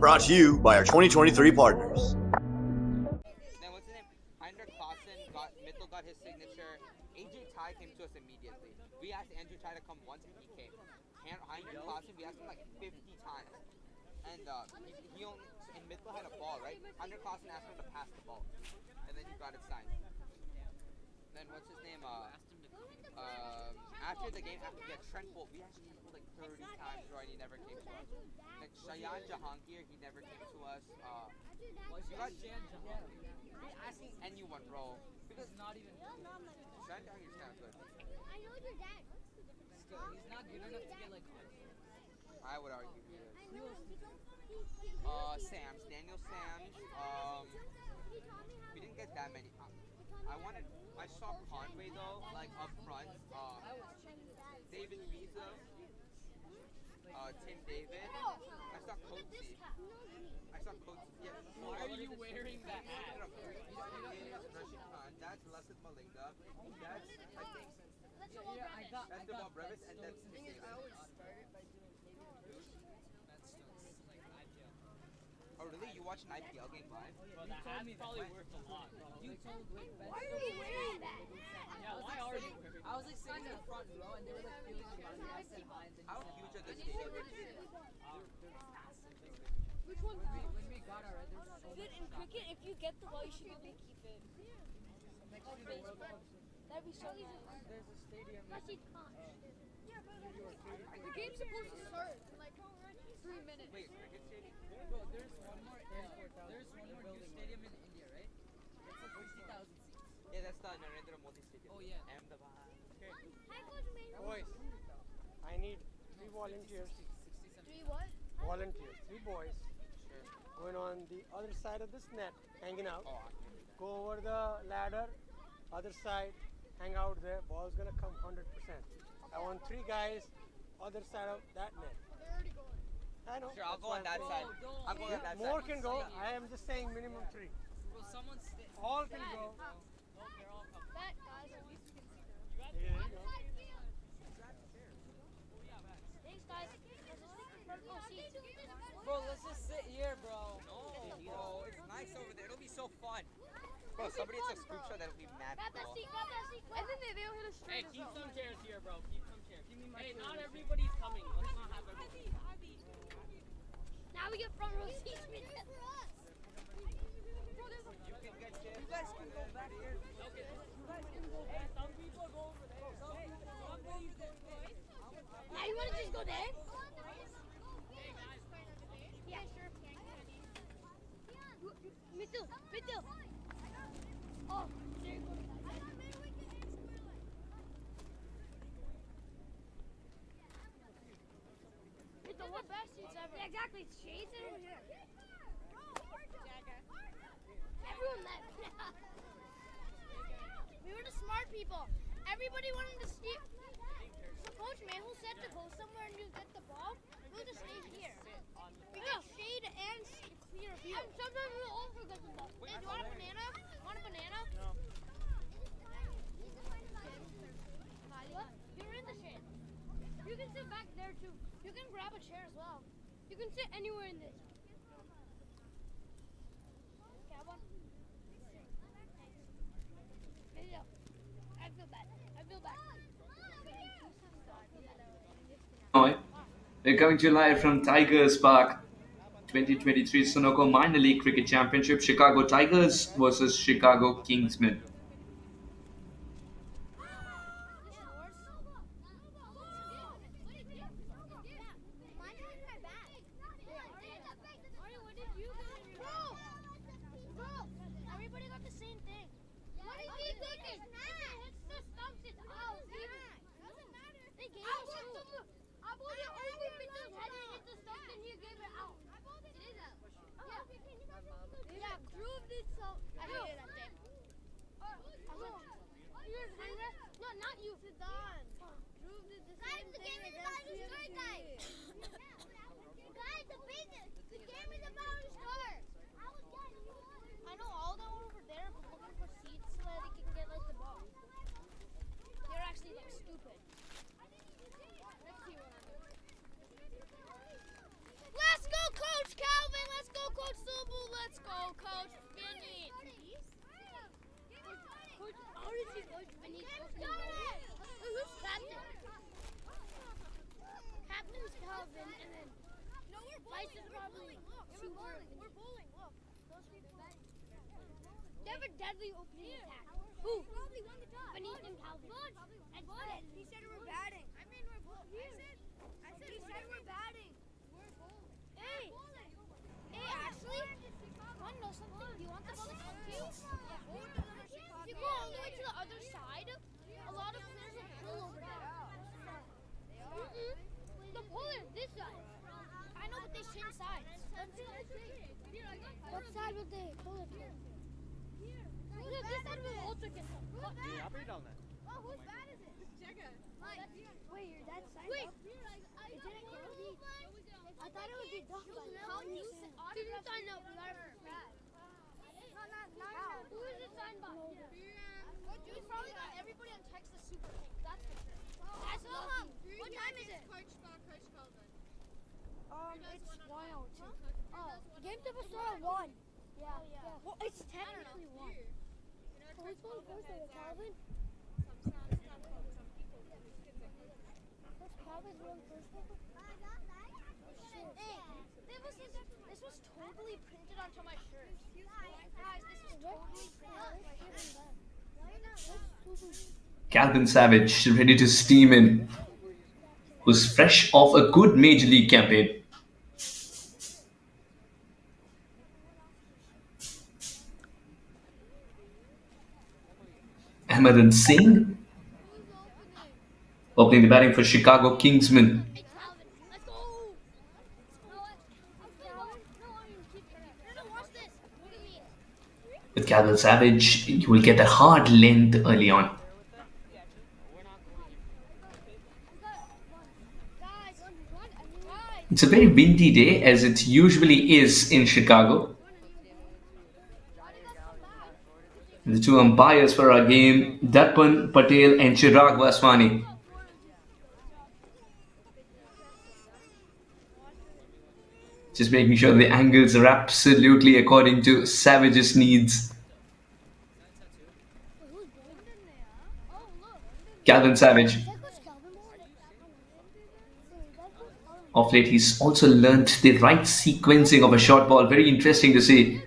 Brought to you by our 2023 partners. Then what's his name? Heinrich Klaassen got his signature. AJ Ty came to us immediately. We asked Andrew Ty to come once and he came. Heinrich Klaassen, we asked him like 50 times. And he only, and Mitchell had a ball, right? Heinrich Klaassen asked him to pass the ball. And then he got it signed. Then what's his name? After the game, Trent Bolt. We asked Trent Bolt like 30 times, right? He never came to us. Then Shayan Jahangir, he never came to us. You got Shayan Jahangir. We're asking anyone, bro. Because not even. Shayan Jahangir's kind of good. I know your dad. He's not good enough to get like. I would argue he is. I know. Daniel Sams. We didn't get that many. I saw Conway though, like up front. David Visa. Tim David. I saw Coatsy. Yeah. Why are you wearing that hat? Rashid Khan. That's Lasith Malinga. That's, I think, that's the Bob Revis, and that's Tim David. Oh really? You watch an IPL game live? Bro, that hat's probably worth a lot, bro. You told me. Why are you wearing that? Yeah, why are you wearing that? I was like sitting in the front row and they were like feeling around me. I said hi and then How huge are the stadiums? Which one? when we got our red, there's so much. Dude, in cricket, if you get the ball, you should be able to keep it. Like baseball. That'd be so easy. There's a stadium. Rashid Khan. The game's supposed to start in like 3 minutes. Wait, cricket stadium? Bro, there's one more new stadium in India, right? It's like 50,000 seats. Yeah, that's the Narendra Modi Stadium. Oh yeah. Ahmedabad. Hi, Coach Maynard. Boys, I need 3 volunteers. 3 what? Volunteers, 3 boys Sure. going on the other side of this net, hanging out. Oh, Go over the ladder, other side, hang out there. Ball's gonna come 100%. I want 3 guys, other side of that net. They're already going. I know. sure, I'll that's go on why that I'm side. don't. I'm going on that More side. can go. I am just saying minimum 3. Bro, someone's All can go. they're all coming. That guys, at least you can see them. Here you go. Thanks, guys. Purple seats. Bro, let's just sit here, bro. No, bro, it's nice over there. It'll be so fun. Bro, somebody hits a scoop shot, that'll be mad, Grab that bro. seat, grab that seat. And then they'll hit a straight. Hey, keep some chairs here, bro. Keep some chairs. Hey, not everybody's coming. Let's not have everybody. Now we get front row seats. You can get chairs. You guys can go back here. Okay. Hey, some people go over there. Some people go over there. Now you want to just go there? Hey, guys. Yeah, sure. Me too. Me too. Oh, there you go. It's the one best seats ever. Yeah, exactly. It's shades over here. Everyone left. We were the smart people. Everybody wanted to stay. So Coach Mayhul said to go somewhere and you get the ball. We'll just stay here. We got shade and clear view. And sometimes we'll also get the ball. Hey, do you want a banana? Want a banana? No. What? You're in the shade. You can sit back there too. You can grab a chair as well. You can sit anywhere in this. Okay, I want. There you go. I feel bad. I feel bad. Illinois. We're coming to you live from Tigers Park 2023 Sunoco Minor League Cricket Championship. Chicago Tigers versus Chicago Kingsmen. Everybody got the same thing. What are you thinking? Hits the stumps, it's out. Doesn't matter. They gave it to I bought it over Mitchell's head and hit the stumps and he gave it out. It is out. Yeah, proved it so. I hated that thing. No, not you. Zidane. Proved it the same thing. Guys, the game is about to start, guys. Guys, the game is about to start. I know all the over there but looking for seats so that they can get like the ball. They're actually like stupid. Let's see what I'm doing. Let's go, Coach Calvin. Coach Vinny. Coach, how did you Coach Vinny? Who's captain? Captain's Calvin, and then Vice is probably super. We're bowling. Look. They have a deadly opening attack. Who? Probably won the toss. Benito and Calvin. And he said we're batting. I mean we're bowling. I said he said we're batting. We're bowling. Hey, Ashley. Want to know something? Do you want the ball to come to you? If you go all the way to the other side, a lot of players will pull over there. The pull is this side. I know, but they change sides. What side would they pull it to? Look, this side will also get pulled. Oh, whose bat is it? Wait, your dad's signed up? It didn't go. I thought it would be Duck. How do you sign up? We got it for free. Not who is it signed by? We probably got everybody on Texas Super King. That's for sure. That's lucky. What time is it? Coach Calvin. It's 1:02. Game tip will start at 1. Yeah. Well, it's technically 1. Who's going first there, Calvin? Calvin's going first there? Hey, this was totally printed onto my shirt. Guys, this was totally printed onto my shirt. Calvin Savage ready to steam in. Was fresh off a good major league campaign. Ahmedin Singh opening the batting for Chicago Kingsmen. Hey, Calvin, let's go! Watch this. Look at me. With Calvin Savage, you will get a hard length early on. It's a very windy day, as it usually is in Chicago. The two umpires for our game, Darpan Patel and Chirag Vaswani. Just making sure the angles are absolutely according to Savage's needs. Calvin Savage. Of late, he's also learnt the right sequencing of a short ball. Very interesting to see.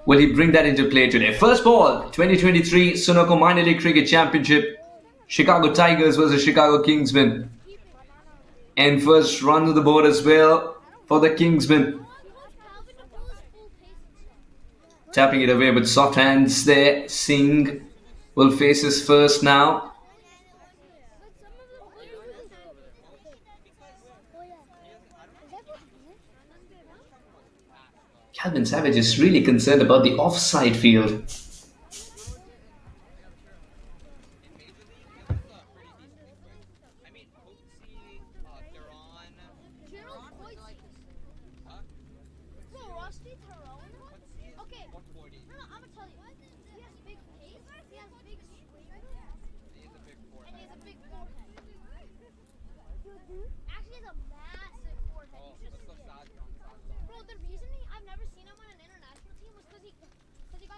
Will he bring that into play today? First ball, 2023 Sunoco Minor League Cricket Championship. Chicago Tigers versus Chicago Kingsmen. And first run to the board as well for the Kingsmen. Tapping it away with soft hands there. Singh will face his first now. Calvin Savage is really concerned about the offside field.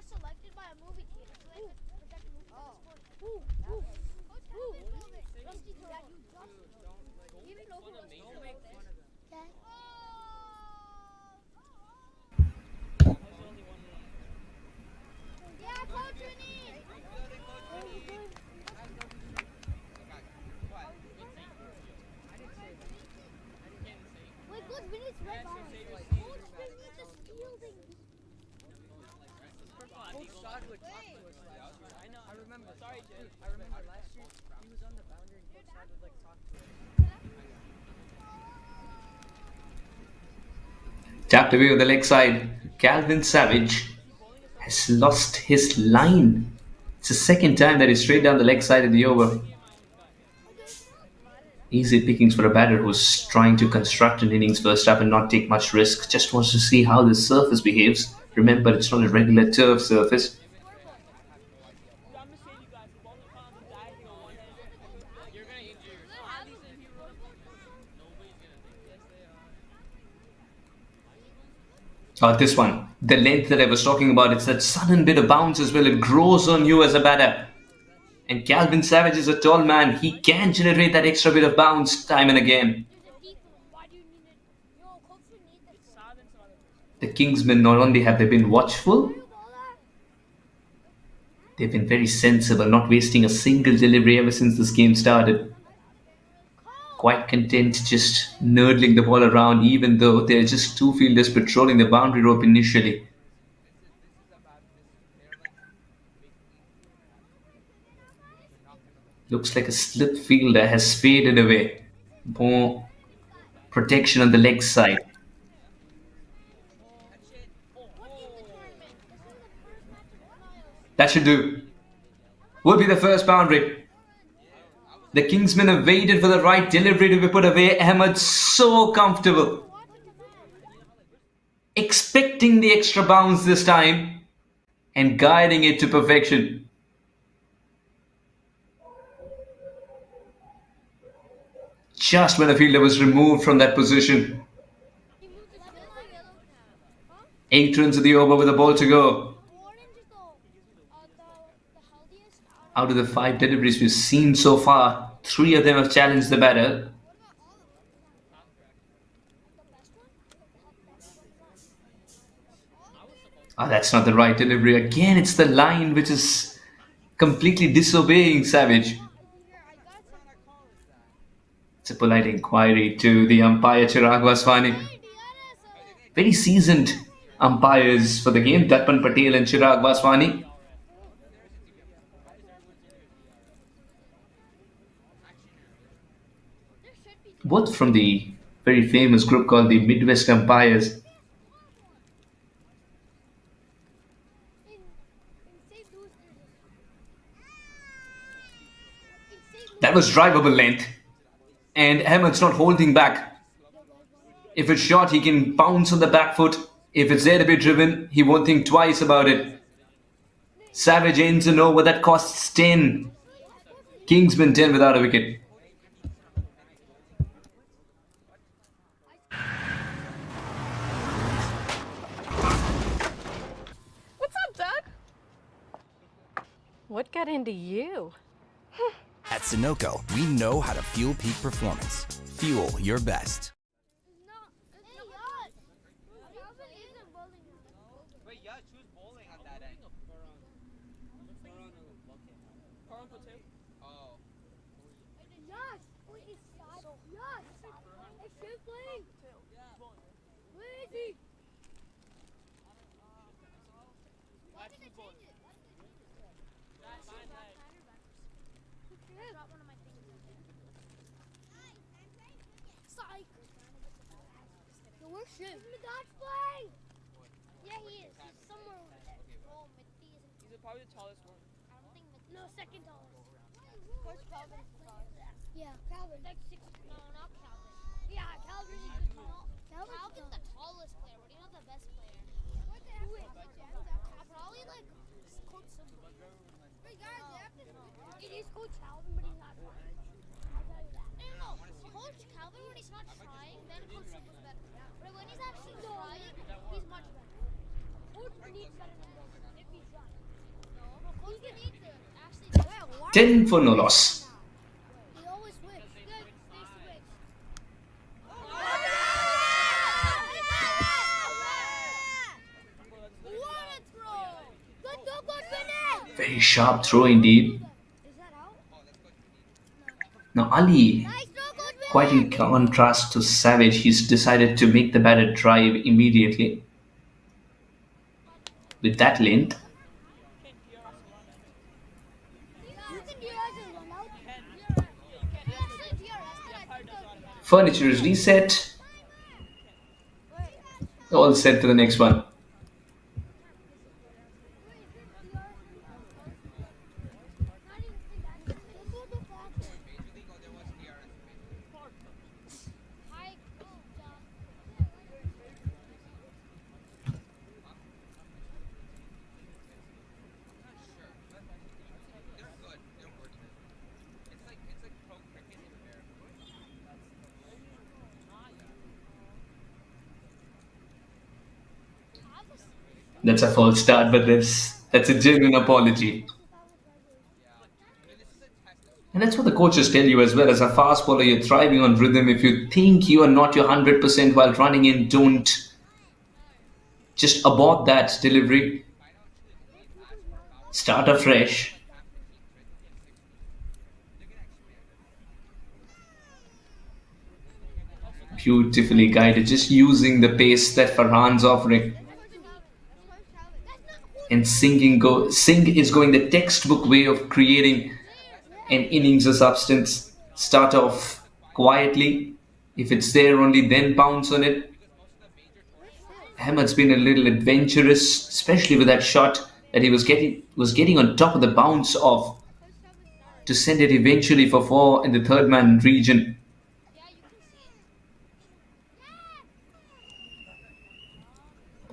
Selected by a movie theater, so they could project a movie on the sport. Rusty Tyrone. Even know who Rusty Tyrone is? Yeah, Coach Vinny! Wait, Coach Vinny's right by us. Coach Vinny's just fielding. I remember. Sorry, dude. I remember last year he was on the boundary and Coach Todd would like talk to him. Tapped away on the leg side. Calvin Savage has lost his line. It's the second time that he's straight down the leg side of the over. Easy pickings for a batter who's trying to construct an innings first up and not take much risk. Just wants to see how the surface behaves. Remember, it's not a regular turf surface. This one. the length that I was talking about. It's that sudden bit of bounce as well. It grows on you as a batter. And Calvin Savage is a tall man. He can generate that extra bit of bounce time and again. There's a deep one. Why do you need it? No, Coach, we need this one. The Kingsmen, not only have they been watchful, You bowler? they've been very sensible, not wasting a single delivery ever since this game started. Quite content just nurdling the ball around, even though they're just two fielders patrolling the boundary rope initially. Looks like a slip fielder has faded away. More protection on the leg side. What is the tournament? This is the first match of trials. That should do. Will be the first boundary. The Kingsmen have waited for the right delivery to be put away. Ahmed so comfortable. Expecting the extra bounce this time and guiding it to perfection. Just when the fielder was removed from that position. 8 runs of the over with a ball to go. Orange is the healthiest Out of the 5 deliveries we've seen so far, 3 of them have challenged the batter. That's not the right delivery. Again, it's the line which is completely disobeying Savage. It's a polite inquiry to the umpire Chirag Vaswani. Very seasoned umpires for the game, Darpan Patel and Chirag Vaswani. Both from the very famous group called the Midwest Umpires. That was drivable length. And Ahmed's not holding back. If it's short, he can bounce on the back foot. If it's there to be driven, he won't think twice about it. Savage ends an over that costs 10. Kingsman 10 without a wicket. What's up, Doug? What got into you? At Sunoco, we know how to fuel peak performance. Fuel your best. Wait, yeah, choose bowling on that end. Oh. Yes! Wait, it's yes! It's shoot playing! Where is he? Why did they change it? Got one of my things in there. Psych! No, where's Shiv? Madod's playing! Yeah, he is. He's somewhere over there. Oh, Mithy isn't. He's probably the tallest one. I don't think Mithy. No, second tallest. Where's Calvin? Yeah, Calvin. Like 6. No, not Calvin. Yeah, Calvin is the tall. Calvin's the tallest player, but he's not the best player. Who is? Probably like Coach Simba. Hey guys, it is Coach Calvin, but he's not trying. I'll tell you that. No. Coach Calvin, when he's not trying, then Coach Simba's better. But when he's actually trying, he's much better. Coach needs better than Wilson if he's trying. No, Coach needs to actually. 10 for no loss. He always switch. Good, they switch. What a throw! Good go, Coach Bennett! Very sharp throw indeed. Is that out? Now Ali, Nice throw, Coach Bennett! quite in contrast to Savage, he's decided to make the batter drive immediately. With that length, You can DRS his run out. He actually DRS it. I think furniture is reset. All set for the next one. Major League, or there was DRS in Major League? Hi, They're good. They're worth it. It's like pro cricket in America. That's a false start, but that's a genuine apology. And that's what the coaches tell you as well. As a fast bowler, you're thriving on rhythm. If you think you are not your 100% while running in, don't just abort that delivery. Start afresh. Beautifully guided, just using the pace that Farhan's offering. And Singh is going the textbook way of creating an innings of substance. Start off quietly. If it's there, only then pounce on it. Ahmed's been a little adventurous, especially with that shot that he was getting on top of the bounce of to send it eventually for four in the third man region.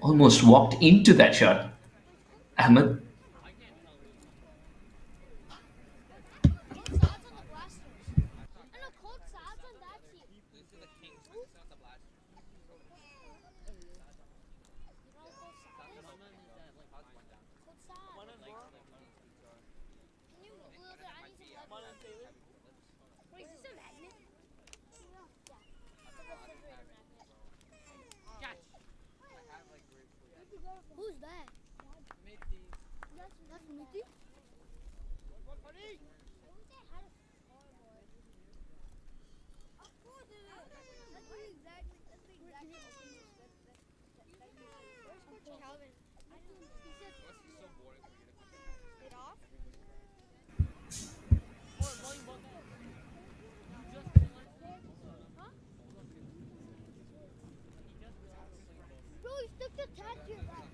Almost walked into that shot. Ahmed. This is the Kingsmen, it's not the Blasters. Who's that? That's Mickey? Where's Coach Calvin? He said So boring for you to come get off. Bro, he stuck the tag to your back.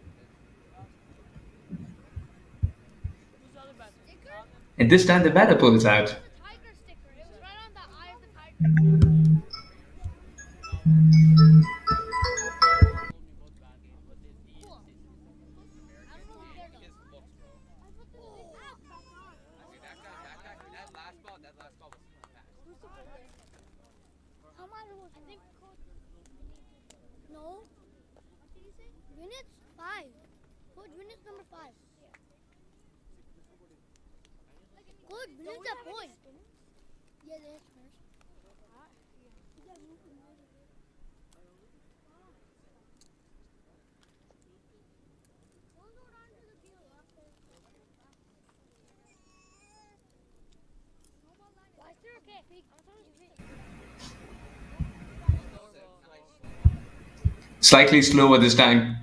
And this time the batter pulls out. Tiger sticker. It was right on the eye of the tiger. That last ball was fast. How much was I think no. Units 5. Code units number 5. Code units a point. Yeah, that's first. Slightly slower this time.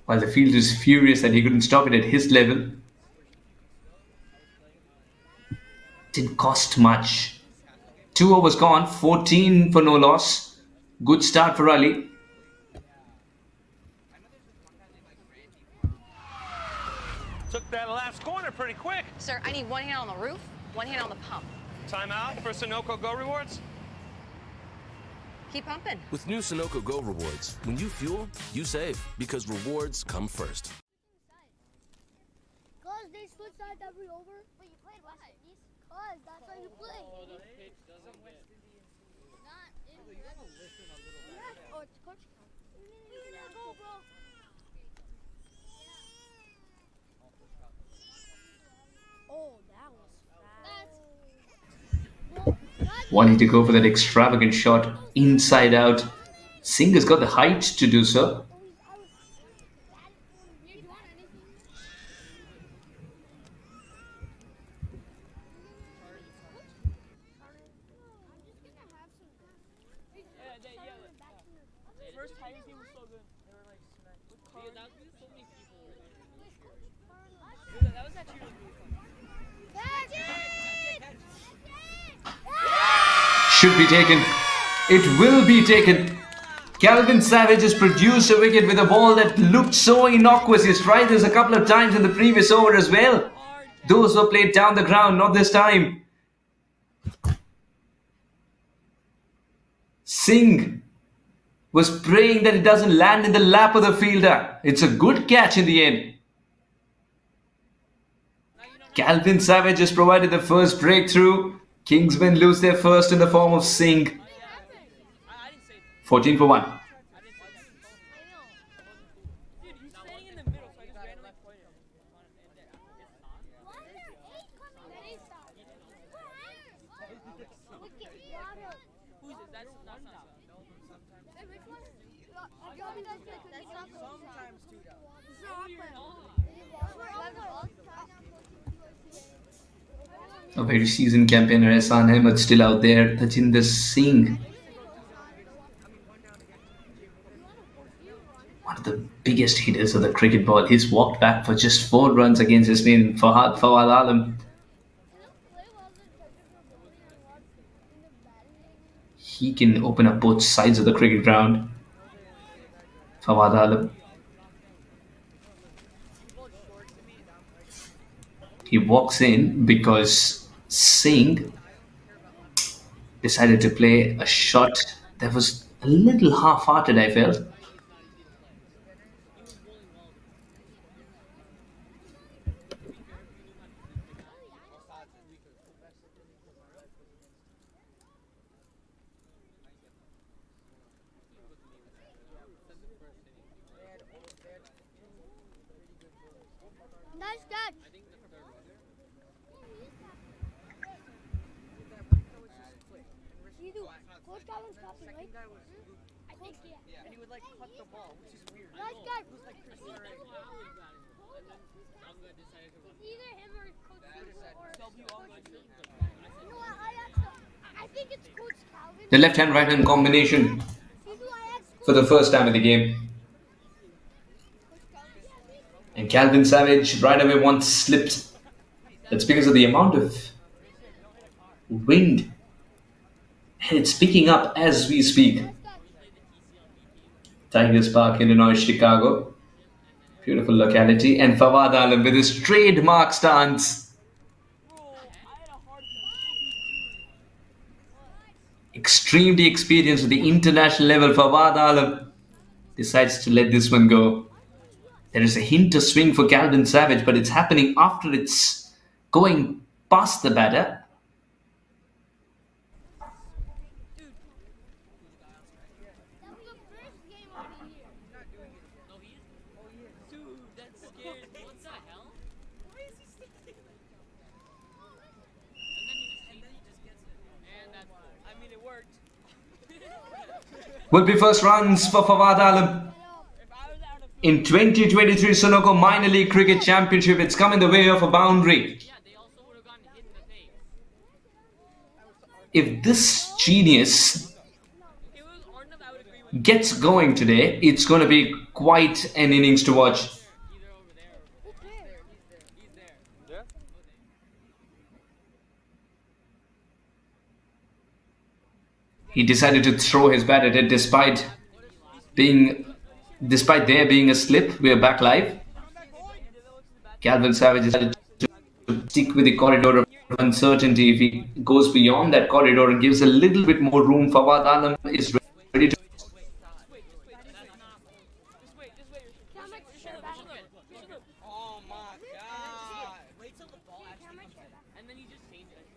While the field is furious that he couldn't stop it at his level. Didn't cost much. 2 overs gone, 14 for no loss. Good start for Ali. Took that last corner pretty quick. Sir, I need one hand on the roof, one hand on the pump. Timeout for Sunoco Go Rewards. Keep pumping. With new Sunoco Go rewards, when you fuel, you save because rewards come first. Cause they switch sides every over. But you played West Indies? Cause that's how you play. Not in yes, oh, it's Coach Cal. Go, bro. Oh, that was fast. Wanting to go for that extravagant shot inside out. Singh has got the height to do so. First Tigers game was so good. They were like smack. So many people were there. That was actually really fun. Should be taken. It will be taken. Calvin Savage has produced a wicket with a ball that looked so innocuous. He's tried this a couple of times in the previous over as well. Those were played down the ground, not this time. Singh was praying that it doesn't land in the lap of the fielder. It's a good catch in the end. Calvin Savage has provided the first breakthrough. Kingsmen lose their first in the form of Singh. 14 for 1. Why is there 8 coming? That is Look at Water. Who's it? That's not Sansa. Hey, which one? That's not sometimes too though. It's not A very seasoned campaigner, Ehsan Ahmed, still out there. Tajinder Singh, one of the biggest hitters of the cricket ball. He's walked back for just 4 runs against his man Fawad Alam. He can open up both sides of the cricket ground. Fawad Alam. He walks in because Singh decided to play a shot that was a little half-hearted, I felt. Nice catch. Coach Calvin's copy, right? I think, yeah. And he would like cut the ball, which is weird. Nice catch. It was like Chris It's either him or Coach Calvin. You know what? I think it's Coach Calvin. The left-hand, right-hand combination for the first time in the game. And Calvin Savage right away once slipped. That's because of the amount of wind. And it's picking up as we speak. Tigers Park, Illinois, Chicago. Beautiful locality. And Fawad Alam with his trademark stance. Extremely experienced at the international level. Fawad Alam decides to let this one go. There is a hint of swing for Calvin Savage, but it's happening after it's going past the batter. Will be first runs for Fawad Alam. In 2023 Sunoco Minor League Cricket Championship, it's come in the way of a boundary. If this genius gets going today, it's going to be quite an innings to watch. He decided to throw his bat at it despite there being a slip. We are back live. Calvin Savage decided to stick with the corridor of uncertainty. If he goes beyond that corridor and gives a little bit more room, Fawad Alam is ready to. Oh my god! Wait till the ball actually comes in. And then you just change it.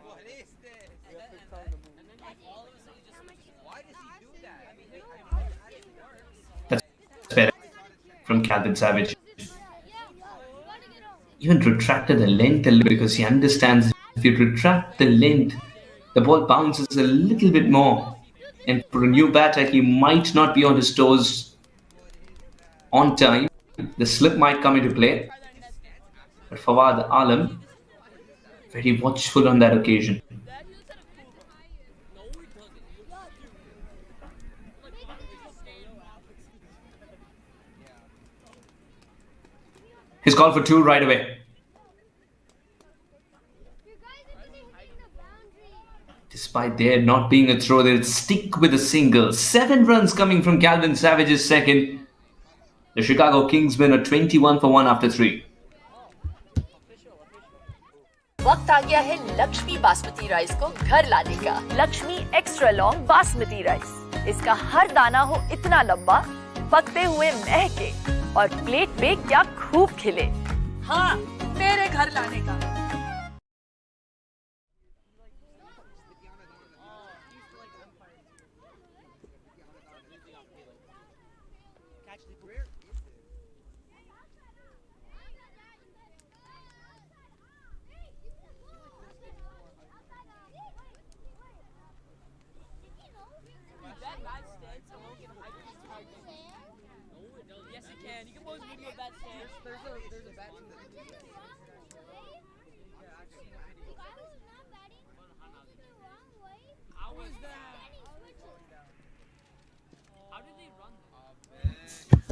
What is this? And then like all of a sudden you just. Why does he do that? I mean, That's better from Calvin Savage. Even retracted the length a little because he understands if you retract the length, the ball bounces a little bit more. And for a new batter, he might not be on his toes on time. The slip might come into play. But Fawad Alam, very watchful on that occasion. He's called for 2 right away. Despite there not being a throw, they'll stick with a single. 7 runs coming from Calvin Savage's second. The Chicago Kingsmen are 21 for 1 after 3. वक्त आ गया है Lakshmi basmati rice को घर लाने का। Lakshmi extra long basmati rice. इसका हर दाना हो इतना लंबा, पकते हुए महके और प्लेट पे क्या खूब खिले। हाँ, मेरे घर लाने का।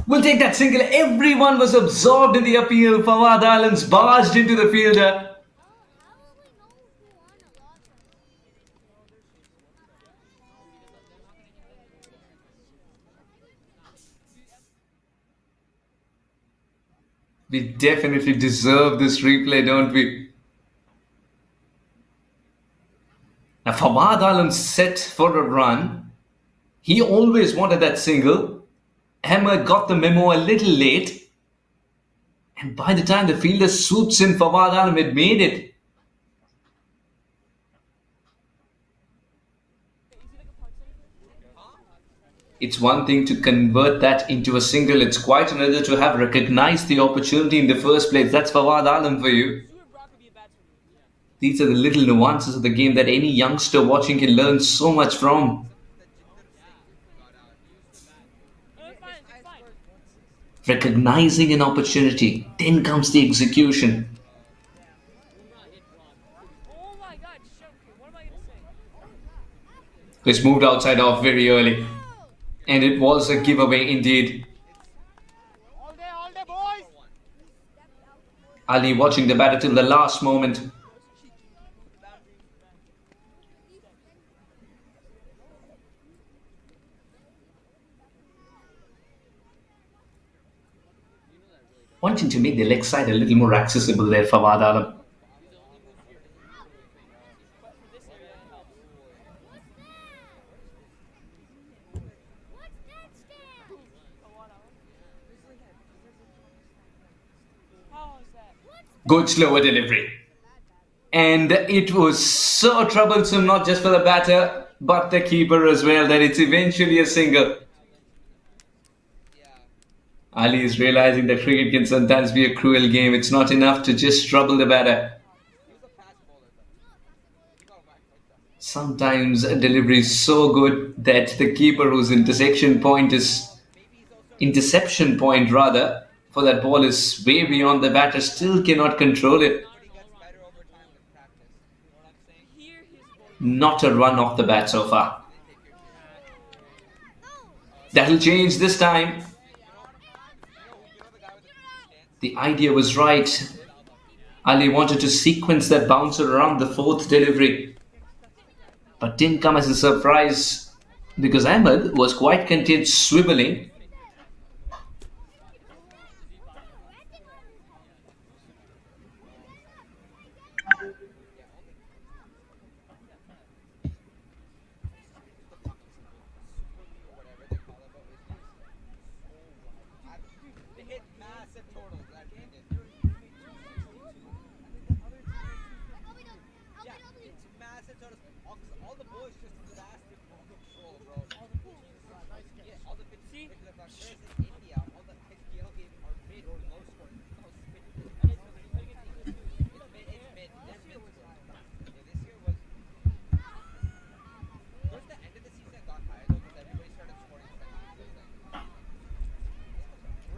We'll take that single. Everyone was absorbed in the appeal. Fawad Alam's barged into the fielder. We definitely deserve this replay, don't we? Now, Fawad Alam set for a run. He always wanted that single. Ahmed got the memo a little late. And by the time the fielder swoops in, Fawad Alam had made it. It's one thing to convert that into a single. It's quite another to have recognized the opportunity in the first place. That's Fawad Alam for you. These are the little nuances of the game that any youngster watching can learn so much from. Recognizing an opportunity, then comes the execution. It's moved outside off very early. And it was a giveaway indeed. Ali watching the batter till the last moment. Wanting to make the leg side a little more accessible there, Fawad Alam. Good slower delivery. And it was so troublesome, not just for the batter, but the keeper as well, that it's eventually a single. Ali is realizing that cricket can sometimes be a cruel game. It's not enough to just trouble the batter. Sometimes a delivery is so good that the keeper whose interception point for that ball is way beyond the batter, still cannot control it. Not a run off the bat so far. That'll change this time. The idea was right. Ali wanted to sequence that bouncer around the fourth delivery, but didn't come as a surprise because Ahmed was quite content swiveling.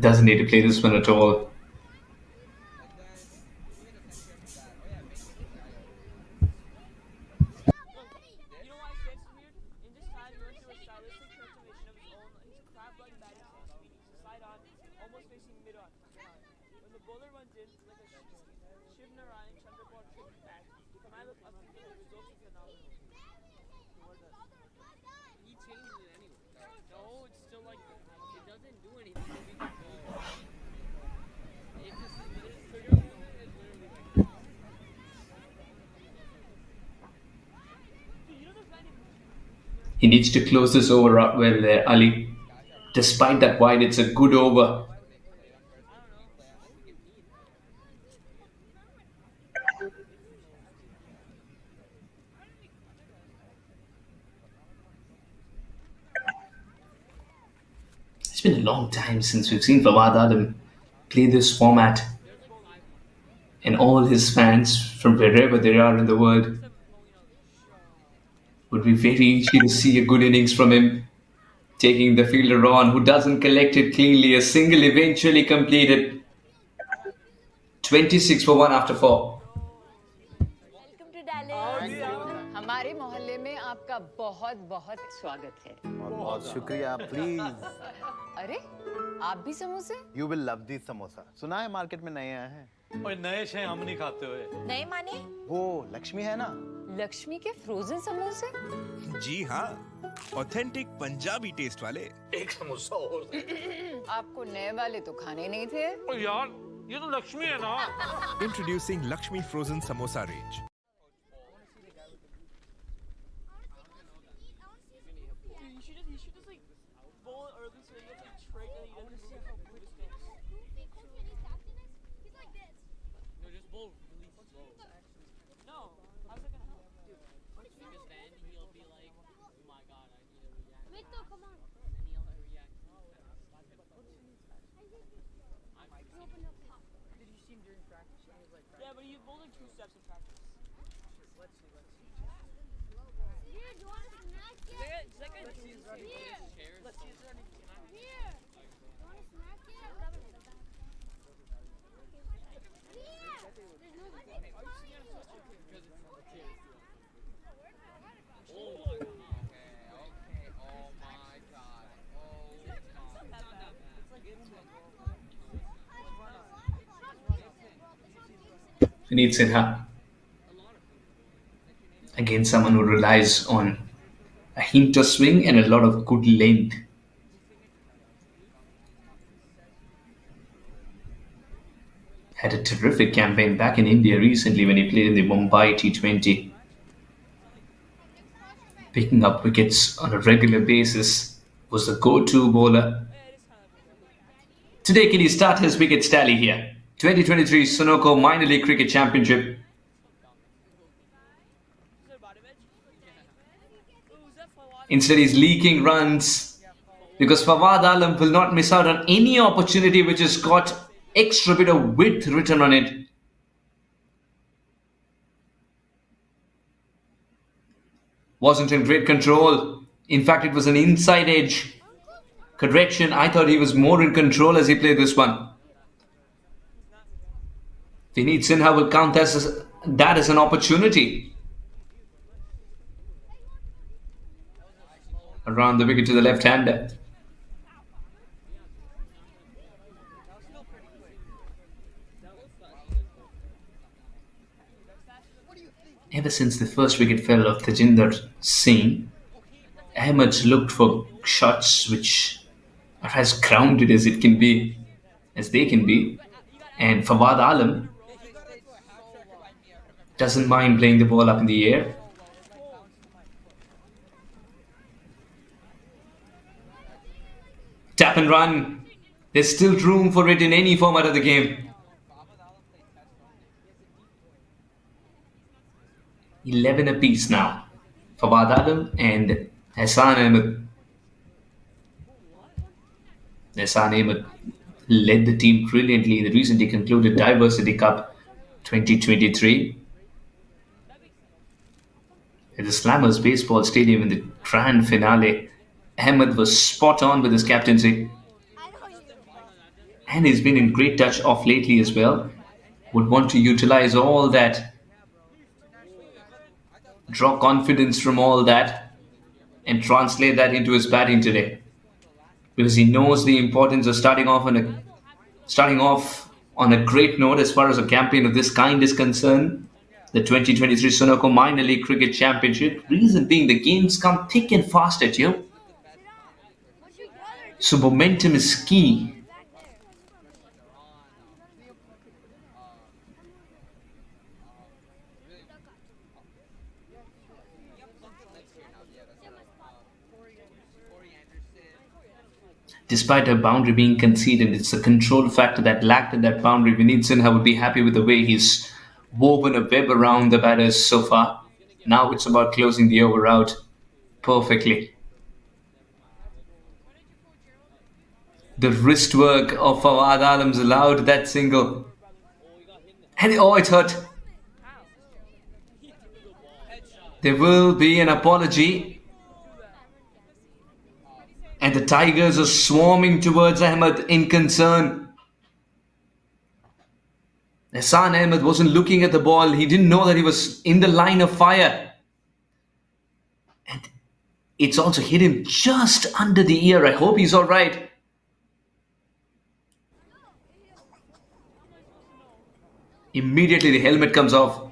Doesn't need to play this one at all. He needs to close this over up well there, Ali. Despite that wide, it's a good over. It's been a long time since we've seen Fawad Alam play this format. And all his fans, from wherever they are in the world, would be very eager to see a good innings from him. Taking the fielder on, who doesn't collect it cleanly. A single eventually completed. 26 for 1 after 4. Welcome to Dallas. हमारे मोहल्ले में आपका बहुत बहुत स्वागत है। बहुत शुक्रिया, प्लीज। अरे आप भी समोसे? You will love this samosa. सुना है मार्केट में नए आए हैं। और नए शे हम नहीं खाते हुए। नए माने? वो लक्ष्मी है ना? लक्ष्मी के फ्रोजन समोसे? जी हाँ, ऑथेंटिक पंजाबी टेस्ट वाले। एक समोसा और। आपको नए वाले तो खाने नहीं थे? यार ये तो लक्ष्मी है ना। Introducing Lakshmi frozen samosa range. You should just like bowl it early so you have to trick and you don't see how good it is. He's like this. No, just bowl really slow. No, how's that gonna help? Dude, because then he'll be like, oh my god, I need to react. Mito, come on. And then he'll react. Did you see him during practice? He was like, yeah, but he bowled like 2 steps in practice. Let's see. Here, do you want a snack yet? Does that guy do his Here. Let's see, is there any snack? Here. Do you want a snack yet? Here. There's no Vineet Sinha. Again, someone who relies on a hint of swing and a lot of good length. Had a terrific campaign back in India recently when he played in the Mumbai T20. Picking up wickets on a regular basis, was the go-to bowler. Today, can he start his wickets tally here? 2023 Sunoco Minor League Cricket Championship. Instead, he's leaking runs because Fawad Alam will not miss out on any opportunity which has got extra bit of width written on it. Wasn't in great control. In fact, it was an inside edge. Correction, I thought he was more in control as he played this one. Vineet Sinha will count that as an opportunity. Around the wicket to the left-hander. Ever since the first wicket fell of Tajinder Singh, Ahmed's looked for shots which are as grounded as it can be, as they can be. And Fawad Alam doesn't mind playing the ball up in the air. Tap and run. There's still room for it in any format of the game. 11 apiece now. Fawad Alam and Hassan Ahmed. Hassan Ahmed led the team brilliantly in the recently concluded Diversity Cup 2023. At the Slammers Baseball Stadium in the grand finale, Ahmed was spot on with his captaincy. And he's been in great touch off lately as well. Would want to utilize all that, draw confidence from all that, and translate that into his batting today. Because he knows the importance of starting off on a great note as far as a campaign of this kind is concerned. The 2023 Sunoco Minor League Cricket Championship. Reason being, the games come thick and fast at you. So momentum is key. Despite a boundary being conceded, it's the control factor that lacked at that boundary. Vineet Sinha would be happy with the way he's woven a web around the batters so far. Now it's about closing the over out perfectly. The wrist work of Fawad Alam's allowed that single. And it hurt. There will be an apology. And the Tigers are swarming towards Ahmed in concern. Hassan Ahmed wasn't looking at the ball. He didn't know that he was in the line of fire. And it's also hit him just under the ear. I hope he's all right. Immediately the helmet comes off.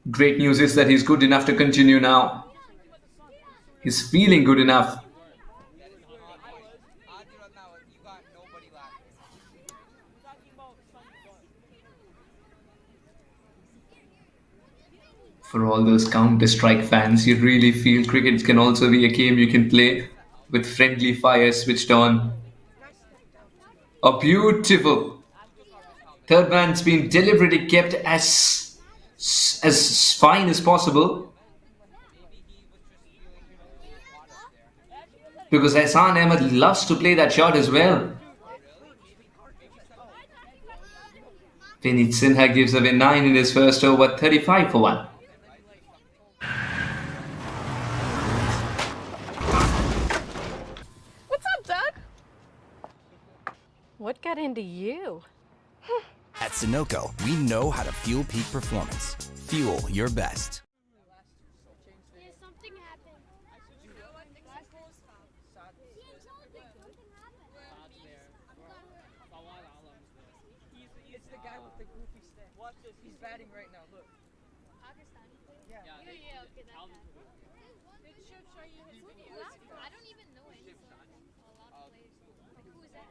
Great news is that he's good enough to continue now. He's feeling good enough. For all those Counter-Strike fans, you really feel cricket can also be a game you can play with friendly fire switched on. A beautiful third man's been deliberately kept as fine as possible, because Hassan Ahmed loves to play that shot as well. Vineet Sinha gives away 9 in his first over, 35 for 1. What's up, Doug? What got into you? At Sunoco, we know how to fuel peak performance. Fuel your best. Yeah, something happened. It's the guy with the goofy stick. Watch this. He's batting right now. Look. Yeah. Yeah, okay, that's that. It should show you his video. I don't even know any a lot of players. Like, who is that?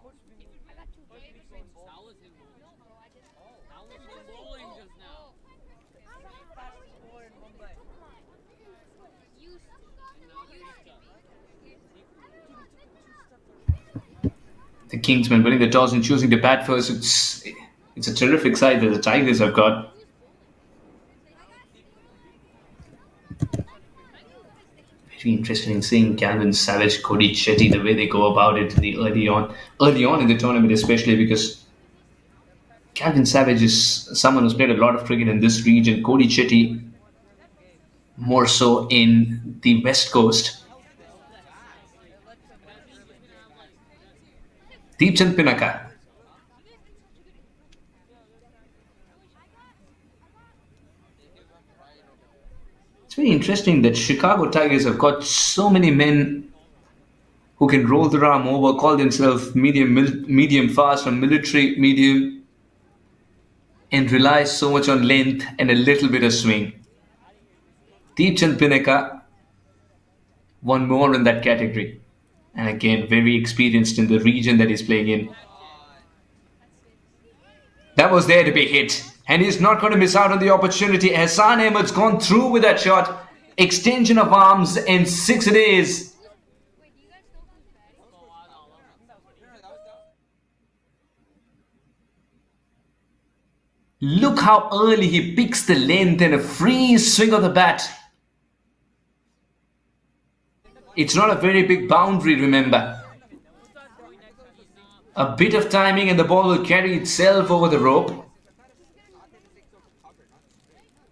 I got 2 favorites. That was him bowling. No, I didn't. That was him bowling just now. Fastest bowler in Mumbai. Used to be. The Kingsmen winning the toss and choosing to bat first. It's a terrific side that the Tigers have got. Very interesting in seeing Calvin Savage, Cody Chetty, the way they go about it early on in the tournament, especially because Calvin Savage is someone who's played a lot of cricket in this region. Cody Chetty more so in the West Coast. Deepchand Pinaka. It's very interesting that Chicago Tigers have got so many men who can roll their arm over, call themselves medium fast or military medium, and rely so much on length and a little bit of swing. Deepchand Pinaka, one more in that category. And again, very experienced in the region that he's playing in. That was there to be hit. And he's not going to miss out on the opportunity. Hassan Ahmed's gone through with that shot. Extension of arms, and 6 it is. Look how early he picks the length and a free swing of the bat. It's not a very big boundary, remember. A bit of timing and the ball will carry itself over the rope.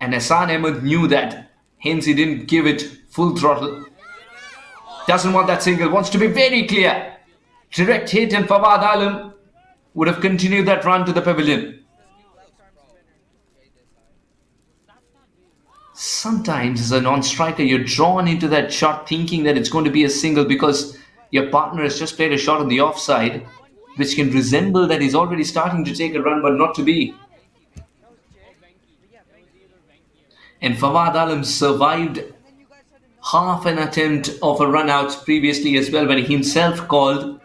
And Hassan Ahmed knew that. Hence he didn't give it full throttle. Doesn't want that single. Wants to be very clear. Direct hit, and Fawad Alam would have continued that run to the pavilion. Sometimes as a non-striker, you're drawn into that shot thinking that it's going to be a single because your partner has just played a shot on the offside, which can resemble that he's already starting to take a run but not to be. And Fawad Alam survived half an attempt of a run out previously as well, when he himself called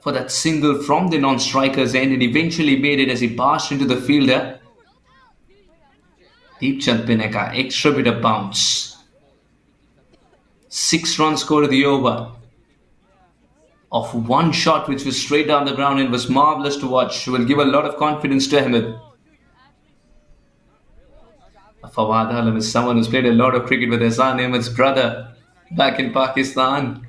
for that single from the non-striker's end and eventually made it as he passed into the fielder. Deepchand Pinaka, extra bit of bounce. 6 runs scored of the over. Of one shot which was straight down the ground and was marvellous to watch. Will give a lot of confidence to Ahmed. Fawad Alam is someone who's played a lot of cricket with Hassan Ahmed's brother back in Pakistan.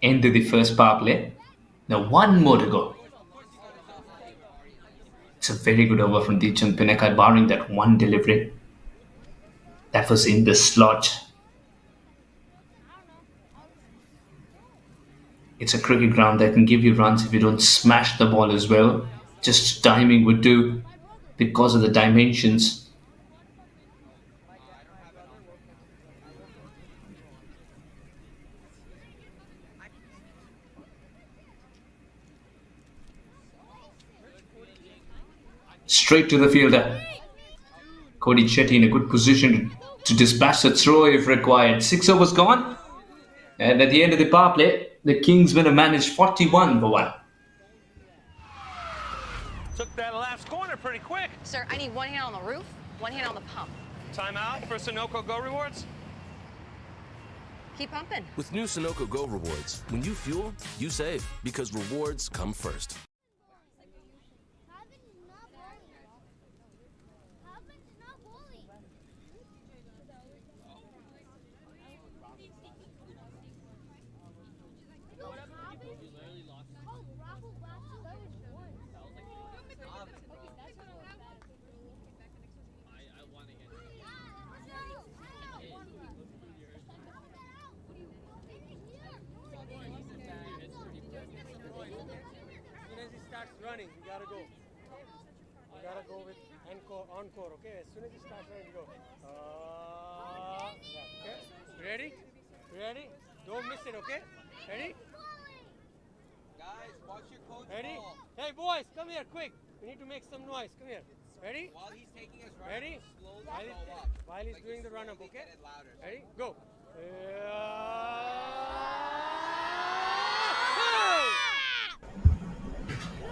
End of the first power play. Now one more to go. It's a very good over from Deechan Pinnakai, barring that one delivery. That was in the slot. It's a cricket ground that can give you runs if you don't smash the ball as well. Just timing would do because of the dimensions. Straight to the fielder. Cody Chetty in a good position to dispatch the throw if required. 6 overs gone. And at the end of the power play, the Kingsmen have managed 41 for 1. Took that last corner pretty quick. Sir, I need one hand on the roof, one hand on the pump. Timeout for Sunoco Go Rewards. Keep pumping. With new Sunoco Go Rewards, when you fuel, you save, because rewards come first. Running, you gotta go. You gotta go with encore, okay? As soon as he starts running, you go. Okay? Ready? Ready? Don't miss it, okay? Ready? Guys, watch your coach. Ready? Ball. Hey boys, come here, quick. We need to make some noise. Come here. Ready? While he's taking his run, Ready? slowly While go he's, up. while he's Like doing you the run-up, slowly okay? get it louder. Ready? Go.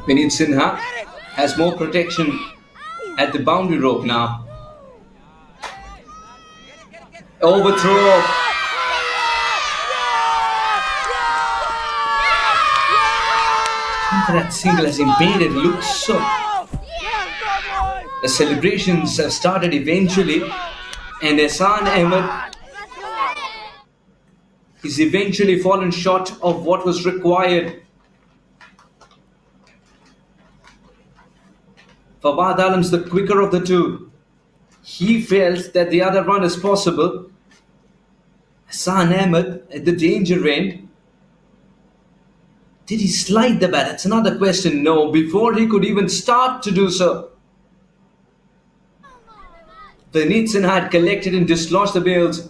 Vinit Sinha has more protection at the boundary rope now. Overthrow. That single as he made it look so. The celebrations have started eventually, and Ehsan Ahmed is eventually fallen short of what was required. Fawad Alam's the quicker of the two. He felt that the other run is possible. Ehsan Ahmed at the danger end. Did he slide the bat? That's another question. No, before he could even start to do so. Vinit Sinha had collected and dislodged the bails.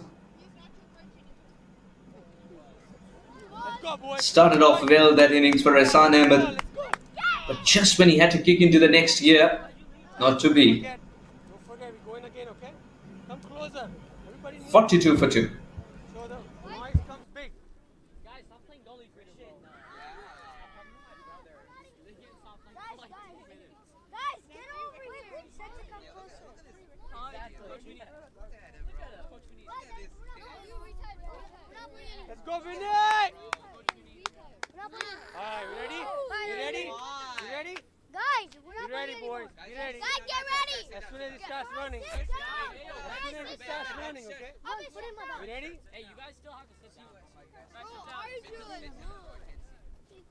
Started off well that innings for Ehsan Ahmed. But just when he had to kick into the next gear, not to be. 42 for 2. So the noise comes big. Guys, stop playing goalie for shit. Guys, get over here. Set to come closer. Let's go, Vinay! Alright, you ready? You ready? You ready? Guys, we're You not ready, playing boys? anymore. You ready? Guys, get ready. As soon as he starts running. Sit down. As soon as he starts running, okay? You ready? Hey, you guys still have to sit down. What are you doing?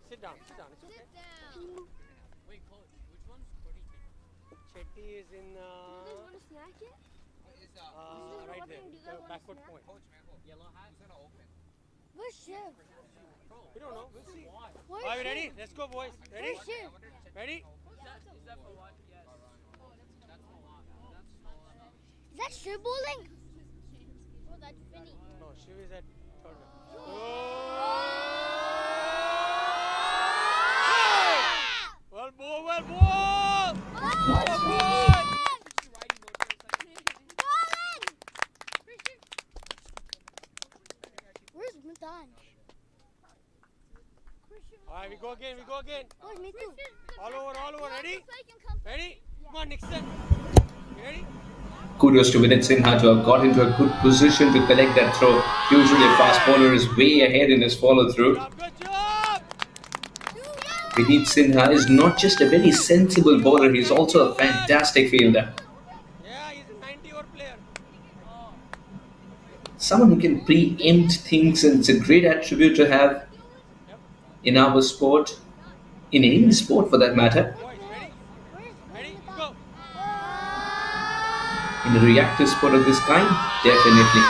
Sit down, sit down. It's okay. Sit down. Wait, coach, which one's 40? Chetty is in You guys want to snack it? right there, the backward point. Yellow hat? Where's Shiv? We don't know. We'll see. Where's Are you Shiv? ready? Let's go, boys. Ready? Where's Shiv? Ready? Is that for what? Yes. That's a lot. That's a lot. Is that Shiv bowling? Oh, that's Finny. No, Shiv is at third. Well, ball, well, ball! Well, ball! Where's Madan? Alright, we go again, we go again. Where's me too? All over, ready? Ready? Come on, Nixon. You ready? Kudos to Vinit Sinha to have got into a good position to collect that throw. Usually a fast bowler is way ahead in his follow-through. Good job! Vinit Sinha is not just a very sensible bowler, he's also a fantastic fielder. Yeah, he's a 90-over player. Someone who can preempt things, and it's a great attribute to have. in our sport, in any sport for that matter, in a reactive sport of this kind, definitely.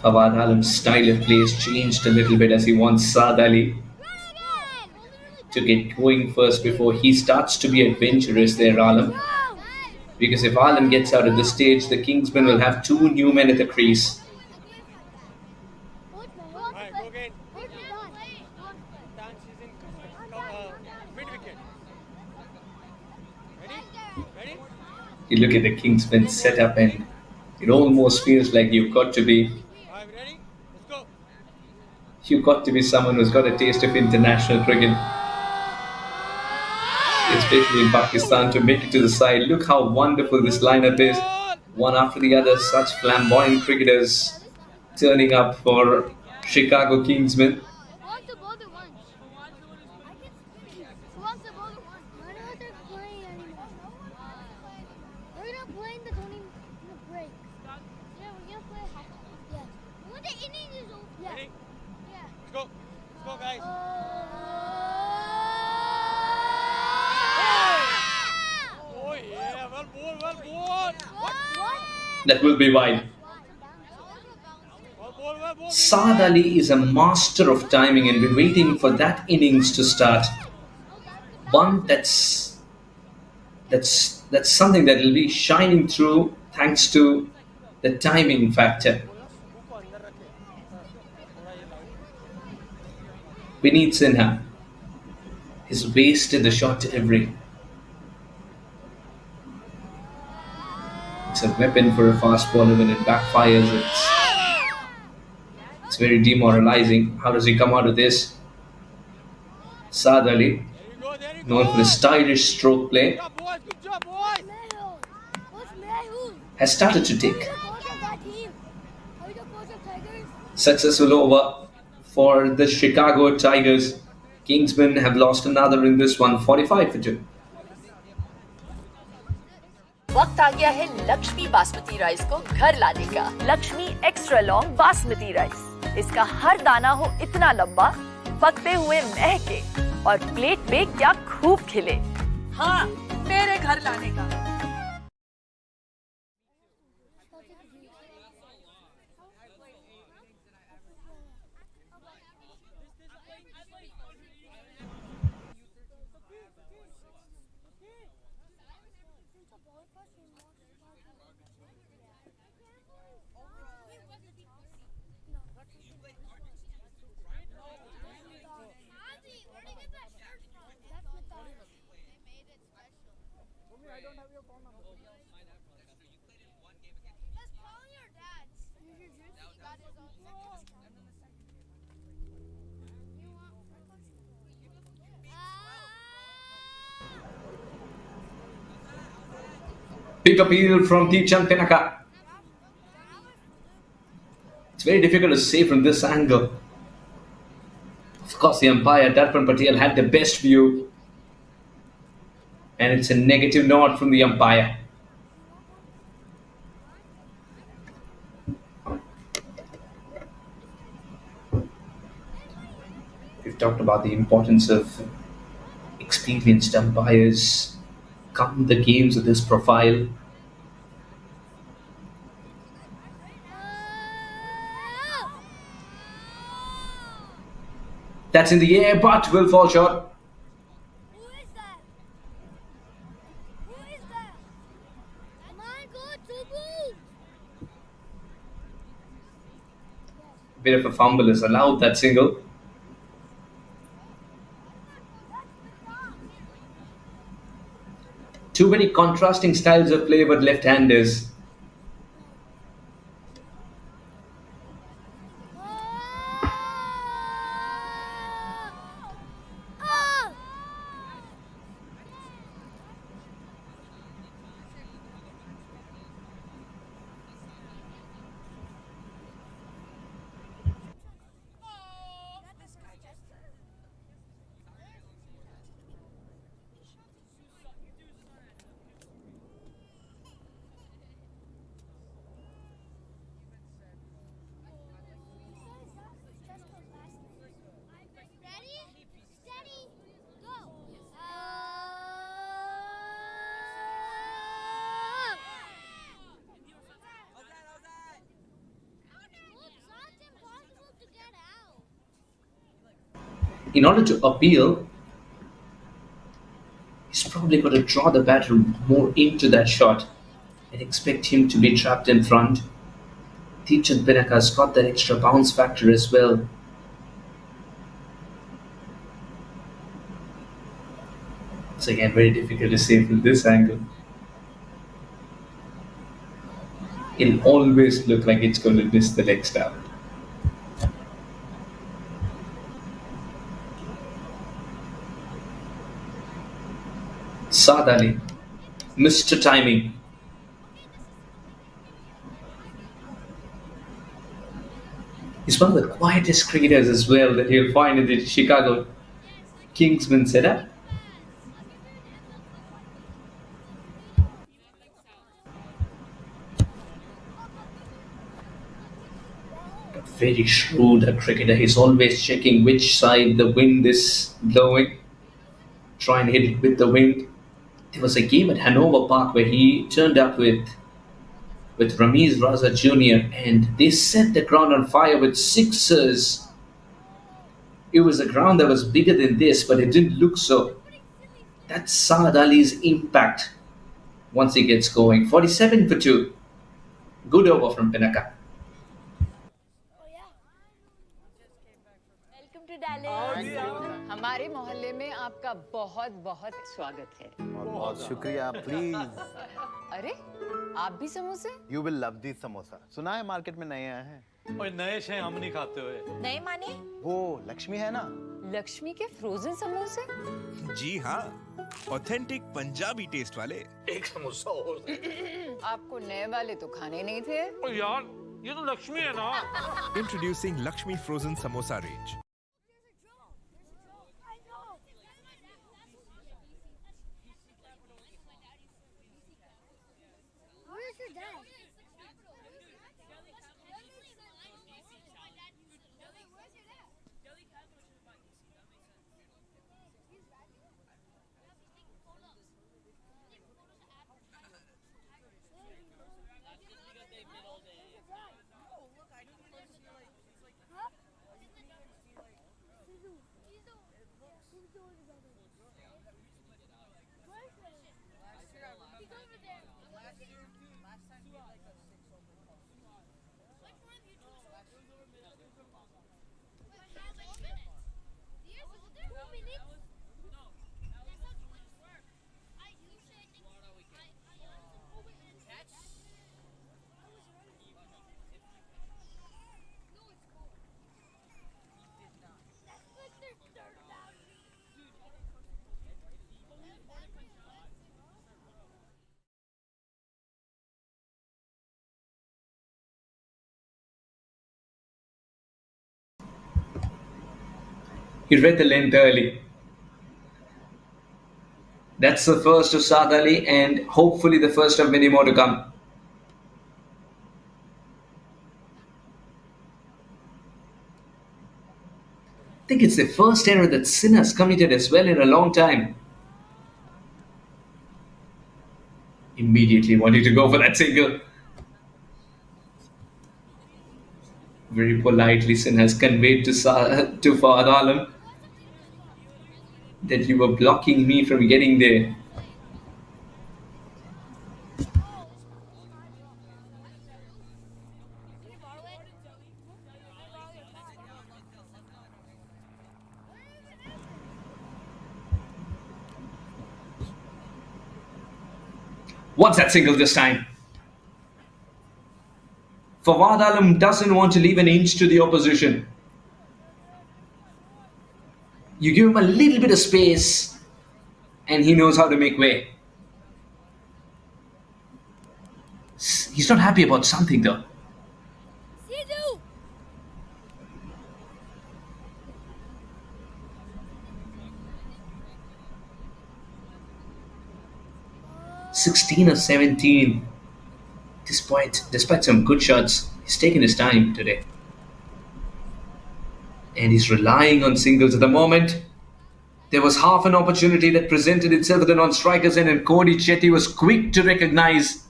Fawad Alam's style of play has changed a little bit as he wants Saad Ali to get going first before he starts to be adventurous there, Alam. Because if Alam gets out at this stage, the Kingsmen will have two new men at the crease. You look at the Kingsmen setup and it almost feels like you've got to be someone who's got a taste of international cricket, especially in Pakistan, to make it to the side. Look how wonderful this lineup is. One after the other, such flamboyant cricketers turning up for Chicago Kingsmen. That will be wide. Saad Ali is a master of timing and we're waiting for that innings to start. One that's something that will be shining through thanks to the timing factor. We need Sinha. His waist in the short delivery. It's a weapon for a fast bowler. When it backfires, it's very demoralizing. How does he come out of this? Saad Ali, known for his stylish stroke play, has started to take. Successful over for the Chicago Tigers. Kingsmen have lost another in this one, 45 for 2. वक्त आ गया है Lakshmi basmati rice को घर लाने का। Lakshmi extra long basmati rice. इसका हर दाना हो इतना लंबा, पकते हुए महके और प्लेट पे क्या खूब खिले। हाँ, मेरे घर लाने का। Big appeal from Tichan Pinaka. It's very difficult to say from this angle. Of course, the umpire Darpan Patel had the best view, and it's a negative nod from the umpire. We've talked about the importance of experienced umpires come the games of this profile. That's in the air, but will fall short. Who is that? Who is that? Come on, go, Tubu! Bit of a fumble is allowed, that single. Too many contrasting styles of play with left-handers. In order to appeal, he's probably got to draw the batter more into that shot and expect him to be trapped in front. Deepchand Pinaka's got that extra bounce factor as well. It's again very difficult to say from this angle. It'll always look like it's going to miss the leg stump. Saad Ali, Mr. Timing. He's one of the quietest cricketers as well that you'll find in the Chicago Kingsmen setup. Very shrewd a cricketer. He's always checking which side the wind is blowing. Try and hit it with the wind. There was a game at Hanover Park where he turned up with Ramiz Raza Jr. and they set the ground on fire with sixers. It was a ground that was bigger than this, but it didn't look so. That's Saad Ali's impact once he gets going. 47 for 2. Good over from Pinaka. हमारे मोहल्ले में आपका बहुत बहुत स्वागत है। बहुत शुक्रिया, प्लीज। अरे आप भी समोसे? You will love these samosa. सुना है मार्केट में नए आए हैं। ओए नए शे हम नहीं खाते हुए। नए माने? वो लक्ष्मी है ना? लक्ष्मी के फ्रोजन समोसे? जी हाँ, ऑथेंटिक पंजाबी टेस्ट वाले। एक समोसा और। आपको नए वाले तो खाने नहीं थे? ओ यार, ये तो लक्ष्मी है ना। Introducing Lakshmi Frozen Samosa range. Where's your dad? He read the length early. That's the first of Saad Ali and hopefully the first of many more to come. I think it's the first error that Sin has committed as well in a long time. Immediately wanting to go for that single. Very politely, Sin has conveyed to Fahad Alam that you were blocking me from getting there. What's that single this time? Fawad Alam doesn't want to leave an inch to the opposition. You give him a little bit of space and he knows how to make way. He's not happy about something though. 16 of 17. Despite some good shots, he's taken his time today. And he's relying on singles at the moment. There was half an opportunity that presented itself at the non-strikers end, and Cody Chetty was quick to recognize.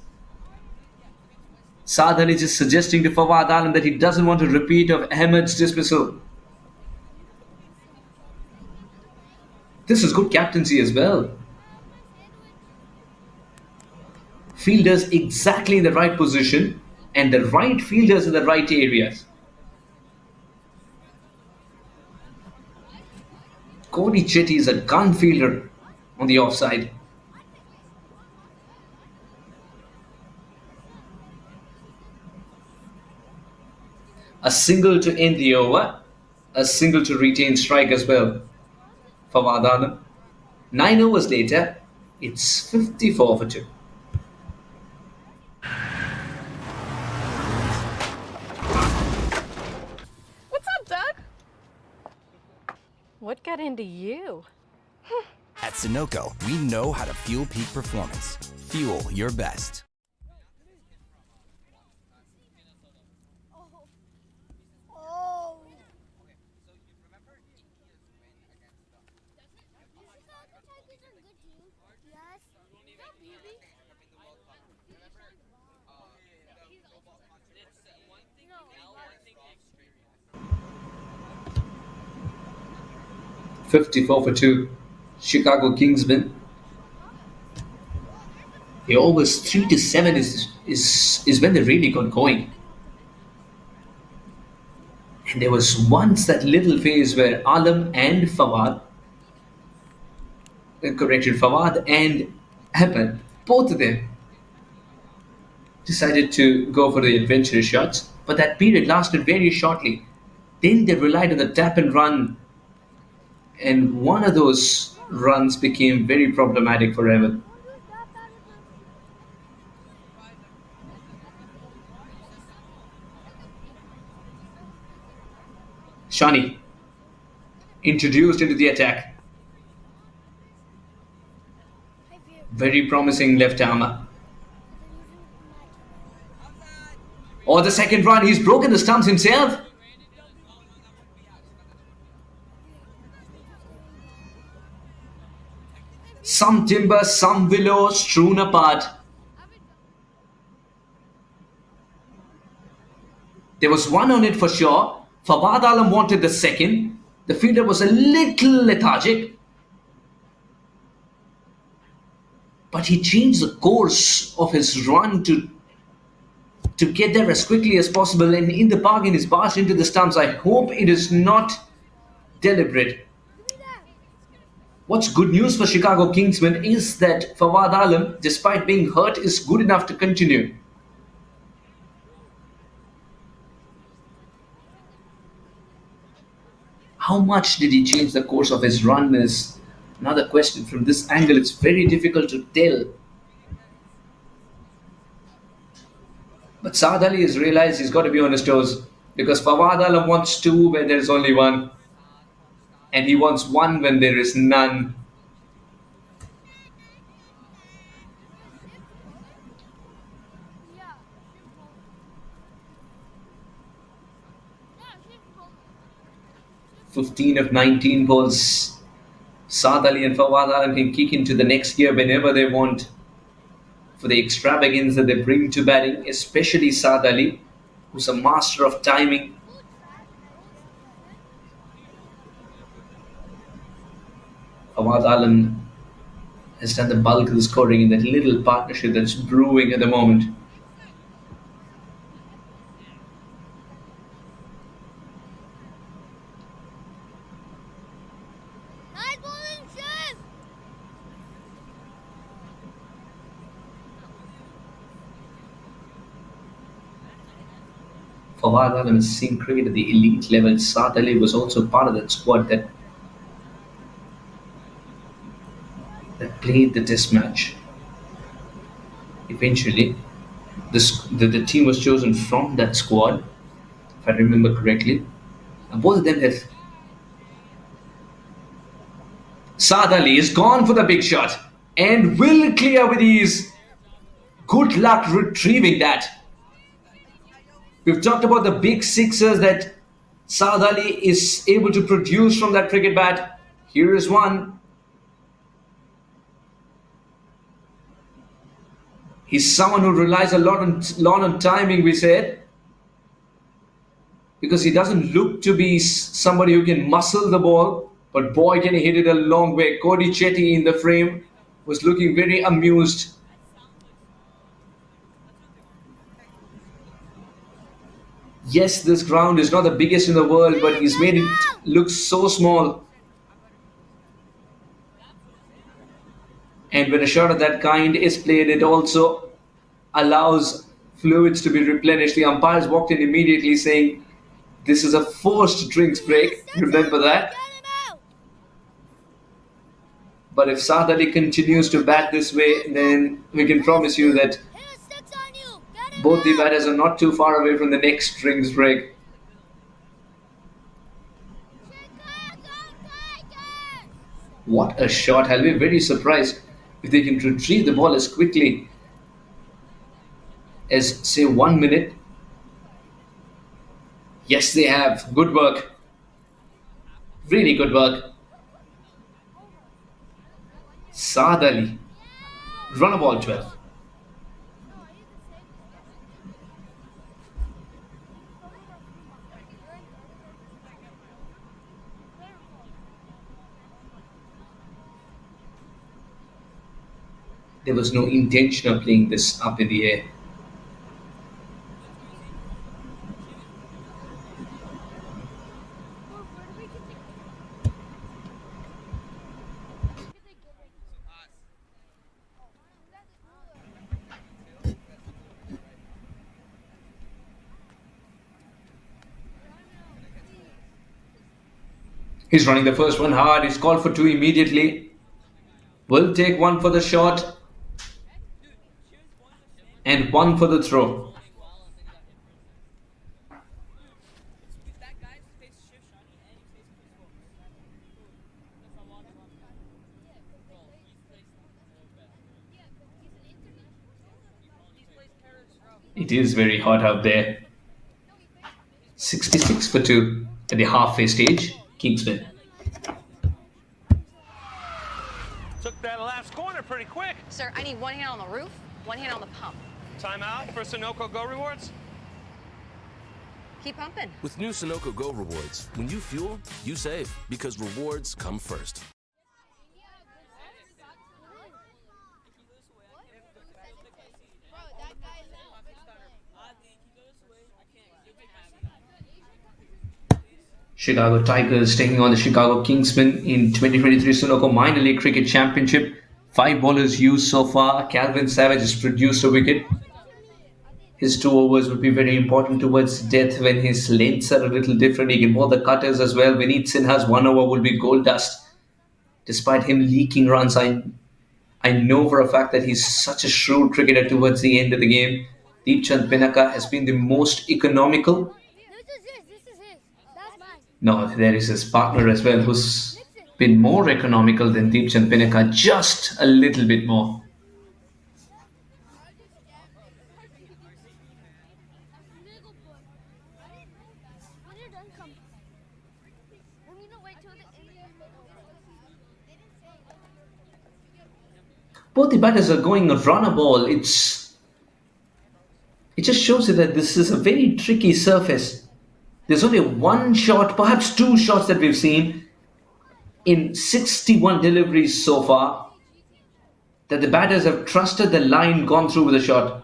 Saad Ali just suggesting to Fawad Alam that he doesn't want a repeat of Ahmed's dismissal. This is good captaincy as well. Fielders exactly in the right position and the right fielders in the right areas. Cody Chetty is a gun fielder on the offside. A single to end the over, a single to retain strike as well for Vardhanam. 9 overs later, it's 54 for 2. What's up, Doug? What got into you? At Sunoco, we know how to fuel peak performance. Fuel your best. Oh. Yes. No, baby. 54 for 2. Chicago Kingsmen. The overs 3 to 7 is when they really got going. And there was once that little phase where Alam and Fawad, Fawad and Ahmed, both of them decided to go for the adventurous shots, but that period lasted very shortly. Then they relied on the tap and run, and one of those runs became very problematic for Evan. Shani introduced into the attack. Very promising left armer. Oh, the second run, he's broken the stumps himself. Some timber, some willow strewn apart. There was one on it for sure. Fawad Alam wanted the second. The fielder was a little lethargic. But he changed the course of his run to get there as quickly as possible, and in the bargain he's barged into the stumps. I hope it is not deliberate. What's good news for Chicago Kingsmen is that Fawad Alam, despite being hurt, is good enough to continue. How much did he change the course of his run is another question. From this angle, it's very difficult to tell. But Saad Ali has realized he's got to be on his toes, because Fawad Alam wants two when there is only one, and he wants one when there is none. Yeah. 15 of 19 balls. Saad Ali and Fawad Alam can kick into the next gear whenever they want for the extravagance that they bring to batting, especially Saad Ali, who's a master of timing. Fawad Alam has done the bulk of the scoring in that little partnership that's brewing at the moment. Nice bowling, Shiv. Fawad Alam has seen cricket at the elite level. Saad Ali was also part of that squad that played the test match. Eventually, the team was chosen from that squad, if I remember correctly. And both of them have. Saad Ali is gone for the big shot and will clear with ease. Good luck retrieving that. We've talked about the big sixers that Saad Ali is able to produce from that cricket bat. Here is one. He's someone who relies a lot on timing, we said, because he doesn't look to be somebody who can muscle the ball, But boy, can he hit it a long way. Cody Chetty in the frame was looking very amused. Yes, this ground is not the biggest in the world, but he's made it look so small. And when a shot of that kind is played, it also allows fluids to be replenished. The umpires walked in immediately saying, this is a forced drinks break. Remember that? But if Saad Ali continues to bat this way, then we can promise you that both the batters are not too far away from the next drinks break. What a shot. I'll be very surprised if they can retrieve the ball as quickly as, say, 1 minute. Yes, they have. Good work. Really good work. Saad Ali. Run a ball 12. There was no intention of playing this up in the air. He's running the first one hard. He's called for two immediately. Will take one for the shot and one for the throw. It is very hot out there. 66 for 2 at the halfway stage. Kingsmen. Took that last corner pretty quick. Sir, I need one hand on the roof, one hand on the pump. Timeout for Sunoco Go rewards. Keep pumping. With new Sunoco Go rewards, when you fuel, you save because rewards come first. Chicago Tigers taking on the Chicago Kingsmen in 2023 Sunoco Minor League Cricket Championship. 5 bowlers used so far. Calvin Savage has produced a wicket. His 2 overs would be very important towards death when his lengths are a little different. He can bowl the cutters as well. Vineet Sinha's 1 over will be gold dust. Despite him leaking runs, I know for a fact that he's such a shrewd cricketer towards the end of the game. Deepchand Pinaka has been the most economical. No, there is his partner as well who's been more economical than Deepchand Pinaka, just a little bit more. Both the batters are going a runner ball. It just shows you that this is a very tricky surface. There's only 1 shot, perhaps 2 shots that we've seen in 61 deliveries so far that the batters have trusted the line, gone through with a shot.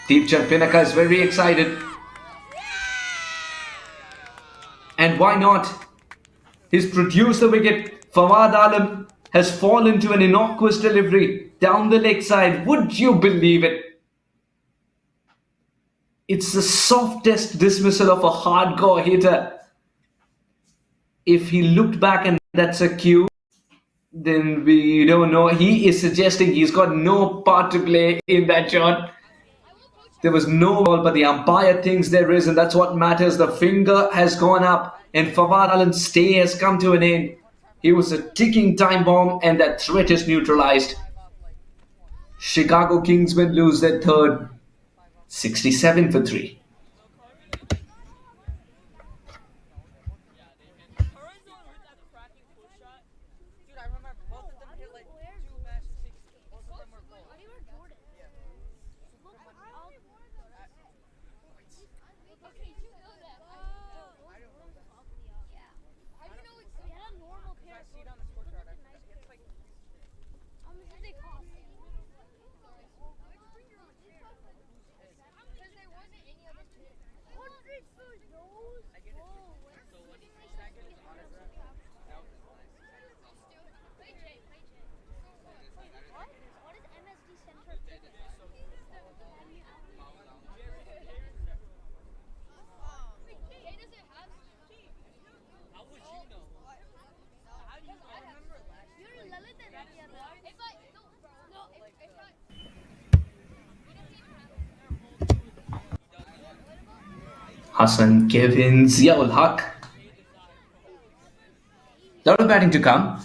Deepchand Pinaka is very excited. And why not? He's produced the wicket. Fawad Alam has fallen to an innocuous delivery down the leg side. Would you believe it? It's the softest dismissal of a hardcore hitter. If he looked back and that's a cue, then we don't know. He is suggesting he's got no part to play in that shot. There was no ball, but the umpire thinks there is, and that's what matters. The finger has gone up, and Fawad Alam's stay has come to an end. He was a ticking time bomb, and that threat is neutralized. Chicago Kingsmen lose their third. 67 for 3. Hassan, Kevin, Ziaul Haq. Lot of batting to come.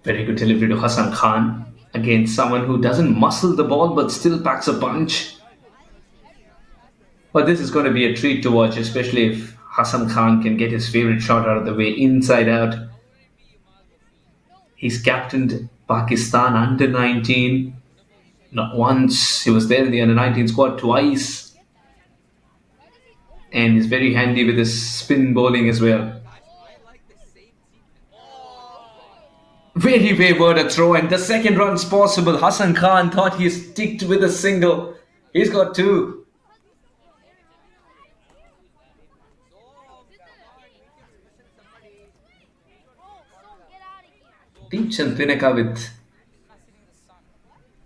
Very good delivery to Hassan Khan. Again, someone who doesn't muscle the ball but still packs a punch. But this is going to be a treat to watch, especially if Hassan Khan can get his favorite shot out of the way, inside out. He's captained Pakistan under 19. Not once. He was there in the under 19 squad twice. And he's very handy with his spin bowling as well. Very wayward a throw, and the second run's possible. Hassan Khan thought he sticked with a single. He's got two. Deepchand Pinaka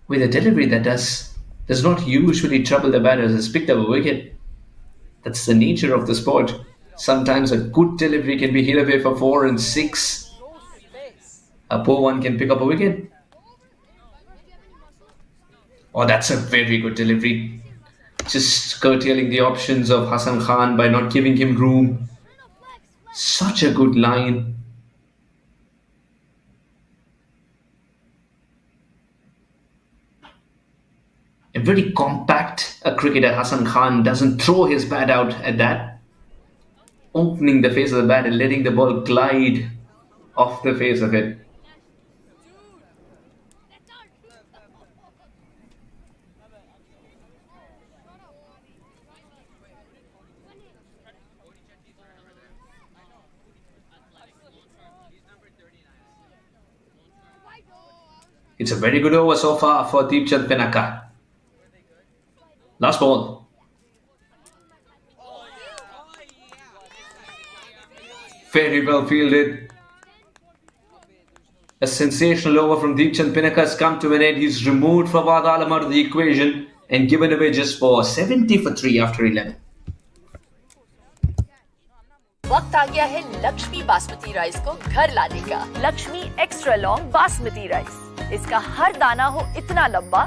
with a delivery that does not usually trouble the batters, has picked up a wicket. That's the nature of the sport. Sometimes a good delivery can be hit away for 4 and 6. A poor one can pick up a wicket. Oh, that's a very good delivery. Just curtailing the options of Hassan Khan by not giving him room. Such a good line. A very compact cricketer. Hassan Khan doesn't throw his bat out at that. Opening the face of the bat and letting the ball glide off the face of it. It's a very good over so far for Deepchand Pinaka. Last ball. Very well fielded. A sensational over from Deepchand Pinaka has come to an end. He's removed Fawad Alam out of the equation and given away just for 70 for 3 after 11. वक्त आ गया है Lakshmi basmati rice को घर लाने का। Lakshmi extra long basmati rice, इसका हर दाना हो इतना लंबा,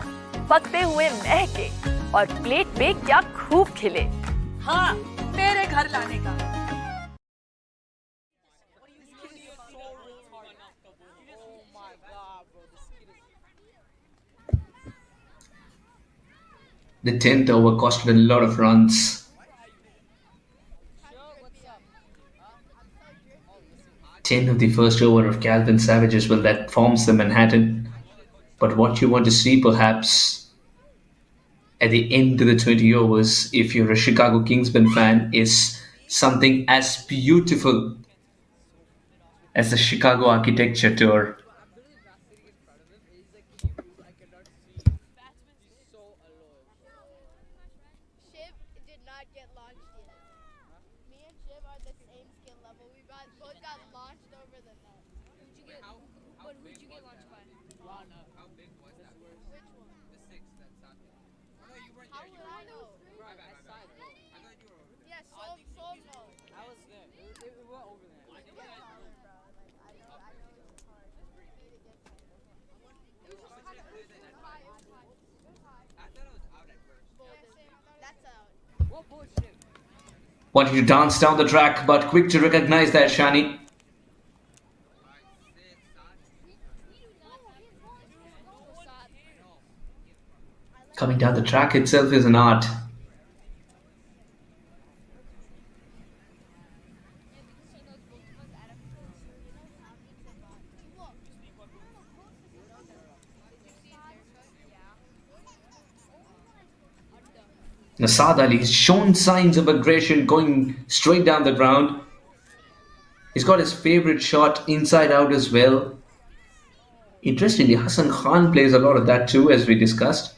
पकते हुए महके और प्लेट पे क्या खूब खिले। हाँ, मेरे घर लाने का। The 10th over costed a lot of runs. 10 of the first over of Calvin Savage's, well, that forms the Manhattan. But what you want to see perhaps at the end of the 20 overs, if you're a Chicago Kingsmen fan, is something as beautiful as the Chicago Architecture Tour. Wanting to dance down the track, but quick to recognize that, Shani. Coming down the track itself is an art. Nasad Ali has shown signs of aggression going straight down the ground. He's got his favorite shot inside out as well. Interestingly, Hassan Khan plays a lot of that too, as we discussed.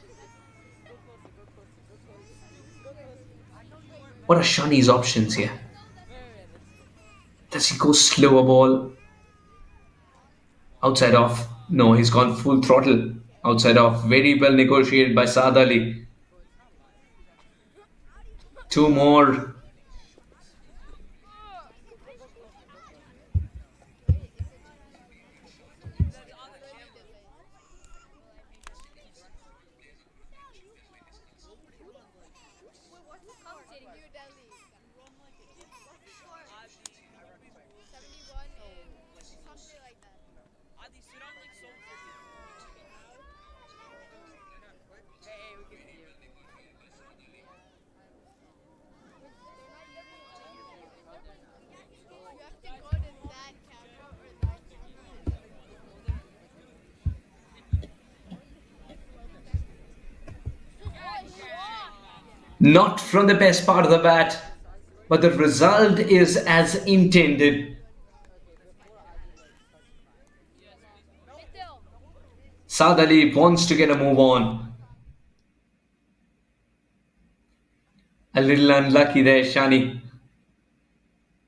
What are Shani's options here? Does he go slower ball? Outside off. No, he's gone full throttle. Outside off. Very well negotiated by Saad Ali. Two more. Not from the best part of the bat, but the result is as intended. Saad Ali wants to get a move on. A little unlucky there, Shani.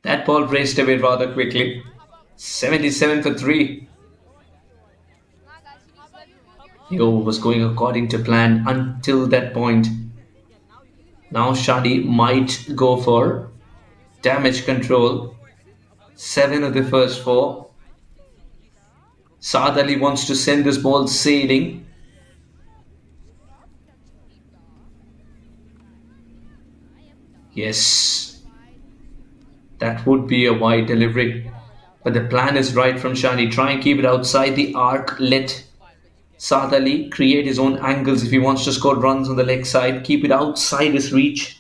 That ball raced away rather quickly. 77 for 3. The over was going according to plan until that point. Now Shani might go for damage control. 7 of the first 4. Saad Ali wants to send this ball sailing. Yes, that would be a wide delivery. But the plan is right from Shani. Try and keep it outside the arc. Let Saad Ali create his own angles if he wants to score runs on the leg side. Keep it outside his reach.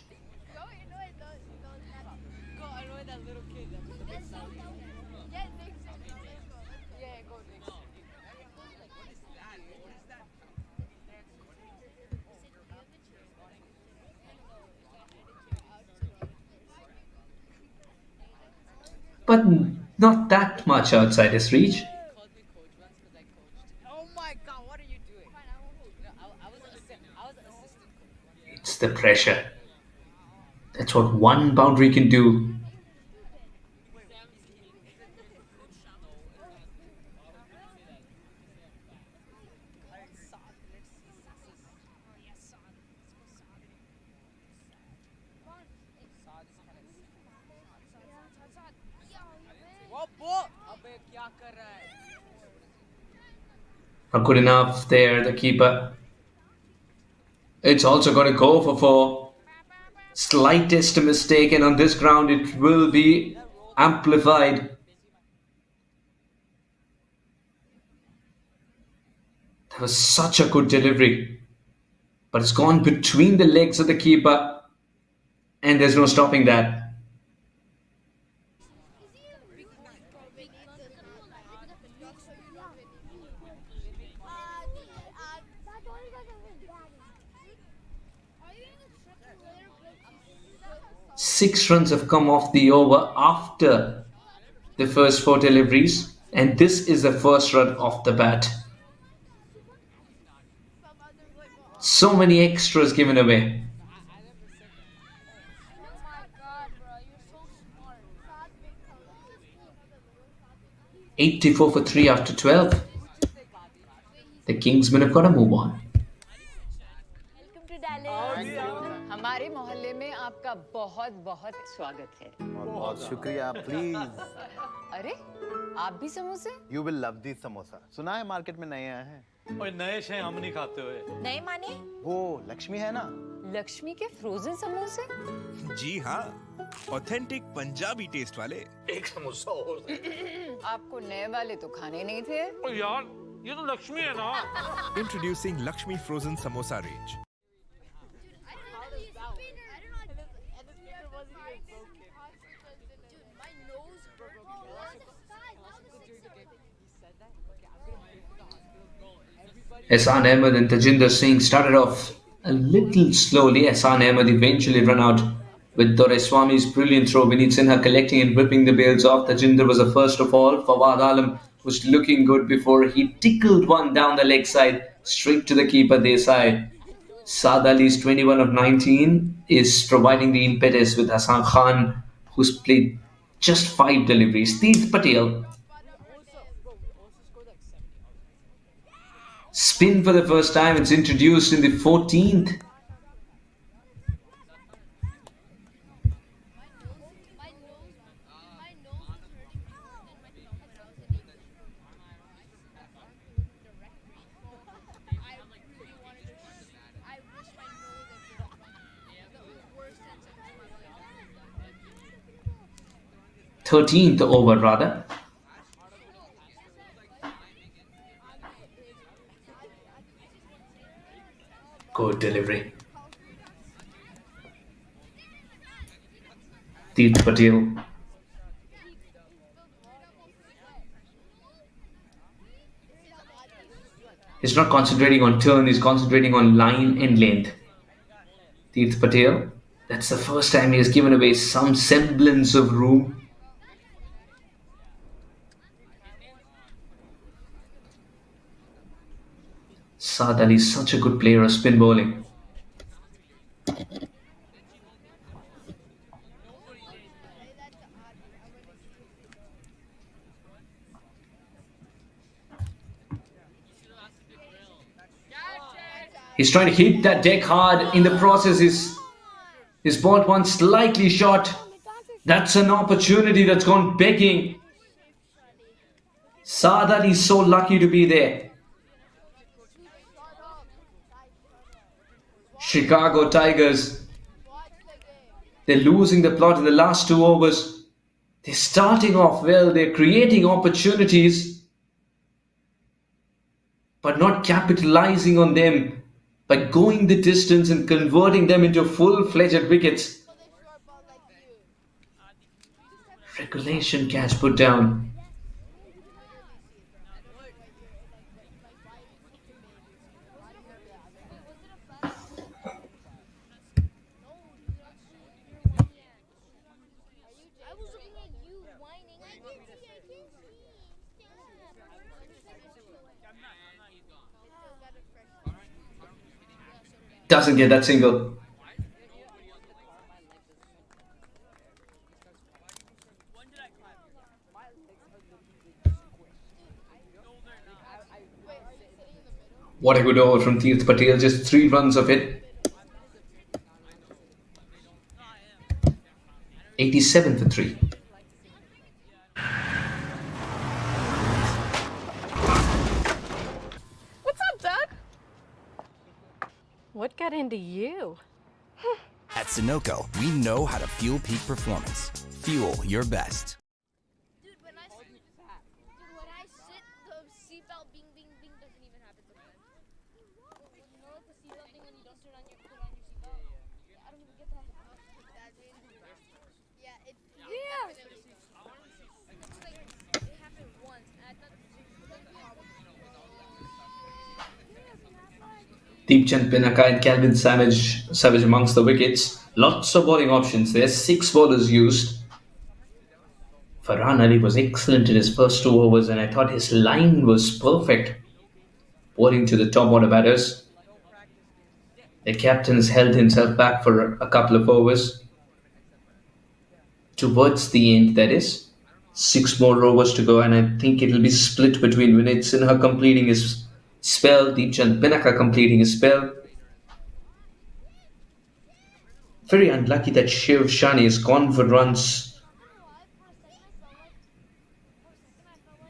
But not that much outside his reach. It's the pressure. That's what one boundary can do. Not good enough there, the keeper. It's also going to go for 4. Slightest mistake, and on this ground it will be amplified. That was such a good delivery. But it's gone between the legs of the keeper, and there's no stopping that. Six runs have come off the over after the first 4 deliveries, and this is the first run off the bat. So many extras given away. $84 for 3 after 12. The Kingsmen have got to move on. हमारे मोहल्ले में आपका बहुत बहुत स्वागत है। बहुत शुक्रिया, प्लीज। अरे आप भी समोसे? You will love these samosa. सुना है मार्केट में नए आए हैं। ओए नए शे हम नहीं खाते हुए। नए माने? वो लक्ष्मी है ना? लक्ष्मी के फ्रोजन समोसे? जी हाँ, ऑथेंटिक पंजाबी टेस्ट वाले। एक समोसा और। आपको नए वाले तो खाने नहीं थे? यार, ये तो लक्ष्मी है ना। Introducing Lakshmi Frozen Samosa range. Ehsan Ahmed and Tajinder Singh started off a little slowly. Ehsan Ahmed eventually run out with Doraiswamy's brilliant throw. Vineet Sinha collecting and whipping the bails off. Tajinder was the first of all. Fawad Alam was looking good before he tickled one down the leg side straight to the keeper Desai. Saad Ali's 21 of 19 is providing the impetus with Hassan Khan, who's played just 5 deliveries. Teeth Patel spin for the first time. It's introduced in the 14th. Thirteenth over rather. Good delivery. Teeth Patel. He's not concentrating on turn, he's concentrating on line and length. Teeth Patel. That's the first time he has given away some semblance of room. Saad Ali is such a good player of spin bowling. He's trying to hit that deck hard. In the process, his ball one slightly short. That's an opportunity that's gone begging. Saad Ali is so lucky to be there. Chicago Tigers, they're losing the plot in the last 2 overs. They're starting off well, they're creating opportunities, but not capitalizing on them by going the distance and converting them into full-fledged wickets. Regulation catch put down. Doesn't get that single. What a good over from Teeth Patel, just 3 runs of it. 87 for 3. What's up, Doug? What got into you? At Sunoco, we know how to fuel peak performance. Fuel your best. Dude, when I sit, the seatbelt bing bing bing doesn't even happen sometimes. You know, like the seatbelt thing when you don't put on your seatbelt? Yeah, I don't even get that. Yeah, it happened once. And I thought Deepchand Pinaka and Calvin Savage amongst the wickets. Lots of bowling options there. 6 bowlers used. Farhan Ali was excellent in his first 2 overs and I thought his line was perfect. Bowling to the top order batters. The captain has held himself back for a couple of overs. Towards the end, that is. 6 more overs to go and I think it'll be split between Vineet Sinha completing his spell, Deepchand Pinaka completing his spell. Very unlucky that Shiv Shani has gone for runs.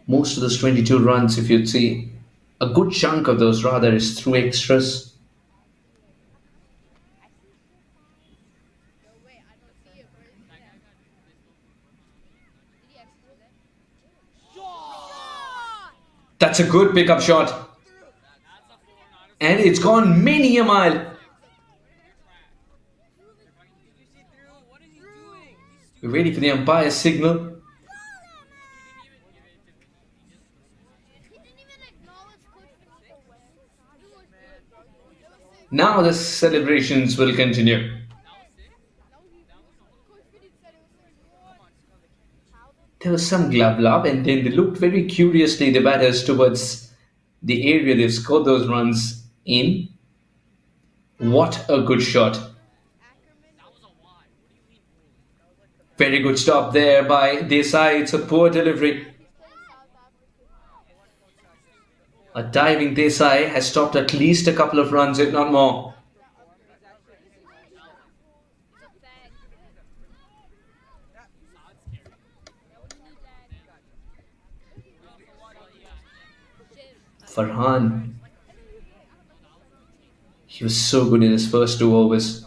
Most of those 22 runs, if you'd see, a good chunk of those rather is through extras. That's a good pickup shot. And it's gone many a mile. We're waiting for the umpire's signal. Now the celebrations will continue. There was some glove love, and then they looked very curiously, the batters, towards the area they've scored those runs in. What a good shot. Very good stop there by Desai. It's a poor delivery. A diving Desai has stopped at least a couple of runs, if not more. Farhan. He was so good in his first 2 overs.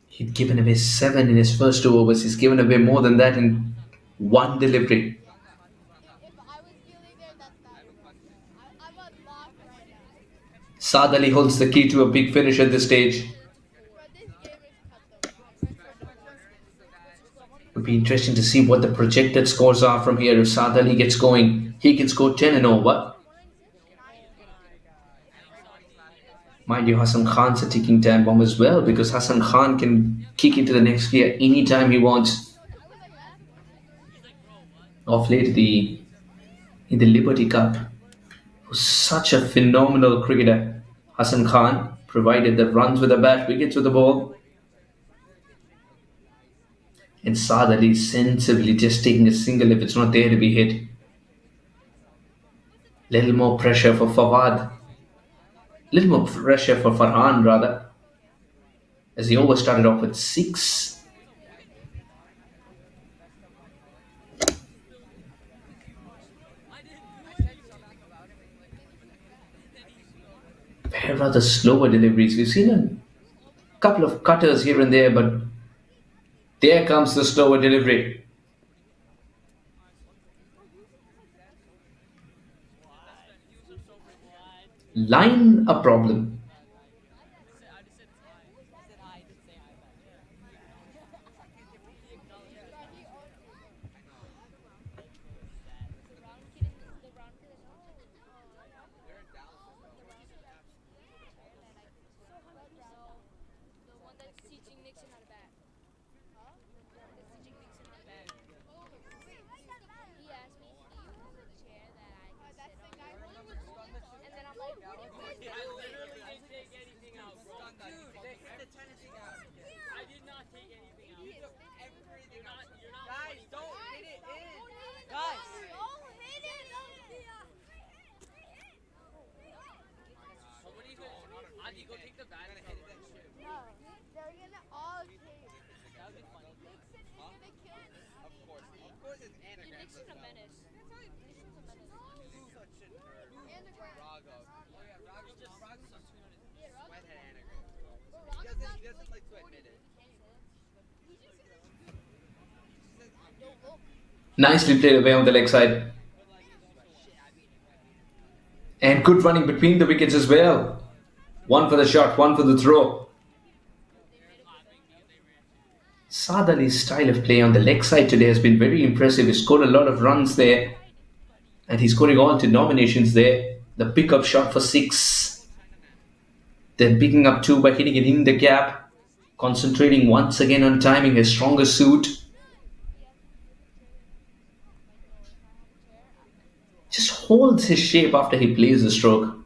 He'd given away 7 in his first 2 overs. He's given away more than that in one delivery. Saad Ali holds the key to a big finish at this stage. Would be interesting to see what the projected scores are from here. If Saad Ali gets going, he can score 10 and over. Mind you, Hassan Khan's a ticking time bomb as well, because Hassan Khan can kick into the next gear anytime he wants. Of late, in the Liberty Cup, was such a phenomenal cricketer. Hassan Khan provided the runs with the bat, wickets with the ball. And Saad Ali sensibly just taking a single if it's not there to be hit. Little more pressure for Fawad. Little more pressure for Farhan, rather, as he always started off with 6. Very rather slower deliveries. We've seen a couple of cutters here and there, but there comes the slower delivery. Line a problem. Nicely played away on the leg side. And good running between the wickets as well. One for the shot, one for the throw. Saad Ali's style of play on the leg side today has been very impressive. He scored a lot of runs there. And he's scoring all denominations there. The pickup shot for 6. Then picking up 2 by hitting it in the gap. Concentrating once again on timing, his stronger suit. Just holds his shape after he plays the stroke.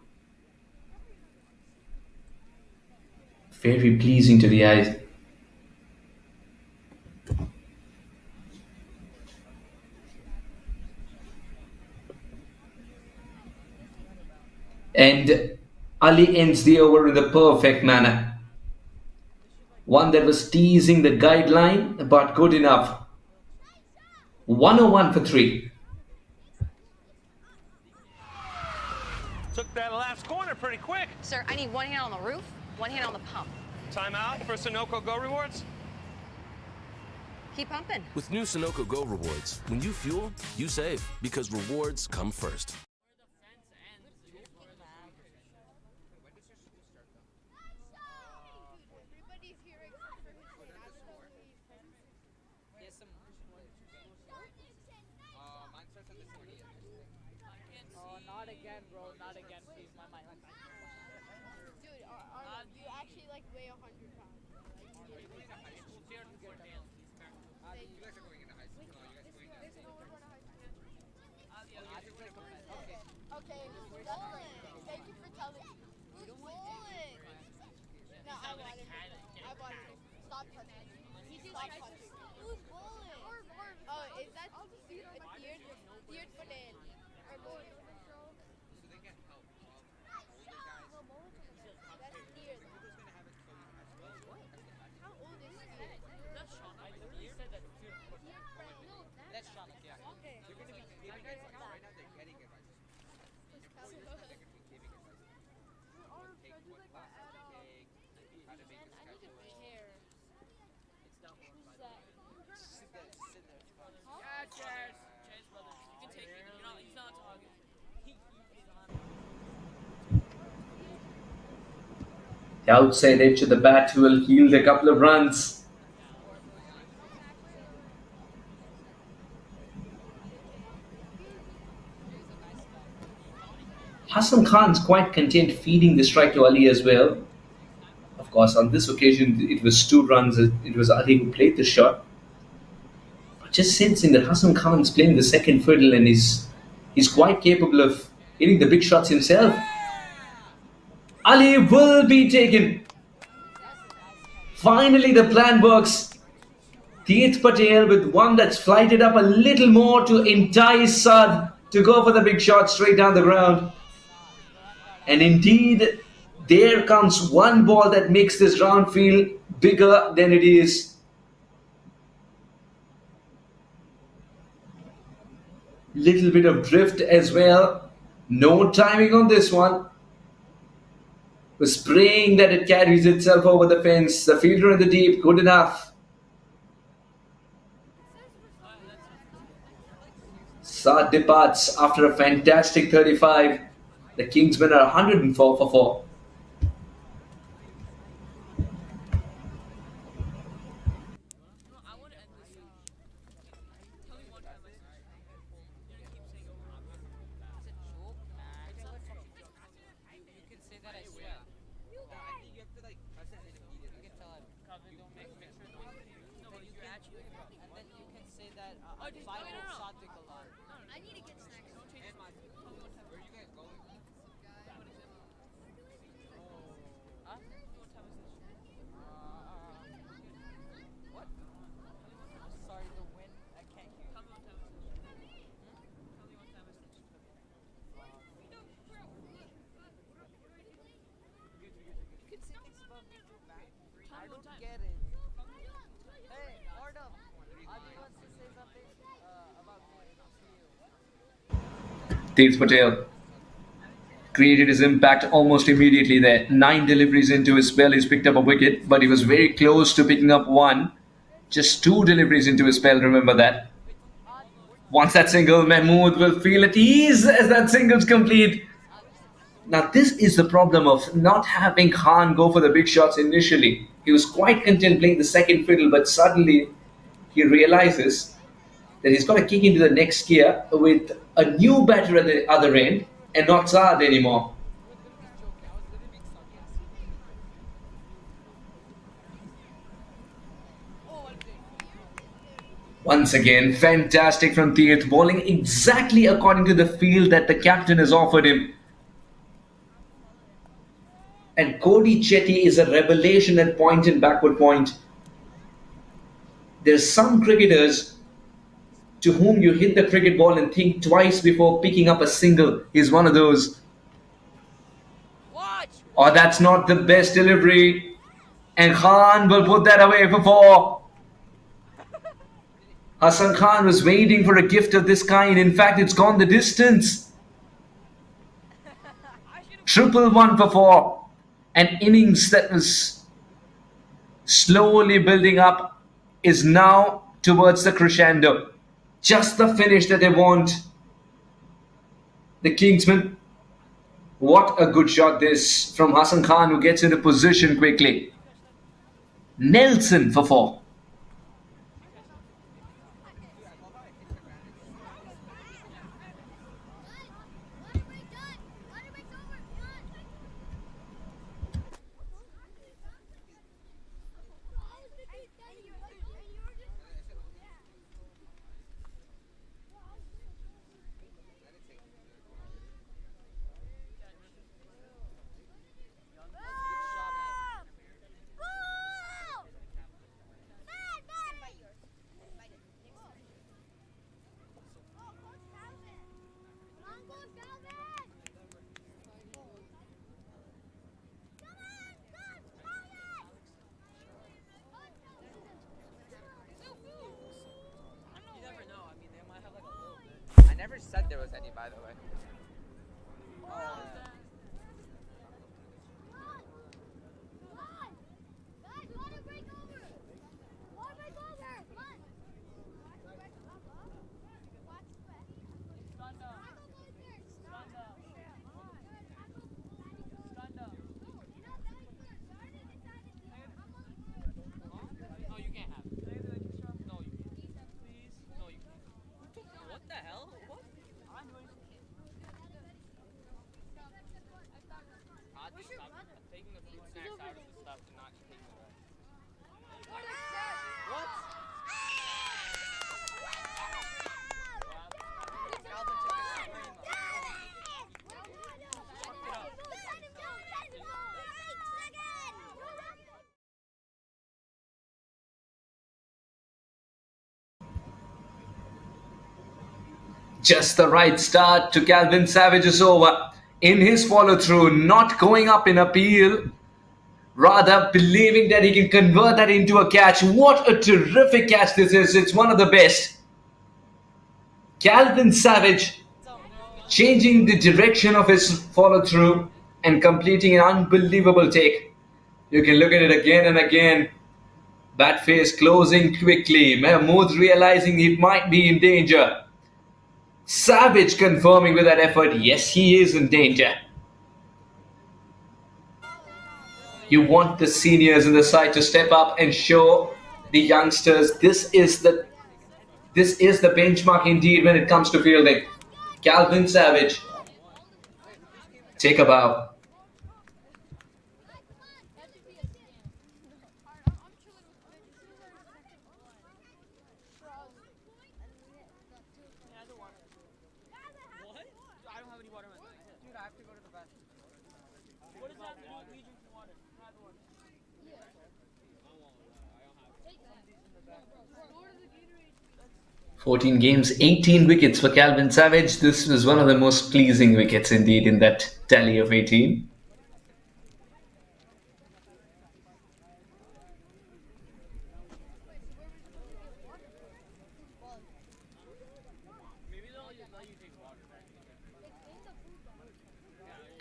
Very pleasing to the eyes. And Ali ends the over in the perfect manner. One that was teasing the guideline, but good enough. 101 for 3. Took that last corner pretty quick. Sir, I need one hand on the roof, one hand on the pump. Timeout for Sunoco Go Rewards. Keep pumping. With new Sunoco Go rewards, when you fuel, you save because rewards come first. Not again, bro. Not again, please. My mind. Dude, you actually like weigh 100 pounds. Okay, that's great. Thank you for telling me. Who's bowling? No, I want it. I want it. Stop touching me. Stop touching me. Who's bowling? Oh, is that Theard Fernand? Or bowling? That's Theard. How old is Theard? That's Sean. I literally said that too. That's Sean. Yeah. Okay. They're going to be giving it right now. They're getting it right. They're going to be giving it right. Take what class to take. How to make the schedule. It's not one. Sit there. Yeah, cheers. Cheers, brother. You can take it. He's not talking. He's on. The outside edge of the bat will yield a couple of runs. Hassan Khan's quite content feeding the strike to Ali as well. Of course, on this occasion, it was 2 runs. It was Ali who played the shot. But just sensing that Hassan Khan's playing the second fiddle and he's quite capable of hitting the big shots himself. Ali will be taken. Finally, the plan works. Teeth Patel with one that's flighted up a little more to entice Saad to go for the big shot straight down the ground. And indeed, there comes one ball that makes this round feel bigger than it is. Little bit of drift as well. No timing on this one. Was praying that it carries itself over the fence. The fielder in the deep, good enough. Saad departs after a fantastic 35. The Kingsmen are 104 for 4. I want to end this. Tell me one time I said you're gonna keep saying over and over. It's a joke, man. It's not a fucking joke. You can say that, I swear. I think you have to like press it in immediately. You can tell him, Kevin, don't make sure noise. No, but you're actually like, and then you can say that I find Sadik a lot. I need to get snacks. Don't change my tell me one time. Where are you guys going? Huh? Tell me one time I said what? Sorry, the wind. I can't hear. Tell me one time I said Tell me one time I said You can say things about me too, man. I don't get it. Hey, Ordum. Adi wants to say something about me. Teeth Patel created his impact almost immediately there. 9 deliveries into his spell, he's picked up a wicket, but he was very close to picking up one. Just 2 deliveries into his spell, remember that. Once that single, Mahmood will feel at ease as that single's complete. Now, this is the problem of not having Khan go for the big shots initially. He was quite content playing the second fiddle, but suddenly he realizes that he's got to kick into the next gear with a new batter at the other end and not Saad anymore. Once again, fantastic from Teeth, bowling exactly according to the field that the captain has offered him. And Cody Chetty is a revelation at point and backward point. There's some cricketers to whom you hit the cricket ball and think twice before picking up a single. He's one of those. Oh, that's not the best delivery. And Khan will put that away for 4. Hassan Khan was waiting for a gift of this kind. In fact, it's gone the distance. 111 for 4. An innings that was slowly building up is now towards the crescendo. Just the finish that they want. The Kingsmen. What a good shot this from Hassan Khan, who gets into position quickly. Nelson for 4. never said there was any, by the way. No, you can't have it. No, you can't. Please. No, you can't. What the hell? What? I'm taking the fruit snacks out of the stuff and not taking the rest. What? Just the right start to Calvin Savage's over. In his follow through, not going up in appeal, rather believing that he can convert that into a catch. What a terrific catch this is. It's one of the best. Calvin Savage changing the direction of his follow through and completing an unbelievable take. You can look at it again and again. Bat face closing quickly. Mahmood realizing he might be in danger. Savage confirming with that effort, yes, he is in danger. You want the seniors in the side to step up and show the youngsters this is the benchmark indeed when it comes to fielding. Calvin Savage, take a bow. to go to the bathroom. What does that have to do with me drinking water? I have water. Yeah. I won't. I don't have it. 14 games, 18 wickets for Calvin Savage. This was one of the most pleasing wickets indeed in that tally of 18.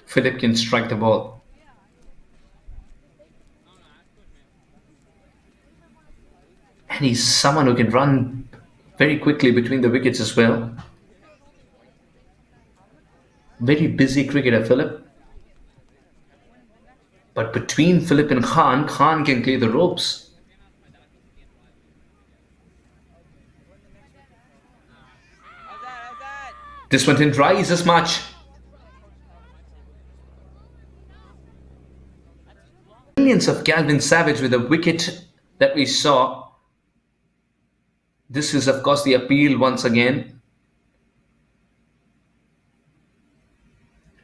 Philip can strike the ball. And he's someone who can run very quickly between the wickets as well. Very busy cricketer, Philip. But between Philip and Khan, Khan can clear the ropes. This one didn't rise as much. Brilliance of Calvin Savage with the wicket that we saw. This is, of course, the appeal once again.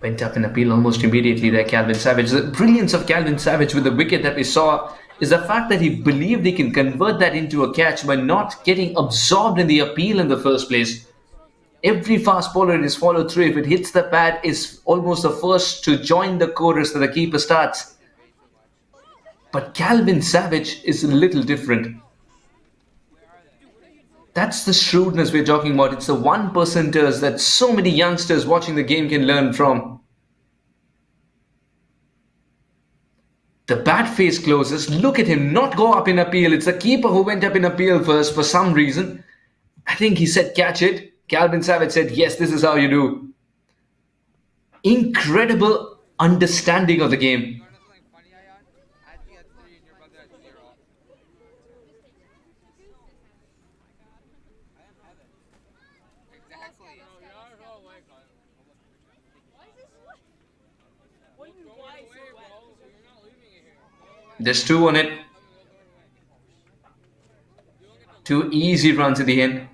Went up in appeal almost immediately there, Calvin Savage. The brilliance of Calvin Savage with the wicket that we saw is the fact that he believed he can convert that into a catch by not getting absorbed in the appeal in the first place. Every fast bowler in his follow through, if it hits the pad, is almost the first to join the chorus that the keeper starts. But Calvin Savage is a little different. That's the shrewdness we're talking about. It's the 1%ers that so many youngsters watching the game can learn from. The bat face closes. Look at him not go up in appeal. It's the keeper who went up in appeal first for some reason. I think he said catch it. Calvin Savage said, yes, this is how you do. Incredible understanding of the game. There's 2 on it. 2 easy runs at the end.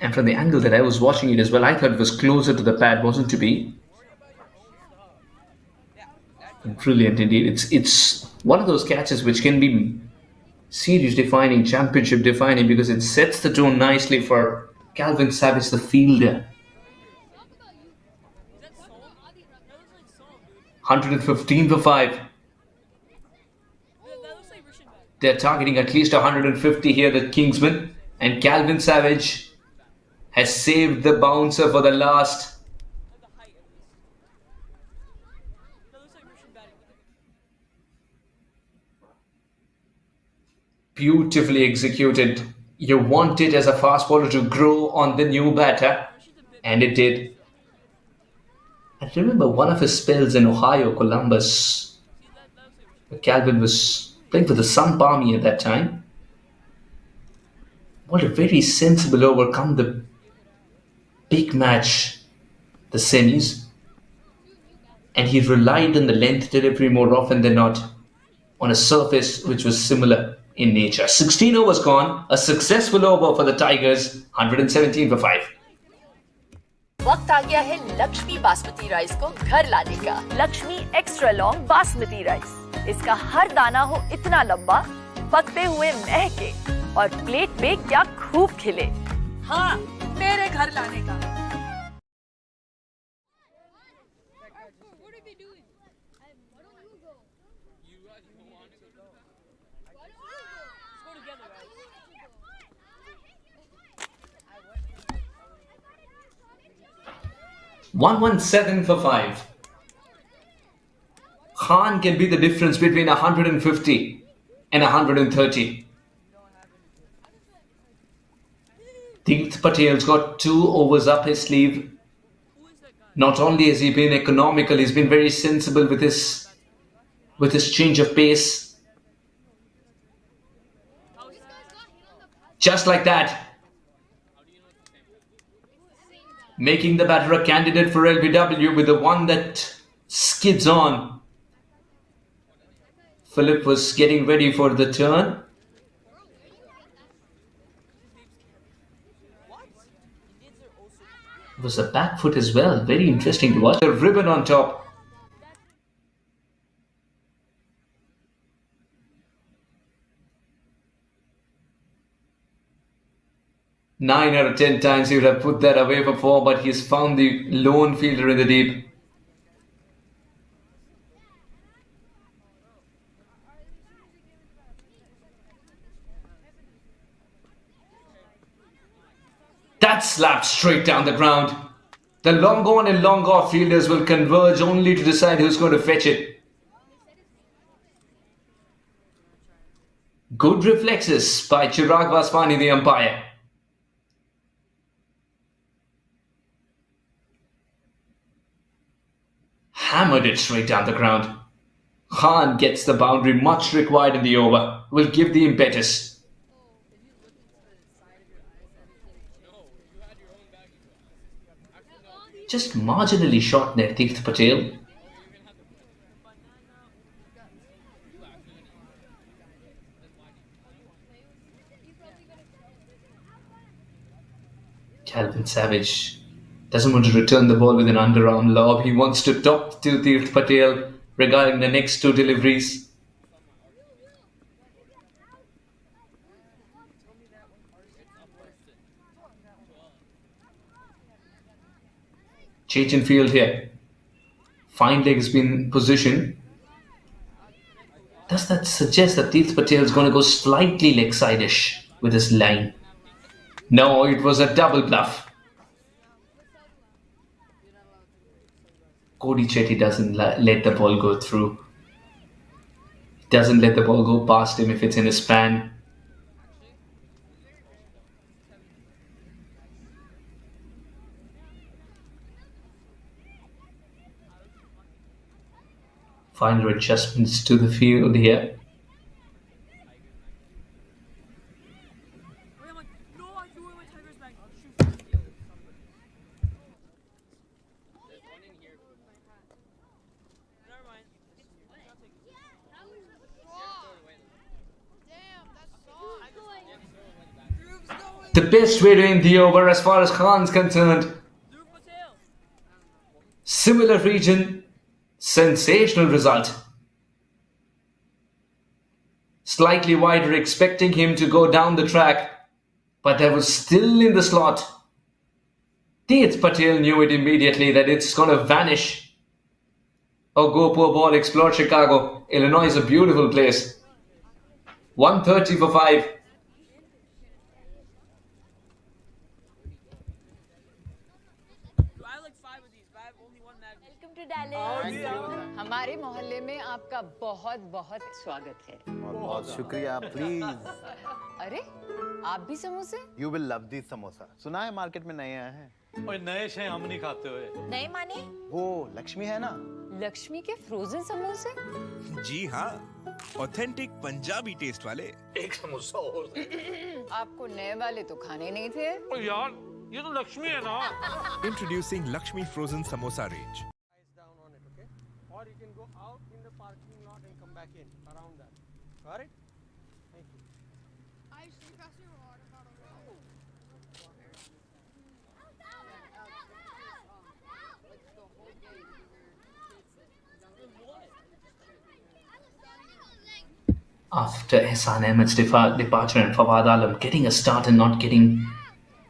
And from the angle that I was watching it as well, I thought it was closer to the pad, wasn't to be. Brilliant indeed. It's one of those catches which can be series defining, championship defining, because it sets the tone nicely for Calvin Savage, the fielder. 115 for 5. They're targeting at least 150 here, the Kingsmen. And Calvin Savage has saved the bouncer for the last. Beautifully executed. You want it as a fast bowler to grow on the new batter, and it did. I remember one of his spells in Ohio, Columbus. Calvin was playing for the Sun Palmy at that time. What a very sensible over come the big match, the semis. And he relied on the length delivery more often than not on a surface which was similar in nature. 16 overs gone, a successful over for the Tigers, 117 for 5. वक्त आ गया है Lakshmi basmati rice को घर लाने का। Lakshmi extra long basmati rice. इसका हर दाना हो इतना लंबा, पकते हुए महके और प्लेट पे क्या खूब खिले। हाँ, मेरे घर लाने का। $117 for 5. Khan can be the difference between 150 and 130. Deep Patel's got 2 overs up his sleeve. Not only has he been economical, he's been very sensible with his change of pace. Just like that. Making the batter a candidate for LBW with the one that skids on. Philip was getting ready for the turn. It was a back foot as well. Very interesting to watch. A ribbon on top. Nine out of 10 times he would have put that away for 4, but he's found the lone fielder in the deep. That slapped straight down the ground. The long on and long off fielders will converge only to decide who's going to fetch it. Good reflexes by Chirag Vaswani, the umpire. Hammered it straight down the ground. Khan gets the boundary much required in the over. Will give the impetus. Just marginally short there, Deep Patel. Calvin Savage doesn't want to return the ball with an underarm lob. He wants to talk to Deep Patel regarding the next 2 deliveries. Change in field here. Fine leg has been positioned. Does that suggest that Deep Patel is going to go slightly leg side-ish with his line? No, it was a double bluff. Cody Chetty doesn't let the ball go through. He doesn't let the ball go past him if it's in his span. Final adjustments to the field here. The best way to end the over as far as Khan's concerned. Similar region, sensational result. Slightly wider, expecting him to go down the track, but that was still in the slot. Deep Patel knew it immediately that it's going to vanish. Oh, go poor ball, explore Chicago. Illinois is a beautiful place. 130 for 5. I have like 5 of these, but I have only one magnet. Welcome to Dallas. हमारे मोहल्ले में आपका बहुत बहुत स्वागत है। बहुत शुक्रिया, प्लीज। अरे आप भी समोसे? You will love these samosa. सुना है मार्केट में नए आए हैं। ओए नए शे हम नहीं खाते हुए। नए माने? वो लक्ष्मी है ना? लक्ष्मी के फ्रोजन समोसे? जी हाँ, ऑथेंटिक पंजाबी टेस्ट वाले। एक समोसा और। आपको नए वाले तो खाने नहीं थे? ओ यार, ये तो लक्ष्मी है ना। Introducing Lakshmi Frozen Samosa range. Down on it, okay? Or you can go out in the parking lot and come back in around that. Got it? Thank you. After Ehsan Ahmed's departure and Fawad Alam getting a start and not getting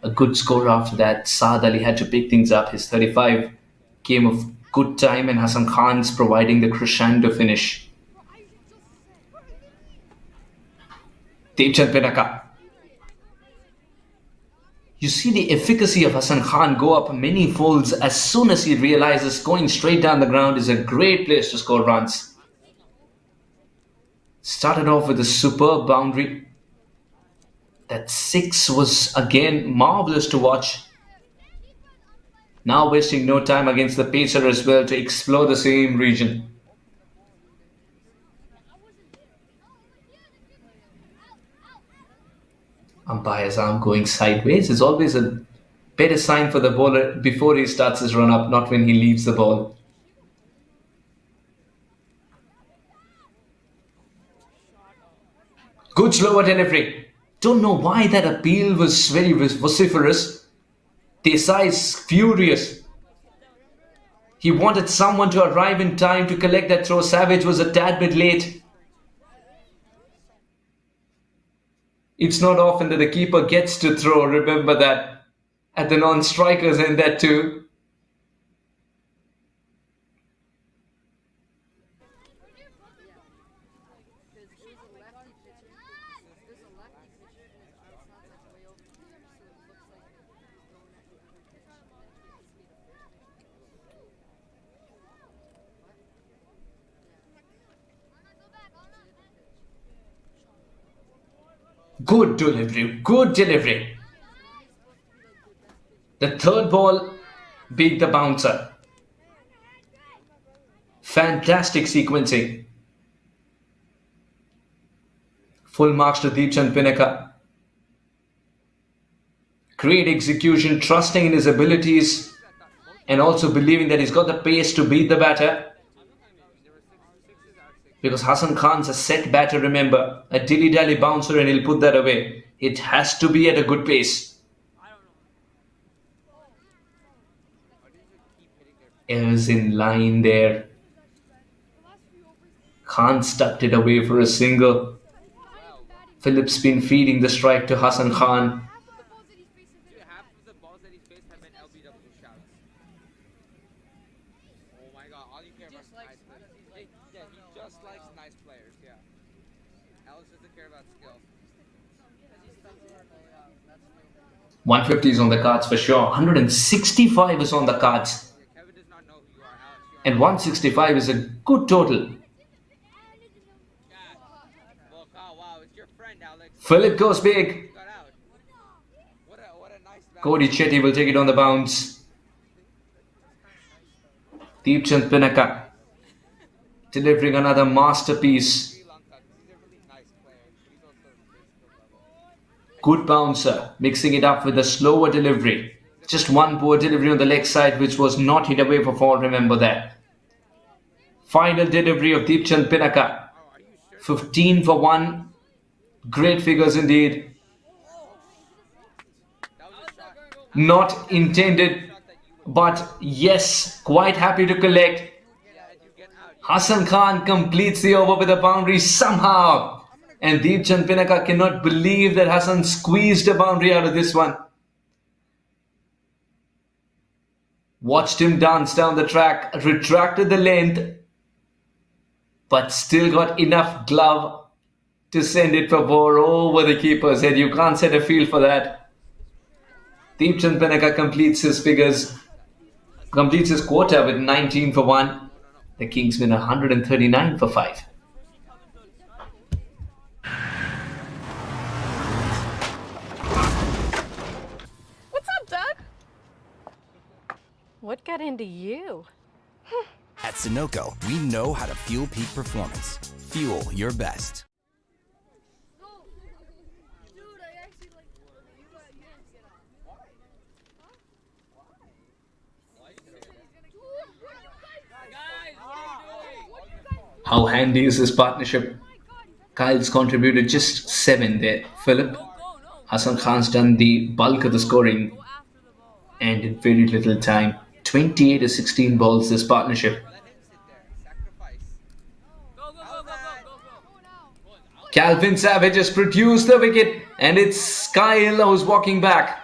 a good score after that, Saad Ali had to pick things up. His 35 came of good time and Hassan Khan's providing the crescendo finish. Devchand Pinaka. You see the efficacy of Hassan Khan go up many folds as soon as he realizes going straight down the ground is a great place to score runs. Started off with a superb boundary. That 6 was again marvellous to watch. Now wasting no time against the pacer as well to explore the same region. Umpire's arm going sideways is always a better sign for the bowler before he starts his run up, not when he leaves the ball. Good slower delivery. Don't know why that appeal was very vociferous. Desai's furious. He wanted someone to arrive in time to collect that throw. Savage was a tad bit late. It's not often that the keeper gets to throw. Remember that. At the non-strikers end that too. Good delivery, good delivery. The third ball beat the bouncer. Fantastic sequencing. Full marks to Deepchand Pinaka. Great execution, trusting in his abilities and also believing that he's got the pace to beat the batter. Because Hassan Khan's a set batter, remember. A dilly-dally bouncer and he'll put that away. It has to be at a good pace. Errors in line there. Khan stuck it away for a single. Phillips been feeding the strike to Hassan Khan. Just likes nice players, yeah. Alex doesn't care about skill. 150 is on the cards for sure. 165 is on the cards. Kevin does not know who you are, Alex. And 165 is a good total. Wow, it's your friend, Alex. Philip goes big. What a nice Cody Chetty will take it on the bounce. Deepchand Pinaka delivering another masterpiece. Good bouncer, mixing it up with a slower delivery. Just one poor delivery on the leg side which was not hit away for 4, remember that. Final delivery of Deepchand Pinaka. 15 for 1. Great figures indeed. Not intended, but yes, quite happy to collect. Hassan Khan completes the over with a boundary somehow. And Deepchand Pinaka cannot believe that Hassan squeezed a boundary out of this one. Watched him dance down the track, retracted the length, but still got enough glove to send it for four over the keeper's head. You can't set a field for that. Deepchand Penaka completes his quota with 19 for 1. The Kingsmen are 139 for 5. What's up, Doug? What got into you? At Sunoco, we know how to fuel peak performance. Fuel your best. How handy is this partnership? Kyle's contributed just 7 there. Philip, Hassan Khan's done the bulk of the scoring and in very little time. 28 to 16 balls this partnership. Calvin Savage has produced the wicket and it's Kyle who's walking back.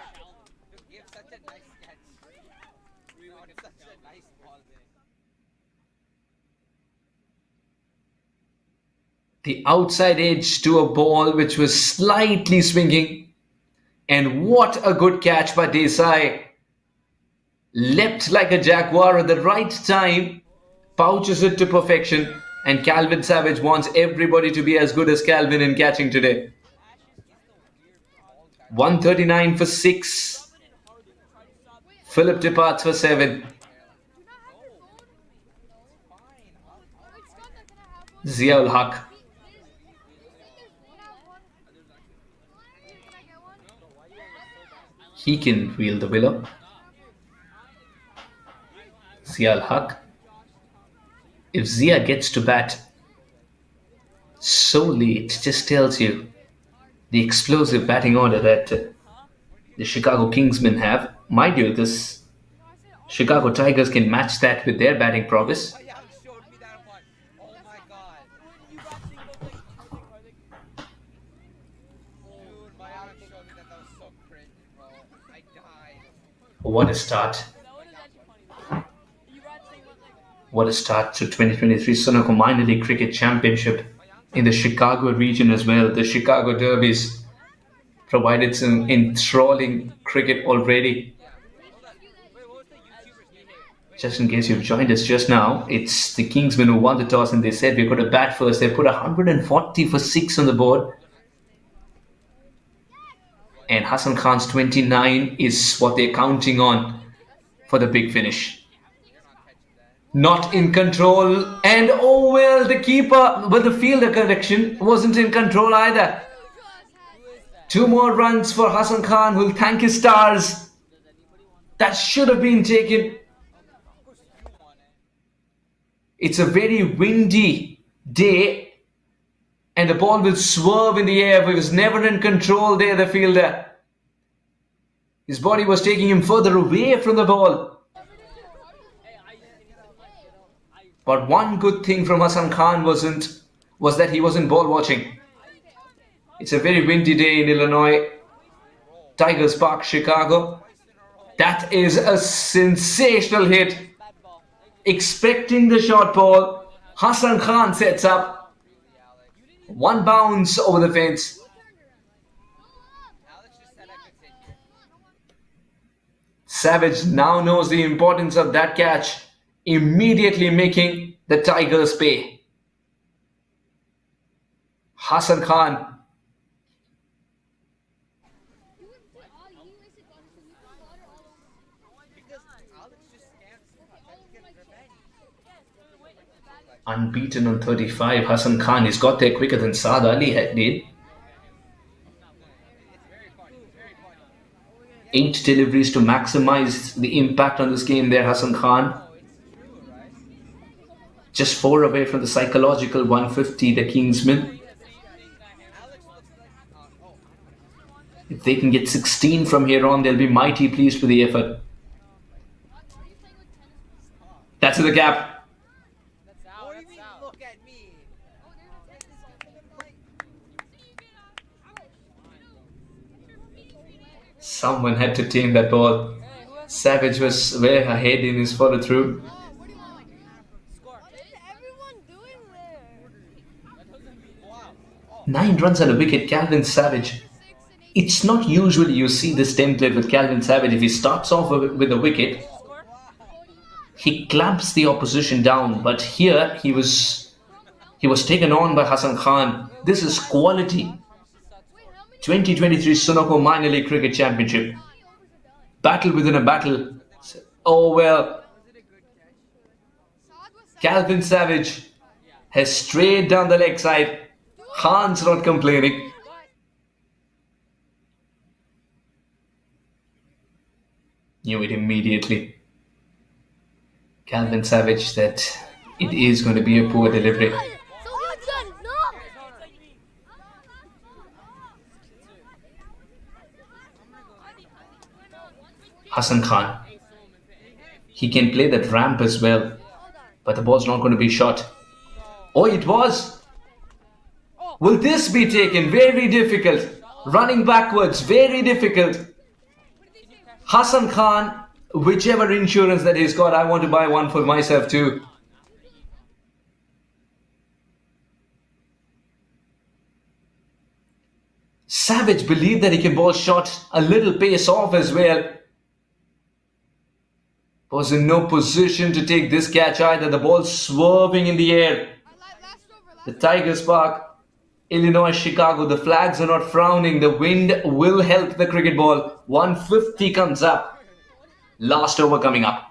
The outside edge to a ball which was slightly swinging. And what a good catch by Desai. Leapt like a jaguar at the right time. Pouches it to perfection. And Calvin Savage wants everybody to be as good as Calvin in catching today. 139 for 6. Philip departs for 7. Ziaul Haq. He can wheel the willow. Ziaul Haq. If Zia gets to bat so late, just tells you the explosive batting order that the Chicago Kingsmen have. Mind you, this Chicago Tigers can match that with their batting prowess. What a start. What a start to 2023 Sunoco Minor League Cricket Championship in the Chicago region as well. The Chicago Derbies provided some enthralling cricket already. Just in case you've joined us just now, it's the Kingsmen who won the toss and they said we're going to bat first. They put 140 for 6 on the board. And Hassan Khan's 29 is what they're counting on for the big finish. Not in control, and oh well, the keeper, but the fielder correction wasn't in control either. 2 more runs for Hassan Khan, who'll thank his stars. That should have been taken. It's a very windy day, and the ball will swerve in the air. But he was never in control there, the fielder. His body was taking him further away from the ball. But one good thing from Hassan Khan was that he wasn't ball watching. It's a very windy day in Illinois. Tigers Park, Chicago. That is a sensational hit. Expecting the short ball, Hassan Khan sets up. 1 bounce over the fence. Savage now knows the importance of that catch, immediately making the Tigers pay. Hassan Khan. Unbeaten on 35, Hassan Khan. He's got there quicker than Saad Ali did. 8 deliveries to maximize the impact on this game there, Hassan Khan. Just 4 away from the psychological 150, the Kingsmen. If they can get 16 from here on, they'll be mighty pleased with the effort. That's in the gap. Someone had to tame that ball. Savage was way ahead in his follow through. 9 runs and a wicket, Calvin Savage. It's not usually you see this template with Calvin Savage. If he starts off with a wicket, he clamps the opposition down. But here he was taken on by Hassan Khan. This is quality. 2023 Sunoco Minor League Cricket Championship. Battle within a battle. Oh well. Calvin Savage has straight down the leg side. Khan's not complaining. Knew it immediately. Calvin Savage that it is going to be a poor delivery. Hassan Khan. He can play that ramp as well. But the ball's not going to be shot. Oh, it was. Will this be taken? Very difficult. Running backwards. Very difficult. Hassan Khan, whichever insurance that he's got, I want to buy one for myself too. Savage believed that he can bowl shot a little pace off as well. Was in no position to take this catch either. The ball swerving in the air. The Tigers Park, Illinois, Chicago. The flags are not frowning. The wind will help the cricket ball. 150 comes up. Last over coming up.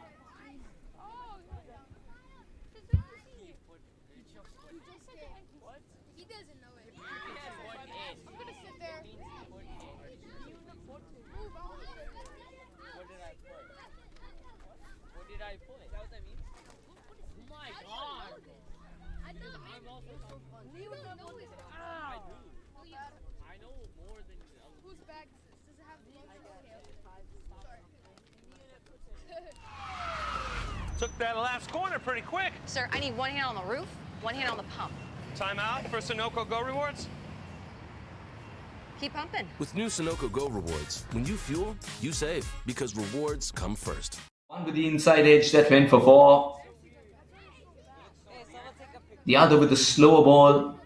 Took that last corner pretty quick. Sir, I need one hand on the roof, one hand on the pump. Timeout for Sunoco Go rewards. Keep pumping. With new Sunoco Go rewards, when you fuel, you save because rewards come first. One with the inside edge that went for 4. The other with the slower ball.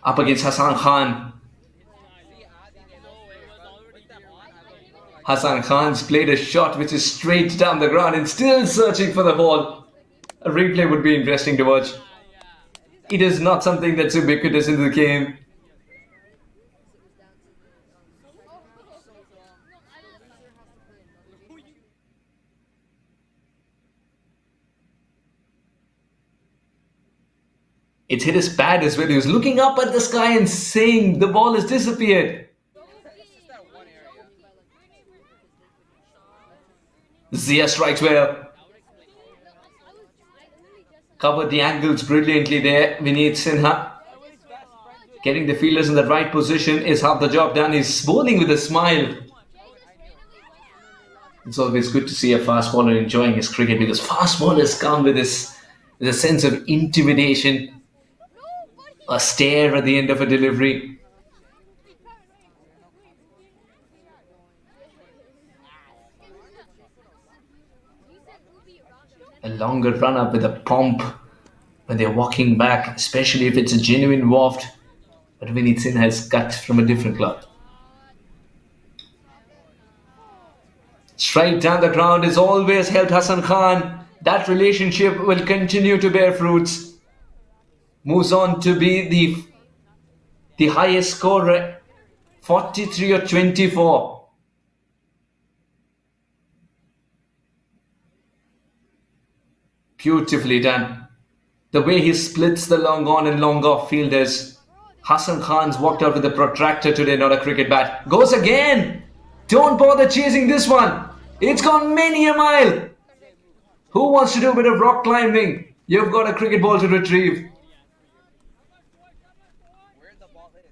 Up against Hassan Khan. Hassan Khan's played a shot which is straight down the ground and still searching for the ball. A replay would be interesting to watch. It is not something that's ubiquitous in the game. It's hit his pad as well. He was looking up at the sky and saying the ball has disappeared. Zia strikes well. Covered the angles brilliantly there. Vineet Sinha. Getting the fielders in the right position is half the job done. He's bowling with a smile. It's always good to see a fast bowler enjoying his cricket because fast bowlers come with a sense of intimidation. A stare at the end of a delivery. A longer run up with a pump when they're walking back, especially if it's a genuine waft. But Vineet Sinha has cut from a different club. Straight down the ground has always helped Hassan Khan. That relationship will continue to bear fruits. Moves on to be the highest scorer, 43 or 24. Beautifully done. The way he splits the long on and long off fielders. Hassan Khan's walked out with a protractor today, not a cricket bat. Goes again! Don't bother chasing this one. It's gone many a mile. Who wants to do a bit of rock climbing? You've got a cricket ball to retrieve.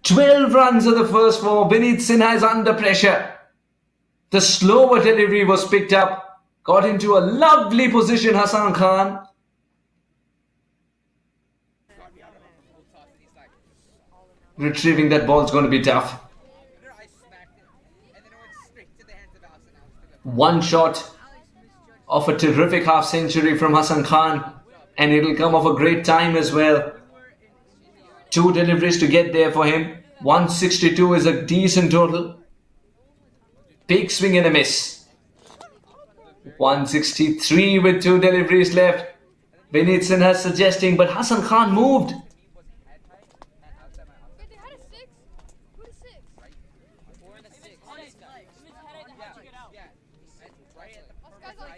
12 runs of the first 4. Vineet Sinha is under pressure. The slower delivery was picked up. Got into a lovely position, Hassan Khan. Retrieving that ball is going to be tough. One shot of a terrific half century from Hassan Khan. And it'll come off a great time as well. 2 deliveries to get there for him. 162 is a decent total. Big swing and a miss. 163 with 2 deliveries left. Vineet Sinha suggesting, but Hassan Khan moved.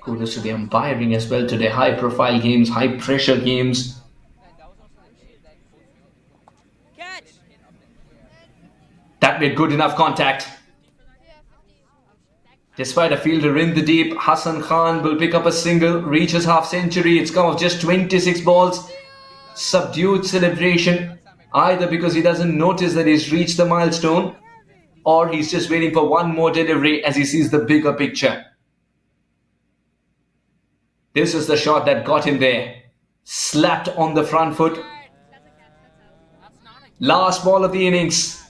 Kudos to the umpiring as well today. High profile games, high pressure games. That made good enough contact. Despite a fielder in the deep, Hassan Khan will pick up a single, reaches half century. It's come off just 26 balls. Subdued celebration, either because he doesn't notice that he's reached the milestone, or he's just waiting for one more delivery as he sees the bigger picture. This is the shot that got him there. Slapped on the front foot. Last ball of the innings.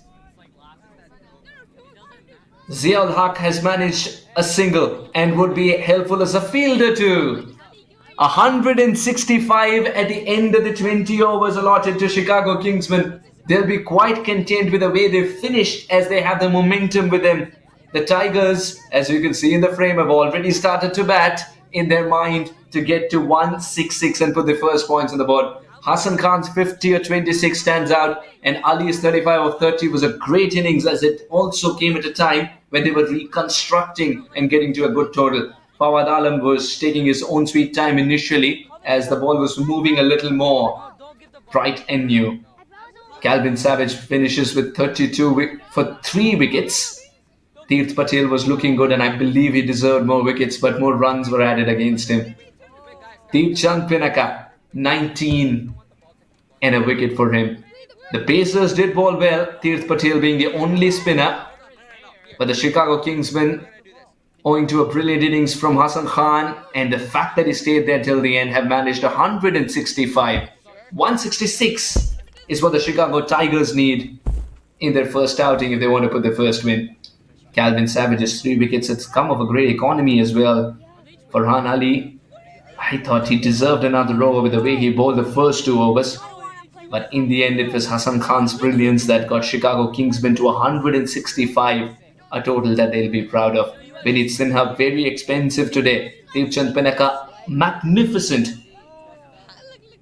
Ziaul Haq has managed a single and would be helpful as a fielder too. 165 at the end of the 20 overs allotted to Chicago Kingsmen. They'll be quite content with the way they've finished as they have the momentum with them. The Tigers, as you can see in the frame, have already started to bat in their mind to get to 166 and put the first points on the board. Hassan Khan's 50 or 26 stands out, and Ali's 35 or 30 was a great innings, as it also came at a time when they were reconstructing and getting to a good total. Fawad Alam was taking his own sweet time initially as the ball was moving a little more bright and new. Calvin Savage finishes with 32 for 3 wickets. Tirth Patel was looking good, and I believe he deserved more wickets, but more runs were added against him. Deepchand Pinaka, 19 and a wicket for him. The Pacers did bowl well, Tirth Patel being the only spinner, but the Chicago Kingsmen, owing to a brilliant innings from Hassan Khan and the fact that he stayed there till the end, have managed 165. 166 is what the Chicago Tigers need in their first outing if they want to put their first win. Calvin Savage's 3 wickets. It's come of a great economy as well. Farhan Ali, I thought he deserved another over with the way he bowled the first 2 overs. But in the end, it was Hassan Khan's brilliance that got Chicago Kingsmen to 165, a total that they'll be proud of. Vineet Sinha, very expensive today. Deepchand Pinaka, magnificent.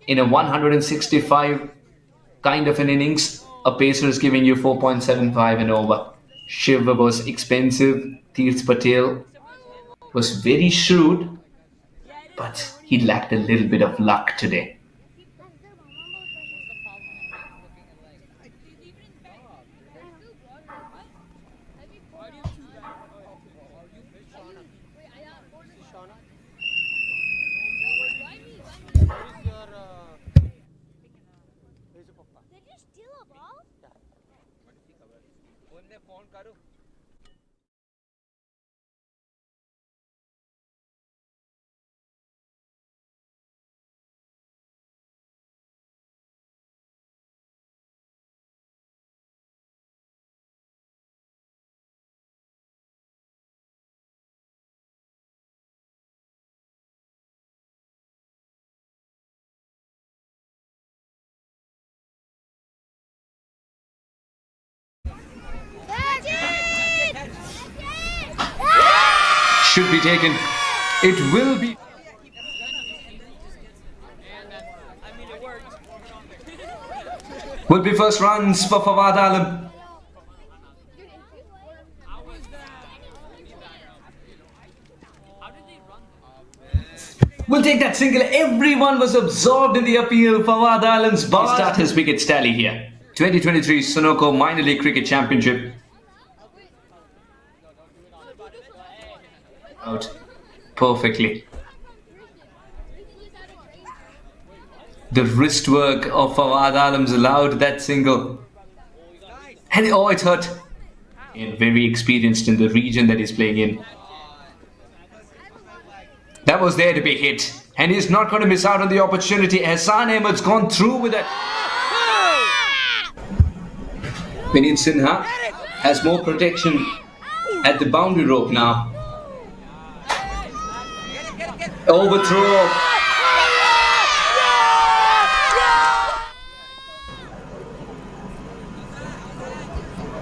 In a 165 kind of an innings, a pacer is giving you 4.75 and over. Shiva was expensive. Tirth Patel was very shrewd, but he lacked a little bit of luck today. Should be taken. It will be. Will be first runs for Fawad Alam. We'll take that single. Everyone was absorbed in the appeal. Fawad Alam's bar start his wickets tally here. 2023 Sunoco Minor League Cricket Championship. Out perfectly. The wrist work of Fawad Alam's allowed that single. And oh, it hurt. And very experienced in the region that he's playing in. That was there to be hit. And he's not going to miss out on the opportunity. Hassan Ahmed's gone through with it. Vineet Sinha has more protection at the boundary rope now. Overthrow.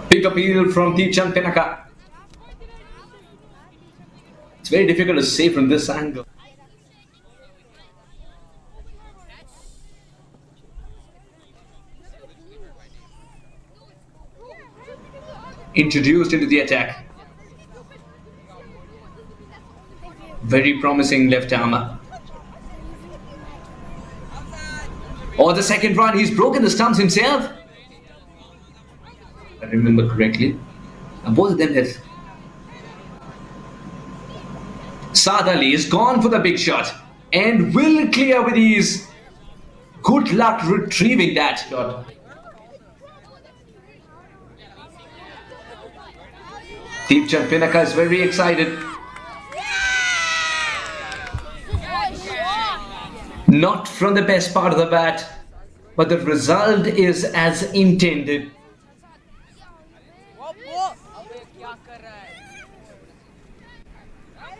Big appeal from Deepchand Pinaka. It's very difficult to say from this angle. Introduced into the attack. Very promising left armer. Oh, the second run, he's broken the stumps himself. If I remember correctly. And both of them have. Saad Ali is gone for the big shot and will clear with ease. Good luck retrieving that shot. Deepchand Pinaka is very excited. Not from the best part of the bat, but the result is as intended.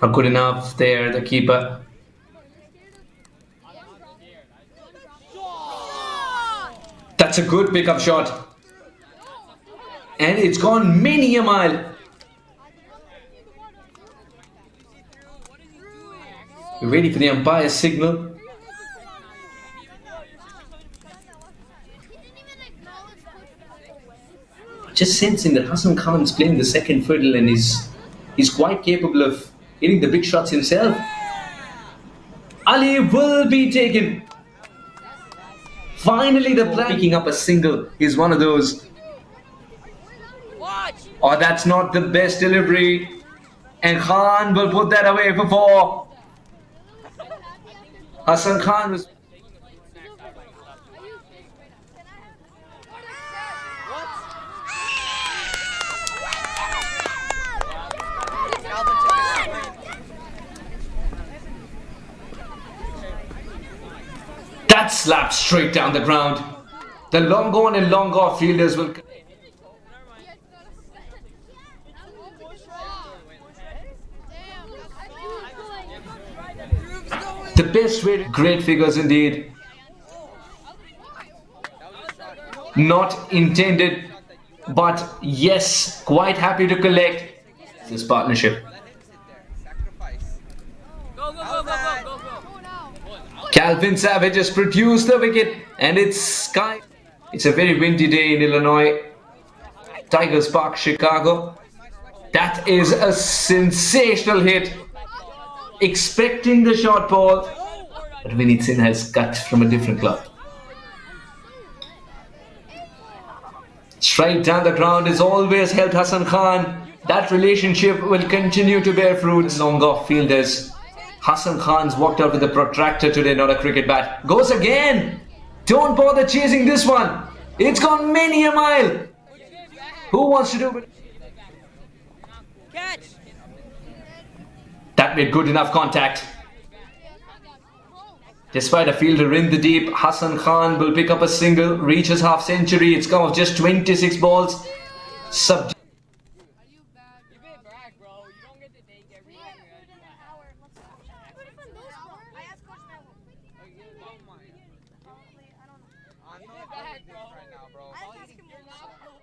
Not good enough there, the keeper. That's a good pickup shot. And it's gone many a mile. We're waiting for the umpire's signal. Just sensing that Hassan Khan is playing the second fiddle and he's quite capable of hitting the big shots himself. Ali will be taken. Finally, the player picking up a single is one of those. Oh, that's not the best delivery. And Khan will put that away for four. Hassan Khan was. That slapped straight down the ground. The long on and long off fielders will. The best way to great figures indeed. Not intended, but yes, quite happy to collect this partnership. Calvin Savage has produced the wicket and it's sky. It's a very windy day in Illinois. Tigers Park, Chicago. That is a sensational hit. Expecting the short ball, but Vinit Sinha has cut from a different club. Straight down the ground has always helped Hassan Khan. That relationship will continue to bear fruits. Long off fielders. Hassan Khan's walked out with a protractor today, not a cricket bat. Goes again. Don't bother chasing this one. It's gone many a mile. Who wants to do it? Catch. That made good enough contact. Despite a fielder in the deep, Hassan Khan will pick up a single, reach his half century. It's come off just 26 balls.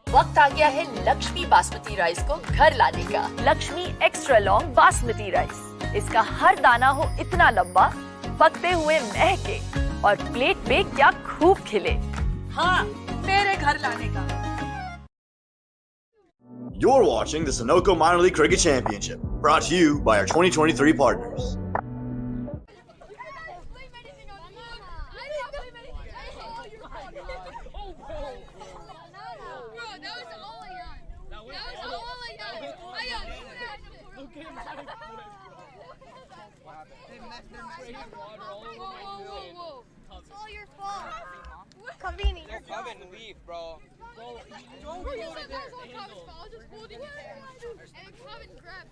वक्त आ गया है Lakshmi basmati rice को घर लाने का। Lakshmi extra long basmati rice. इसका हर दाना हो इतना लंबा, पकते हुए महके और प्लेट पे क्या खूब खिले। हाँ, मेरे घर लाने का। You're watching the Sunoco Minor League Cricket Championship, brought to you by our 2023 partners. It's all your fault. Kavini. Yo, Kevin, leave, bro. Bro, you said that was all Kevin's fault. I was just holding it. And Kevin grabbed.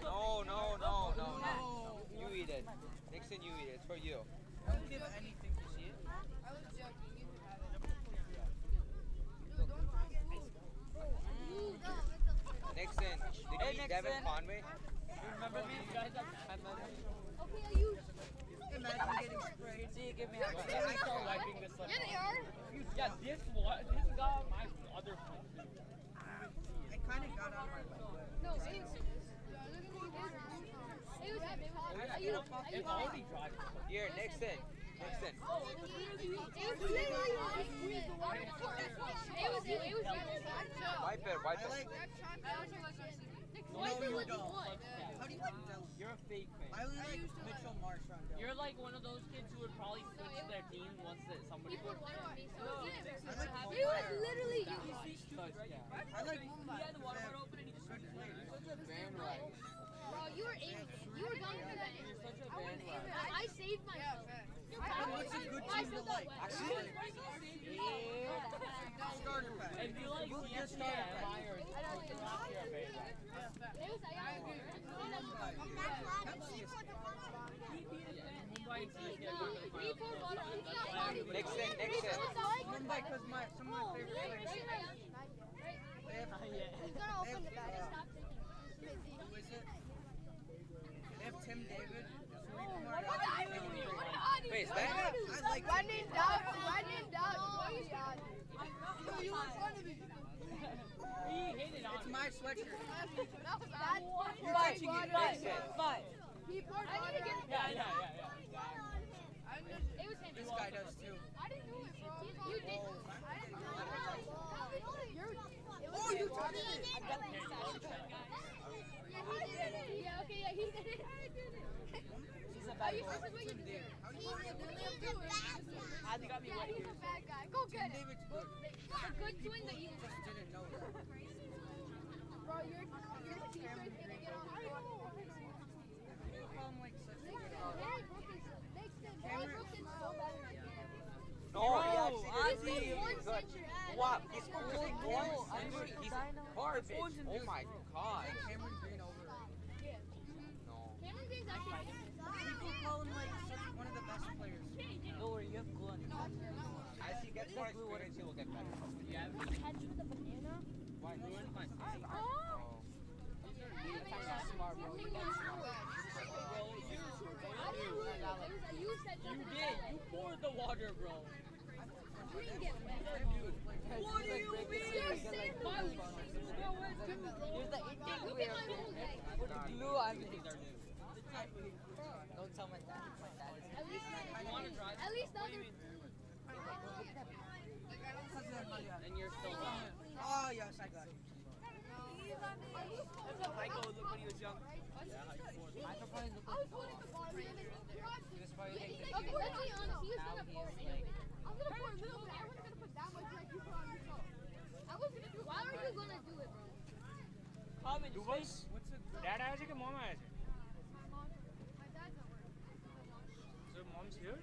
No, no, no, no, no. You eat it. Nixon, you eat it. It's for you. I would give anything to see it. I was joking. You can have it. Nixon, did you eat Devin Conway? You remember me? You guys have had my Imagine getting sprayed. See, give me a I start wiping this Yeah, they are. Yeah, this got on my other foot. I kind of got on my leg. No, It's already dry. Here, Nixon. Nixon. Wipe it, wipe it. No, you don't. How do you like Del? You're a fake fan. I only like Mitchell Marsh on Del. You're like one of those kids who would probably switch their team once somebody. He was literally you. I like Mumbai. He had the water open and he just switched players. Bro, you were aiming it. You were going for that. You're such a bandwagon. I saved myself. What's a good team to like? Starter pack. And you like Just starter pack. Nixon, Nixon. Mumbai, because some of my favorite players. Who is it? They have Tim David. Wait, is that? I like When in doubt, you in front of me. He hated on It's my sweatshirt. You're touching it. Fine. Yeah. It was him. This guy does too. I didn't do it, bro. You did. Oh, you touched it. Yeah, okay, yeah, he did it. He's a bad boy. This is what you do. Adi got me Yeah, wet he's here. a bad guy. Go get it. David's good. A good twin that you Just didn't know it. Bro, your t-shirt's gonna get on. You call him like such a good Harry Brook is next to Harry Brook is so bad in my game. No, he actually He's did got one good. century. Wow, he scored just like one century. He's garbage. Oh my god. Cameron Green over. No. Cameron Green's actually People call him like such one of the best players. Don't worry, you have glue on your As he gets more experience, he will get better. Yeah. catch with a banana. Why? Ruined my season. Oh! Smart, bro. You got smart. I didn't ruin it. You said You did. You poured the water, bro. Green get better. What do you mean? You're saying the Here's the Look at my whole leg. Put the glue on it. Don't tell my dad. My dad is. At least now they're... And you're still gone. Oh yes, I got it. Michael, look when he was young. Michael probably looked I was holding the ball. He was probably like the Okay, let's be honest. He was now gonna he pour is it like. anyway. I was gonna pour a little bit. I wasn't gonna put that much like you put on yourself. I was gonna do it. Why are you gonna do it, bro? Come in space. Dad आया है कि mom आया है? My dad's not working. So mom's here?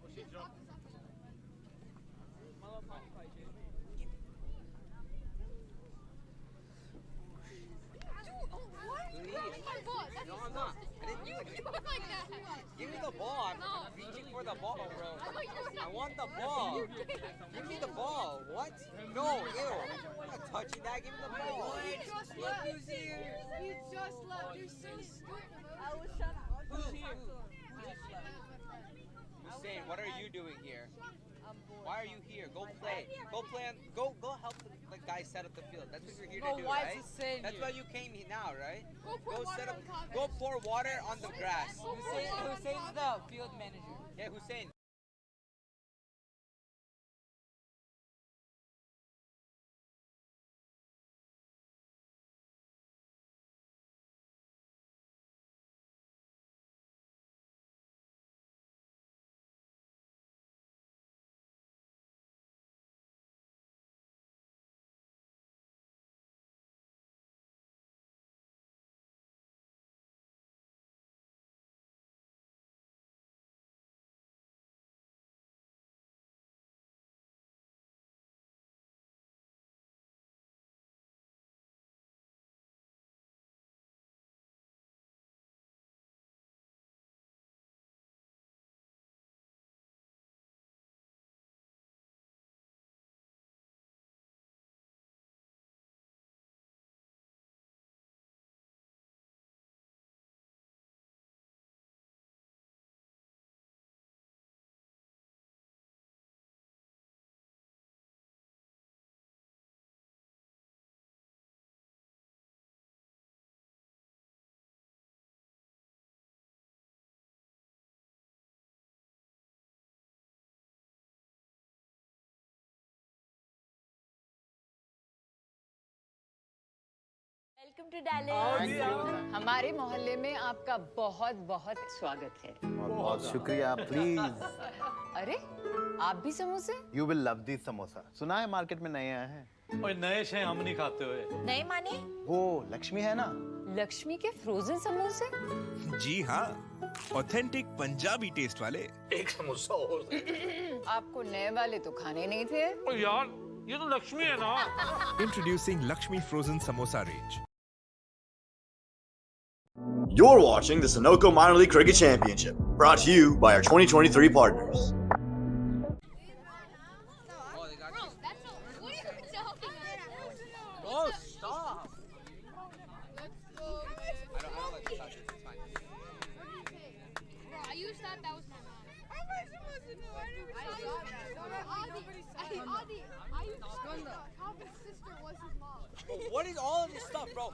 Oh, she dropped. No, I'm not. I didn't do it. Give me the ball. I'm reaching for the ball, bro. I want the ball. Give me the ball. What? No, ew. I'm not touching that. Give me the ball. You just left. You just left. You're so stupid. I was shut up. Who's here? Who just left? Hussein, what are you doing here? Why are you here? Go play. Go play. Go help the guys set up the field. That's what you're here to do, right? That's why you came here now, right? Go set up. Go pour water on the grass. Hussein's the field manager. Yeah, Hussein. Welcome to Dallas. हमारे मोहल्ले में आपका बहुत बहुत स्वागत है। बहुत शुक्रिया, प्लीज। अरे आप भी समोसे? You will love this samosa. सुना है मार्केट में नए आए हैं। ओए नए शे हम नहीं खाते हुए। नए माने? वो लक्ष्मी है ना, लक्ष्मी के फ्रोजन समोसे? जी हाँ, ऑथेंटिक पंजाबी टेस्ट वाले। एक समोसा और। आपको नए वाले तो खाने नहीं थे। ओ यार, ये तो लक्ष्मी है ना। Introducing Lakshmi Frozen Samosa range. You're watching the Sunoco Minor League Cricket Championship, brought to you by our 2023 partners. Oh, stop! I don't like this option. It's fine. Bro, I used that. That was my mom. How am I supposed to know? I never saw that. Nobody saw it. Adi, I used that. Calvin's sister was his mom. What is all of this stuff, bro?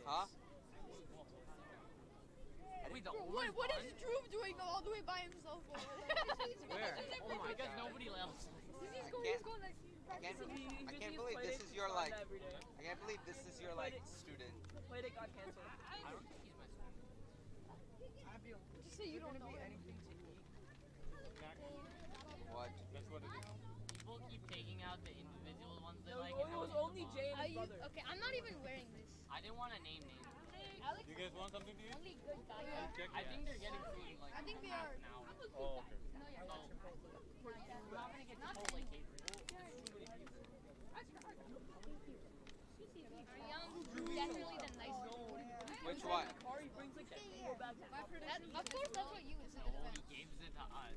Huh? What is Drew doing all the way by himself? Where? Oh my god, nobody else. I can't believe this is your like. I can't believe this is your like student. Wait, it got canceled. I don't think he's my student. Just say you don't know anything. What? That's what it is. People keep taking out the individual ones they like. It was only Jay and his brother. Okay, I'm not even wearing this. I didn't want to name names. You guys want something to eat? Only good guy. I think they're getting food in like I think they half are. an hour. Oh, okay. We're not gonna get Chipotle catering. Definitely the nice one. Which one? Of course, that's what you would say. He gives it to us.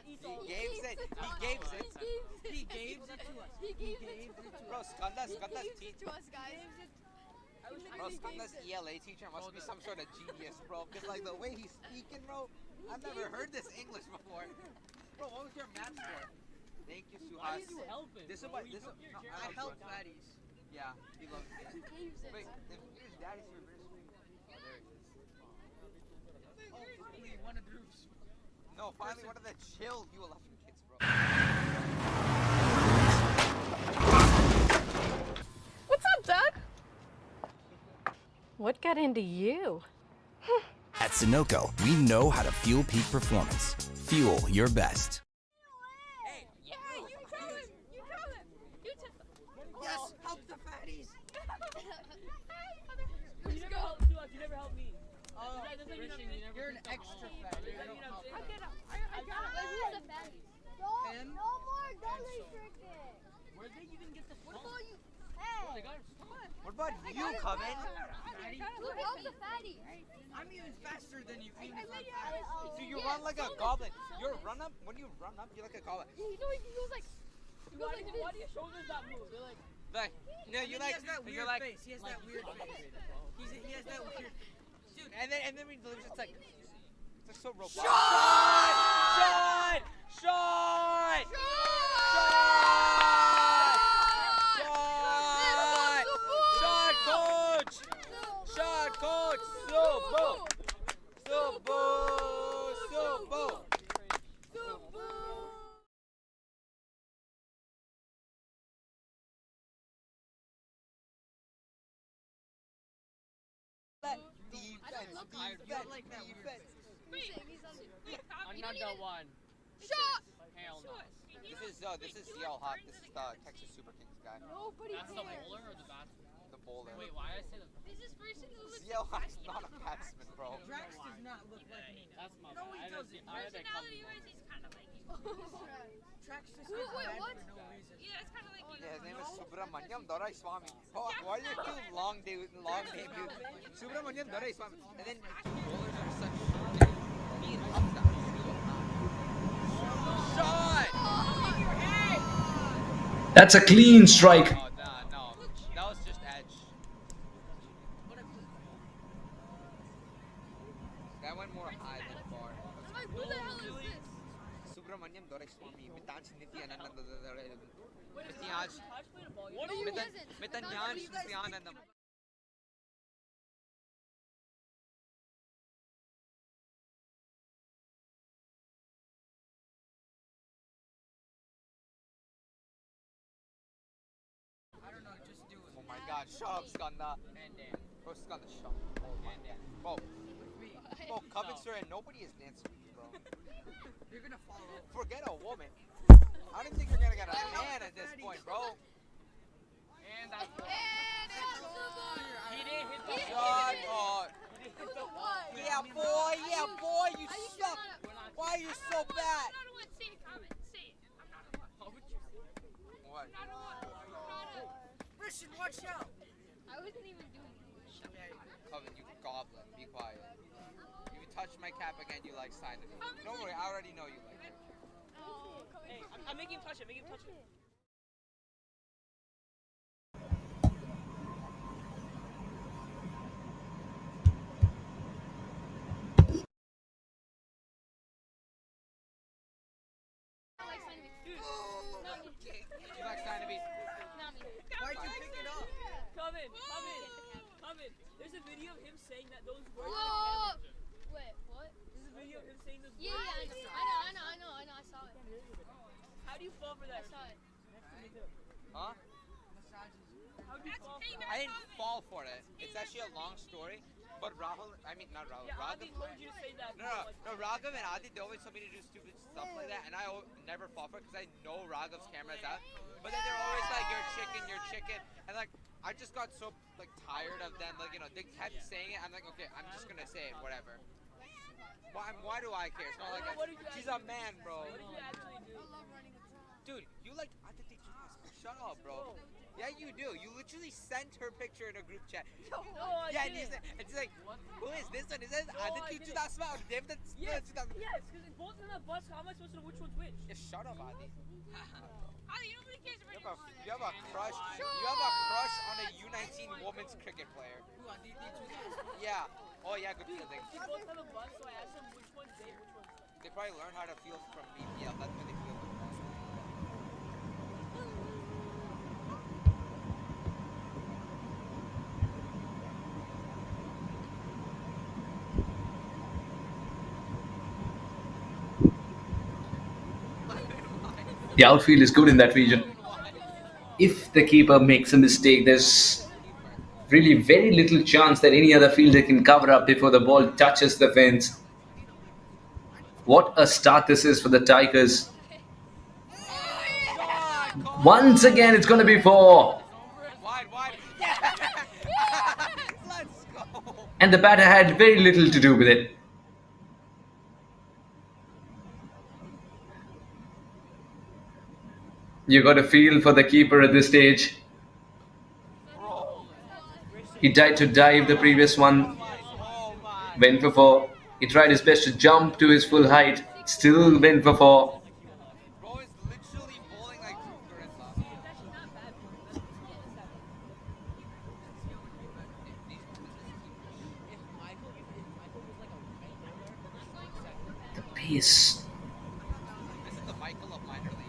He gave it. He gave it. He gave it to us. He gave it Bro, Skanda's to us, guys. Bro, Skanda's ELA teacher must be some sort of genius, bro. Cause like the way he's speaking, bro, I've never heard this English before. Bro, what was your math score? Thank you, Suhas. Why did you help him? This is bro? what this is. No, I helped Fatties. Yeah, he loves me. Wait, if his daddy's reverse screen. Oh, there he is. Oh, finally one of Drew's. No, finally one of the chill U11 kids, bro. What's up, Doug? What got into you? At Sunoco, we know how to fuel peak performance. Fuel your best. Hey, yeah, you tell him. You tell him. You tell him. Yes, help the fatties. Let's go. You never helped me. You're an extra fatty. I got it. Wait, who's the fatty? No more gully cricket. Where'd they even get the What about you? Hey. What about you, Coven? Who helped the fatty? I'm even faster than you. So you run like a goblin. You're run up. When you run up, you're like a goblin. He goes like. Why do your shoulders that move? They're like. No, you like. He has that weird face. He has that weird face. He has that weird. Dude, and then when he delivers, it's like so robotic. Shot! Shot! Coach! Shot, coach! Subo! Subo! Subo! Another one. Shot! Hell no. This is Yale Hawk. This is the Texas Super Kings guy. Nobody That's the bowler or the batsman? The bowler. Wait, why did I say the This is person who looks. Yale Hawk's not a batsman, bro. Drax does not look like me. That's my No, he bad. doesn't. Personality-wise, he's kind of like you. Drax just Wait, looks bad what? for no reason. Yeah, it's kind of like you. Yeah, his name is Subramanyam Dorai Swami. Oh, why are you too long name, dude? Subramanyam Dorai Swami. And then bowlers are such shit. Me and Hamza are still not. Shot! That's a clean strike. Oh, no. That was just edge. That went more high than far. Who the hell is this? Subramanyam Dorai Swami. Mitanj Niti Anand. What are you? Mitanj Nityanandam. I don't know, just do it. Oh my god, shut up, Skanda. Bro, Skanda, shut up. Oh my god. Bro, Coven sir, and nobody is dancing with you, bro. You're gonna follow. Forget a woman. I don't think you're gonna get a man at this point, bro. And that's He didn't hit the Shut up. Yeah, boy, you suck. Why are you so bad? Say it, comment. Say it. I'm not a one. How would you say it? What? Christian, watch out! I wasn't even doing it. Shut up. Coven, you goblin. Be quiet. If you touch my cap again, you like sign it. Don't worry, I already know you like it. Hey, I'm making him touch it. Make him touch it. You like sign to be. Why'd you pick it up? There's a video of him saying that those words. Whoa! Wait, what? There's a video of him saying those Yeah, words. I know. I saw it. How do you fall for that? I saw it. Huh? How do you fall for that? I didn't fall for it. It's actually a long story. But Rahul, I mean not Rahul. Yeah, Raghav. Adi told you to say that. No, Raghav and Adi, they always told me to do stupid stuff like that, and I never fall for it because I know Raghav's camera's out. But then they're always like, you're chicken, and like, I just got so like tired of them, like, you know, they kept saying it, I'm like, okay, I'm just gonna say it, whatever. Why do I care? It's not like, she's a man, bro. What did you actually do? Dude, you like, shut up, bro. Yeah, you do. You literally sent her picture in a group chat. No, I didn't. And she's like, who is this one? Is this No, I Aditya didn't. Chudasma or Devdat? Yes, because both of them have bus. How am I supposed to know which one's which? Just shut up, Adi. Adi, nobody cares about You have a crush. You have a crush on a U19 women's cricket player. Yeah. Oh yeah, good fielding. They both have a bus, so I asked them which one's they, which one's they. They probably learned how to field from BPL. That's why they field the best. The outfield is good in that region. If the keeper makes a mistake, there's really very little chance that any other fielder can cover up before the ball touches the fence. What a start this is for the Tigers. Once again, it's going to be 4. Wide. Let's go. And the batter had very little to do with it. You got a feel for the keeper at this stage. He tried to dive the previous one. Went for 4. He tried his best to jump to his full height. Still went for 4. Bro is literally bowling like Gorilla. The pace. This is the Michael of minor league.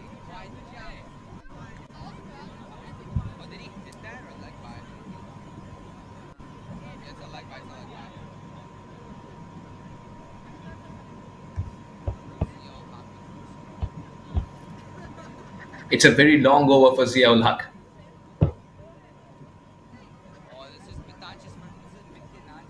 Oh, did he hit that or leg by? Yeah, it's a leg by. It's a very long over for Ziaul Haq. Oh, this is Mithan's Nityananda.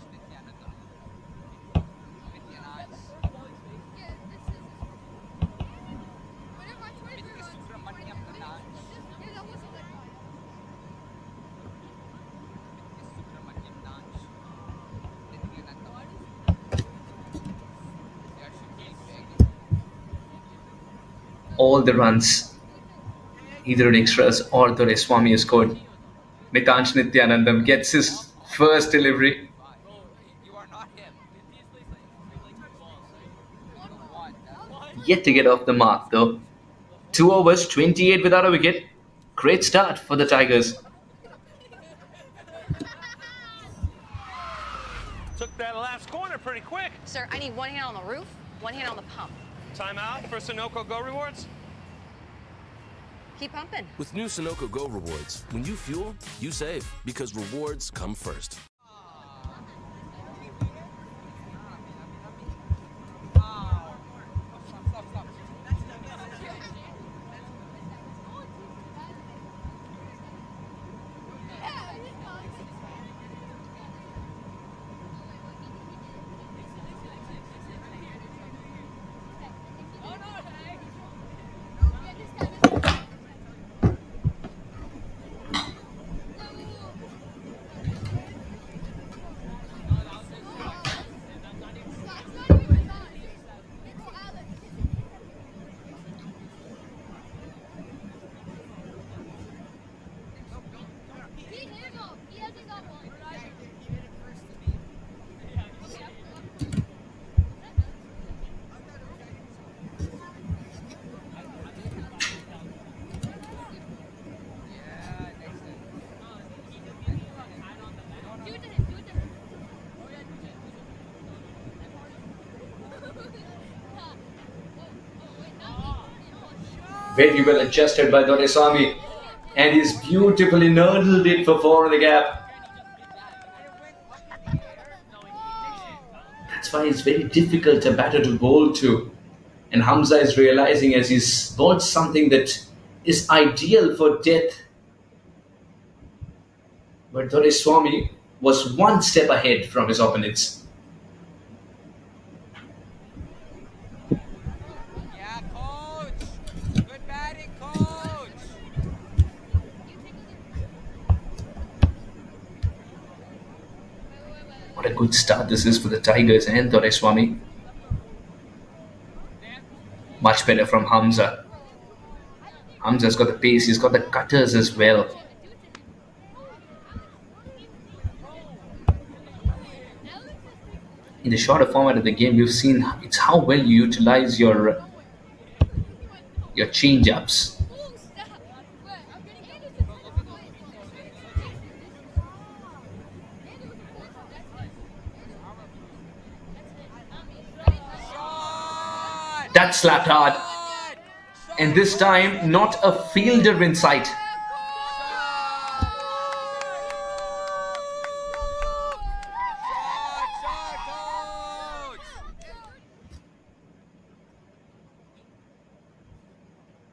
All the runs, either in extras or Doraiswamy has scored. Mithansh Nityanandam gets his first delivery. Yet to get off the mark though. 2 overs, 28 without a wicket. Great start for the Tigers. Took that last corner pretty quick. Sir, I need one hand on the roof, one hand on the pump. Timeout for Sunoco Go Rewards. Keep pumping. With new Sunoco Go rewards, when you fuel, you save because rewards come first. Very well adjusted by Doraiswamy. And he's beautifully nurdled it for 4 in the gap. That's why it's very difficult a batter to bowl to. And Hamza is realizing as he's bowled something that is ideal for death. But Doraiswamy was one step ahead from his opponents. Yeah, coach. Good batting, coach. What a good start this is for the Tigers and Doraiswamy. Much better from Hamza. Hamza's got the pace, he's got the cutters as well. In the shorter format of the game, you've seen it's how well you utilize your change-ups. That slapped hard. And this time, not a fielder in sight.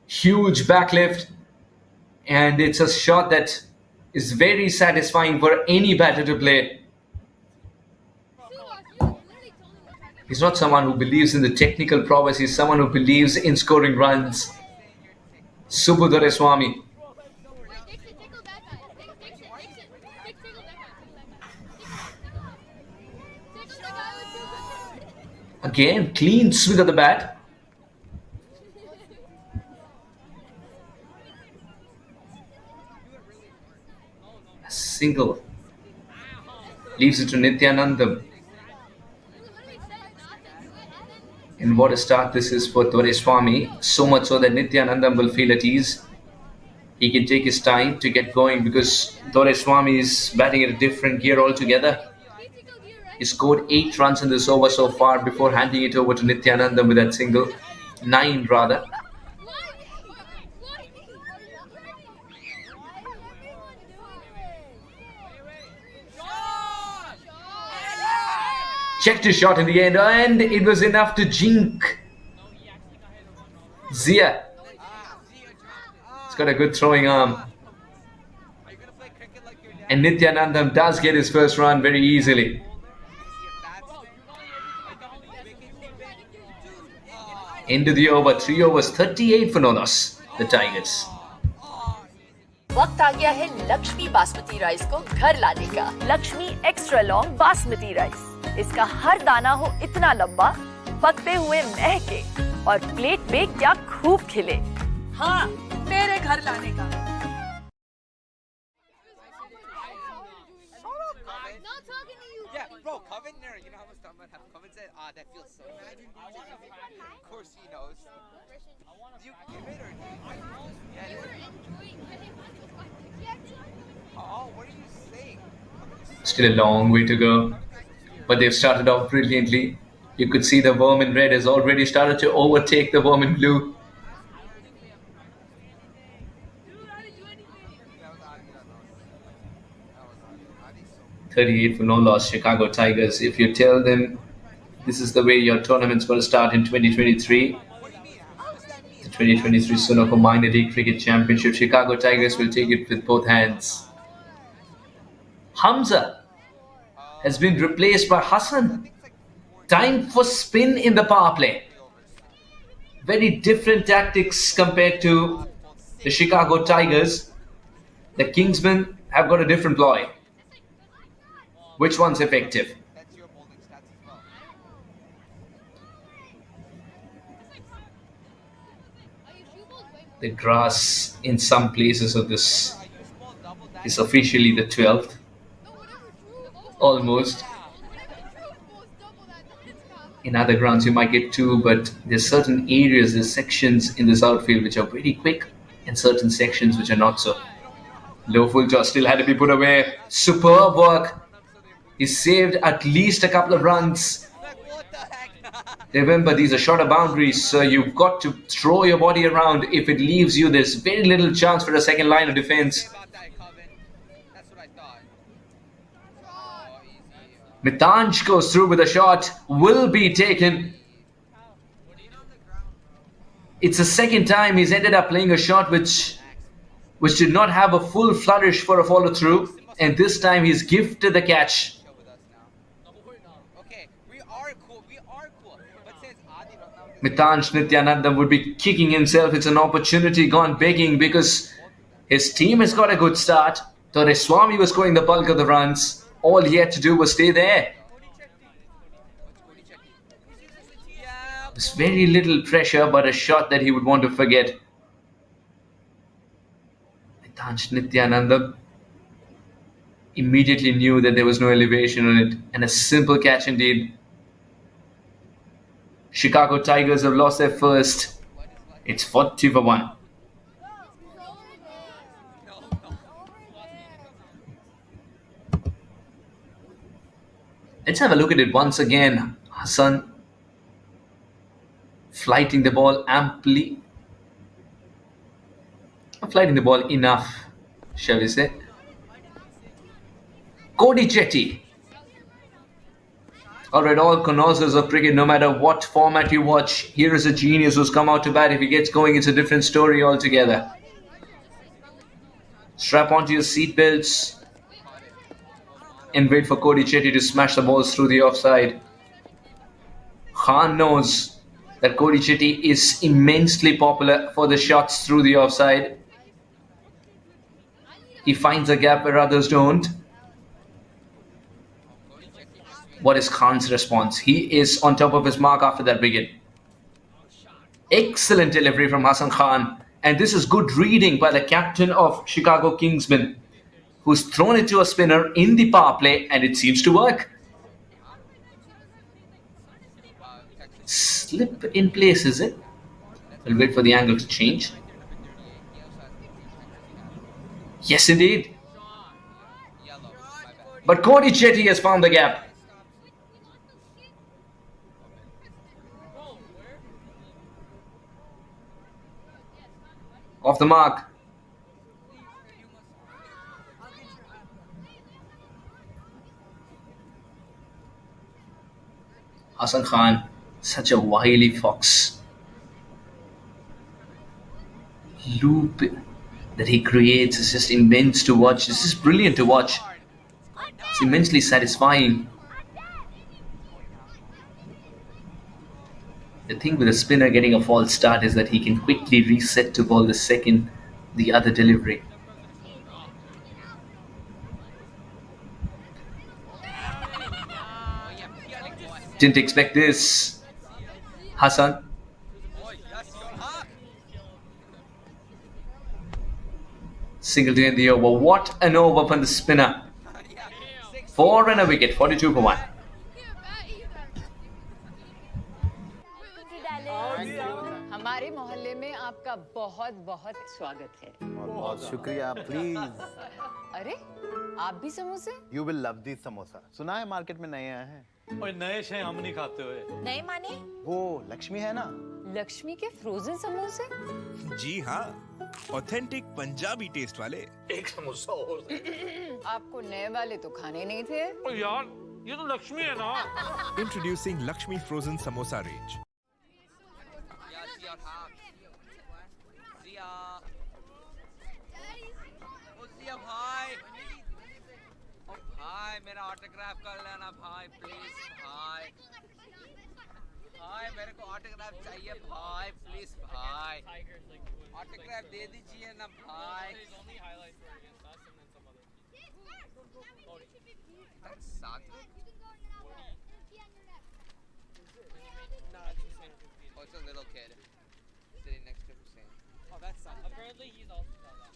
Huge backlift. And it's a shot that is very satisfying for any batter to play. He's not someone who believes in the technical prowess. He's someone who believes in scoring runs. Subbu Doraiswamy. Again, clean swing of the bat. A single. Leaves it to Nityanandam. And what a start this is for Doraiswamy, so much so that Nityanandam will feel at ease. He can take his time to get going because Doraiswamy is batting at a different gear altogether. He scored 8 runs in this over so far before handing it over to Nityanandam with that single. 9 rather. Checked his shot in the end, and it was enough to jink Zia. He's got a good throwing arm. And Nityanandam does get his first run very easily. Into the over, 3 overs, 38 for no loss, the Tigers. वक्त आ गया है Lakshmi basmati rice को घर लाने का। Lakshmi extra long basmati rice. इसका हर दाना हो इतना लंबा, पकते हुए महके और प्लेट पे क्या खूब खिले। हाँ, मेरे घर लाने का। Yeah, bro, Coven there, you know how much time I have? Coven said, that feels so good. Of course he knows. Do you give it or do you? Oh, what are you saying? Still a long way to go, but they've started off brilliantly. You could see the worm in red has already started to overtake the worm in blue. $38 for no loss, Chicago Tigers. If you tell them this is the way your tournament's going to start in 2023, the 2023 Sunoco Minor League Cricket Championship, Chicago Tigers will take it with both hands. Hamza has been replaced by Hassan. Time for spin in the power play. Very different tactics compared to the Chicago Tigers. The Kingsmen have got a different ploy. Which one's effective? The grass in some places of this is officially the 12th. Almost. In other grounds you might get 2, but there's certain areas, there's sections in this outfield which are very quick and certain sections which are not so. Low full toss still had to be put away. Superb work. He saved at least a couple of runs. Remember, these are shorter boundaries, so you've got to throw your body around. If it leaves you, there's very little chance for a second line of defense. Mitanj goes through with a shot. Will be taken. It's the second time he's ended up playing a shot which did not have a full flourish for a follow through. And this time he's gifted the catch. Okay, we are cool. But since Adi Mitanj Nityanandam would be kicking himself. It's an opportunity gone begging because his team has got a good start. Doreswamy was scoring the bulk of the runs. All he had to do was stay there. There's very little pressure, but a shot that he would want to forget. Mitanj Nityanandam immediately knew that there was no elevation on it. And a simple catch indeed. Chicago Tigers have lost their first. It's 40 for 1. Let's have a look at it once again. Hassan flighting the ball amply. Not flighting the ball enough, shall we say. Cody Chetty. Alright, all connoisseurs of cricket, no matter what format you watch, here is a genius who's come out to bat. If he gets going, it's a different story altogether. Strap onto your seatbelts and wait for Cody Chetty to smash the balls through the offside. Khan knows that Cody Chetty is immensely popular for the shots through the offside. He finds a gap where others don't. What is Khan's response? He is on top of his mark after that wicket. Excellent delivery from Hassan Khan. And this is good reading by the captain of Chicago Kingsmen, who's thrown it to a spinner in the power play, and it seems to work. Slip in place, is it? We'll wait for the angle to change. Yes, indeed. But Cody Chetty has found the gap. Off the mark. Hassan Khan, such a wily fox. Loop that he creates is just immense to watch. This is brilliant to watch. It's immensely satisfying. The thing with a spinner getting a false start is that he can quickly reset to ball the second the other delivery. Didn't expect this. Hassan. Single to end the over. What an over from the spinner. 4 and a wicket. 42 for 1. हमारे मोहल्ले में आपका बहुत बहुत स्वागत है। बहुत शुक्रिया, प्लीज। अरे आप भी समोसे? You will love these samosa. सुना है मार्केट में नए आए हैं। ओए नए शे हम नहीं खाते हुए। नए माने? वो लक्ष्मी है ना? लक्ष्मी के फ्रोजन समोसे? जी हाँ, ऑथेंटिक पंजाबी टेस्ट वाले। एक समोसा और। आपको नए वाले तो खाने नहीं थे? ओ यार, ये तो लक्ष्मी है ना। Introducing Lakshmi Frozen Samosa range. भाई मेरा ऑटोग्राफ कर लेना भाई प्लीज भाई भाई मेरे को ऑटोग्राफ चाहिए भाई प्लीज भाई ऑटोग्राफ दे दीजिए ना भाई Oh, it's a little kid sitting next to Hussein. Oh, that's son. Apparently he's also done that.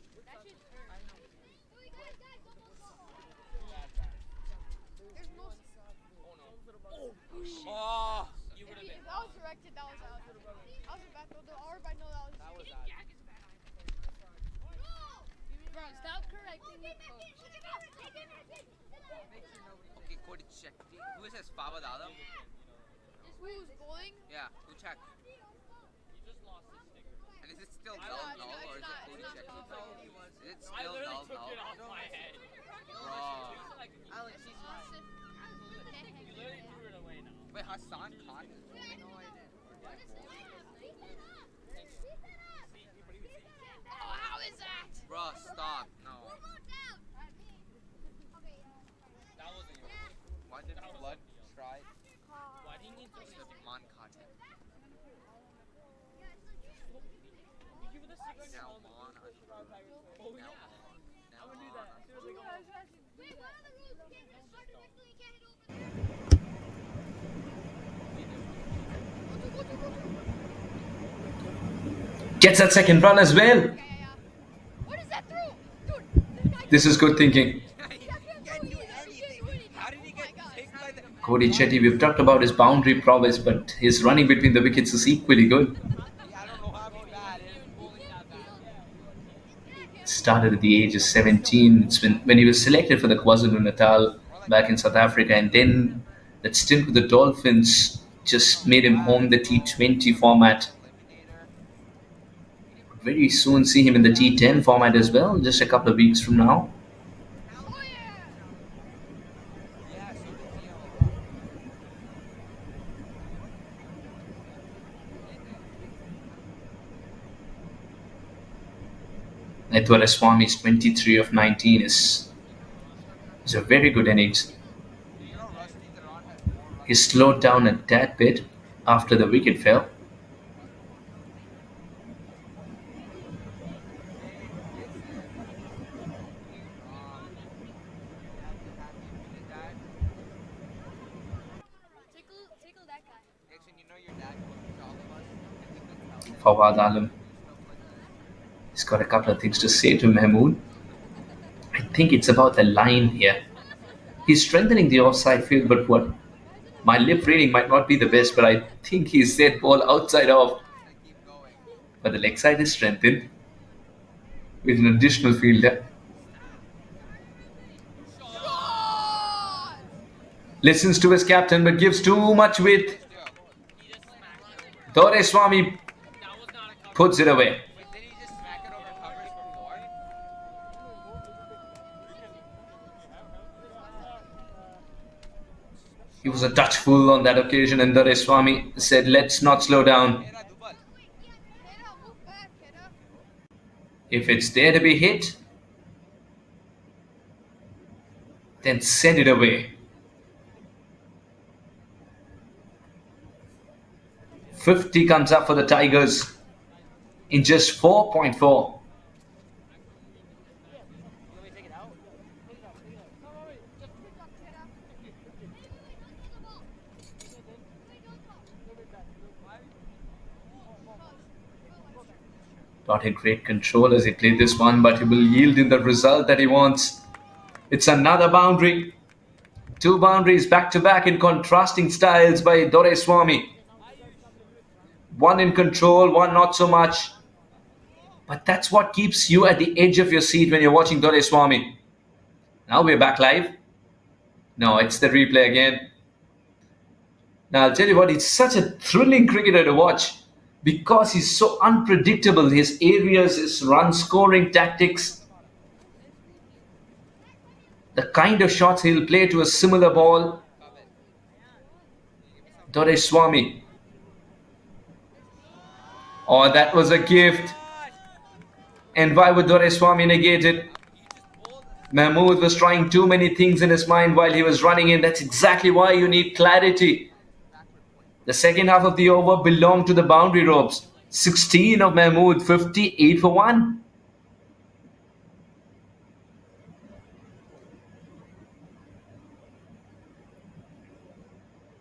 Oh, you would have been. That was directed. That was out. I was about to the orb. I know that was. That was out. Bro, stop correcting the coach. Okay, Cody, check. Who is his Fawad Adam? Who's bowling? Yeah, who check? And is it still null or is it Cody check? Is it still null? It off my head. Bro. Alex, he's Wait, Hassan Khan is rolling? Oh, how is that? Bro, stop. No. That wasn't yours. Why did Blood try? Why do you need to The man content. You give it a secret Now home. on. Oh yeah. Now I'm gonna do that. Seriously, go on. Wait, what are the rules? You can't miss short quickly, you can't hit over. Gets that second run as well. What is that through? Dude, This is good thinking. How did he get picked by the... Cody Chetty, we've talked about his boundary prowess, but his running between the wickets is equally good. I don't know how bad it is. Started at the age of 17. It's when he was selected for the KwaZulu-Natal back in South Africa, and then that stint with the Dolphins just made him home the T20 format. Very soon see him in the T10 format as well, just a couple of weeks from now. Swami's 23 of 19 is a very good innings. He slowed down a tad bit after the wicket fell. Tickle that guy. You know your dad coaches all of us. Fawad Alam. He's got a couple of things to say to Mahmood. I think it's about the line here. He's strengthening the offside field, but what? My lip reading might not be the best, but I think he said ball outside off. But the leg side is strengthened with an additional fielder. Listens to his captain, but gives too much width. Swami puts it away. He was a touch full on that occasion, and Swami said, "Let's not slow down. If it's there to be hit, then send it away." 50 comes up for the Tigers in just 4.4. Not in great control as he played this one, but he will yield in the result that he wants. It's another boundary. 2 boundaries back to back in contrasting styles by Swami. One in control, one not so much. But that's what keeps you at the edge of your seat when you're watching Swami. Now we're back live. No, it's the replay again. Now I'll tell you what, he's such a thrilling cricketer to watch because he's so unpredictable. His areas, his run scoring tactics, the kind of shots he'll play to a similar ball. Swami. Oh, that was a gift. And why would Swami negate it? Mahmood was trying too many things in his mind while he was running in. That's exactly why you need clarity. The second half of the over belonged to the boundary ropes. 16 of Mahmood, 58 for 1.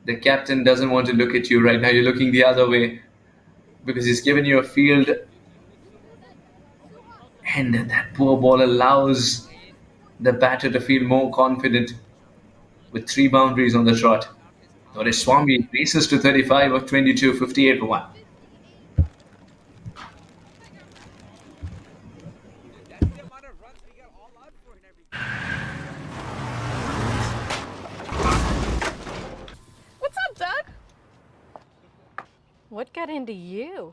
The captain doesn't want to look at you right now. You're looking the other way because he's given you a field. And that poor ball allows the batter to feel more confident with 3 boundaries on the trot. Swami races to 35 of 22, 58 for 1. What's up, Doug? What got into you?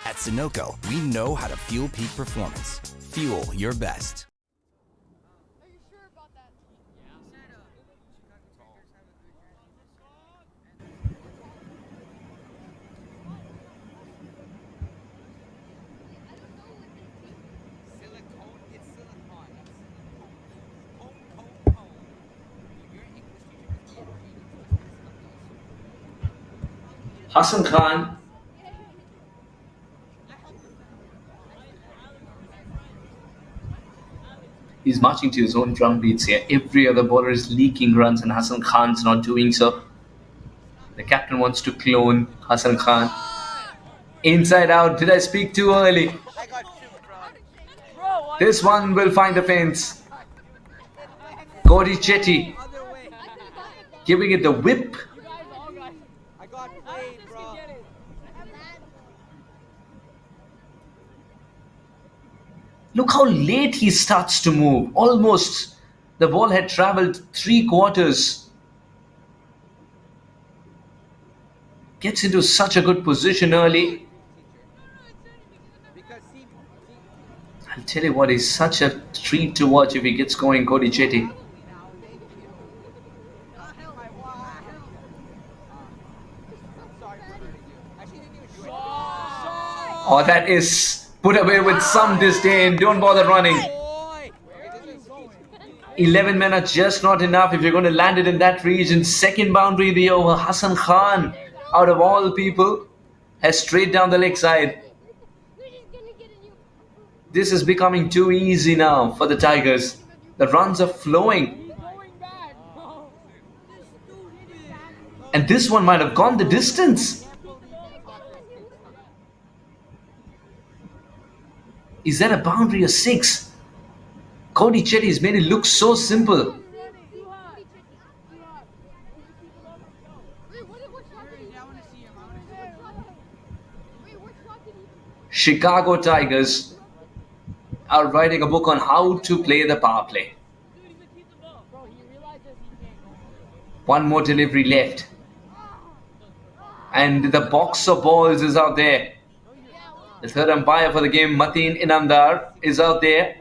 At Sunoco, we know how to fuel peak performance. Fuel your best. Hassan Khan he's marching to his own drum beats here. Every other bowler is leaking runs and Hassan Khan's not doing so. The captain wants to clone Hassan Khan. Inside out. Did I speak too early? This one will find the fence. Cody Chetty giving it the whip. I got played, bro. Look how late he starts to move. Almost the ball had travelled 3/4. Gets into such a good position early. I'll tell you what, he's such a treat to watch if he gets going, Cody Chetty. Oh, that is put away with some disdain. Don't bother running. 11 men are just not enough if you're going to land it in that region. Second boundary of the over. Hassan Khan, out of all people, has straight down the leg side. This is becoming too easy now for the Tigers. The runs are flowing. And this one might have gone the distance. Is that a boundary or 6? Cody Chetty's made it look so simple. Chicago Tigers are writing a book on how to play the power play. One more delivery left. And the box of balls is out there. The third umpire for the game, Mateen Inamdar, is out there,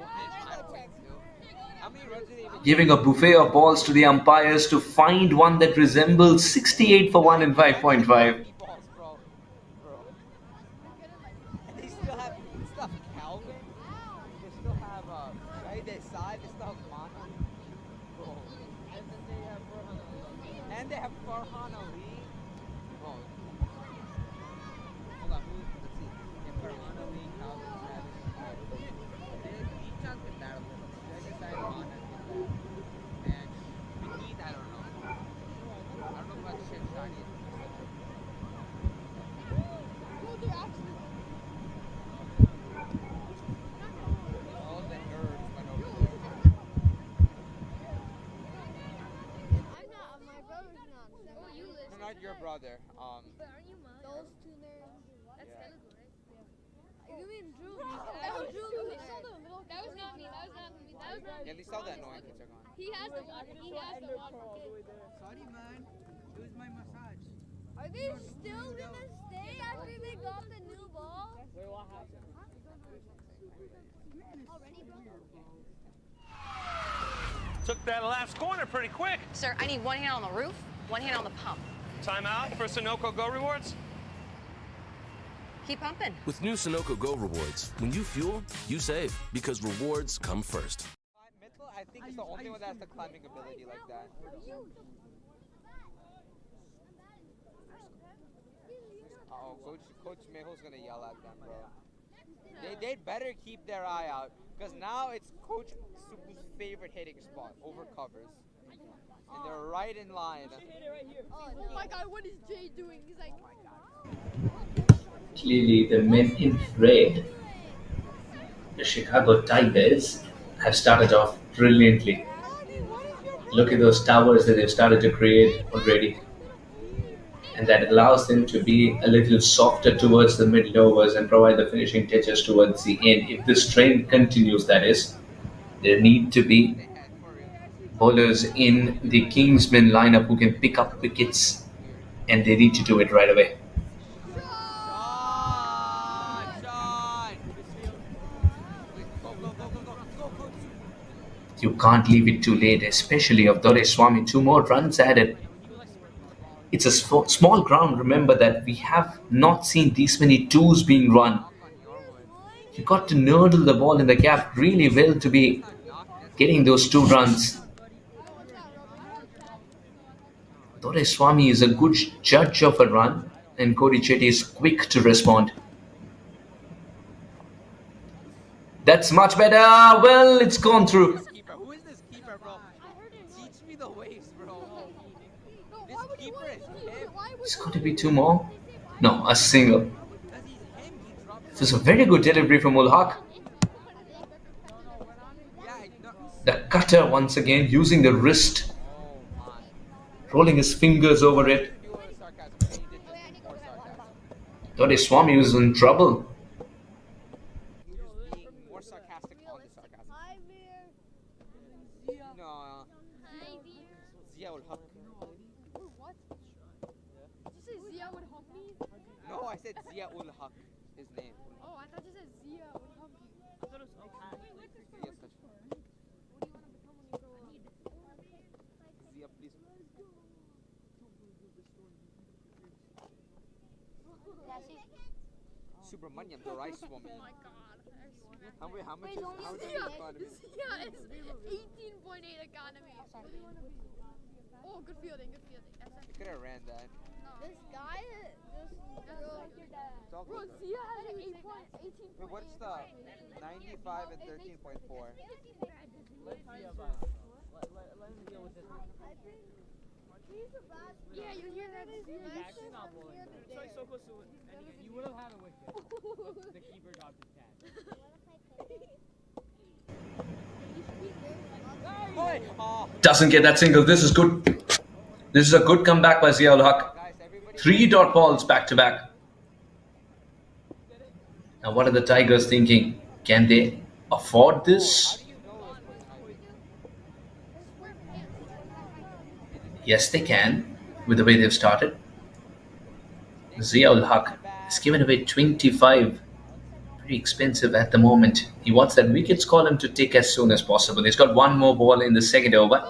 giving a buffet of balls to the umpires to find one that resembles 68 for 1 and 5.5. They still have Calvin. They still have decisive. They still have Mana. And they have Farhan Ali. Oh. Hold on, let's see. Farhan Ali, Calvin, Travis. Each has been bad a little. Decisive, Mana, and Beneath, I don't know. I don't know about Shiv Shani. All the nerds went over there. I'm not. My brother's not. No, not your brother. But aren't you mine? Those two nerds. That's Yeah. Telugu, right? You mean Drew? That was Drew. That was not me. That was not me. That was not me. Yeah, at least all the annoying kids are gone. He has the one. He has the one. Sorry, man. It was my massage. Are they still gonna stay after they got the new ball? Wait, what happened? Already, bro? Took that last corner pretty quick. Sir, I need one hand on the roof, one hand on the pump. Timeout for Sunoco Go Rewards. Keep pumping. With new Sunoco Go rewards, when you fuel, you save because rewards come first. Mitchell, I think, is the only one that has the climbing ability like that. Uh-oh, Coach Mehul's gonna yell at them, bro. They'd better keep their eye out, because now it's Coach Subu's favorite hitting spot, over covers. And they're right in line. Oh my god, what is Jay doing? He's like, Clearly, the men in red, the Chicago Tigers, have started off brilliantly. Look at those towers that they've started to create already. And that allows them to be a little softer towards the middle overs and provide the finishing touches towards the end. If this trend continues, that is, there need to be bowlers in the Kingsmen lineup who can pick up wickets, and they need to do it right away. You can't leave it too late, especially of Doraiswamy. 2 more runs added. It's a small ground. Remember that we have not seen these many 2s being run. You got to nurdle the ball in the gap really well to be getting those 2 runs. Doraiswamy is a good judge of a run. and Cody Chetty is quick to respond. That's much better. Well, it's gone through. Who is this keeper, bro? Teach me the waves, bro. This keeper is him. It's got to be two more. No, a single. This is a very good delivery from Ul Haq. The cutter once again using the wrist, rolling his fingers over it. Thought his Swami was in trouble. More sarcastic on the sarcasm. No. Zia ul Haq. What? Did you say Zia would hump me? No, I said Zia ul Haq. His name. Oh, I thought you said Zia would hump you. I thought it was Zia, such. Zia, please. Subramaniam, the rice woman. Oh my god. How much is Zia, the economy? Zia is 18.8 economy. Oh, good fielding, good fielding. You could have ran that. This guy, Bro, Zia has an 18.8. Wait, what's the 95 and 13.4? Yeah, you hear that? He's actually not bowling. So he's so close to it. And you would have had a wicket. The keeper dropped his catch. Doesn't get that single. This is good. This is a good comeback by Zia ul Haq. 3 dot balls back to back. Now what are the Tigers thinking? Can they afford this? Yes, they can, with the way they've started. Zia ul Haq has given away 25. Pretty expensive at the moment. He wants that wickets column to take as soon as possible. He's got one more ball in the second over.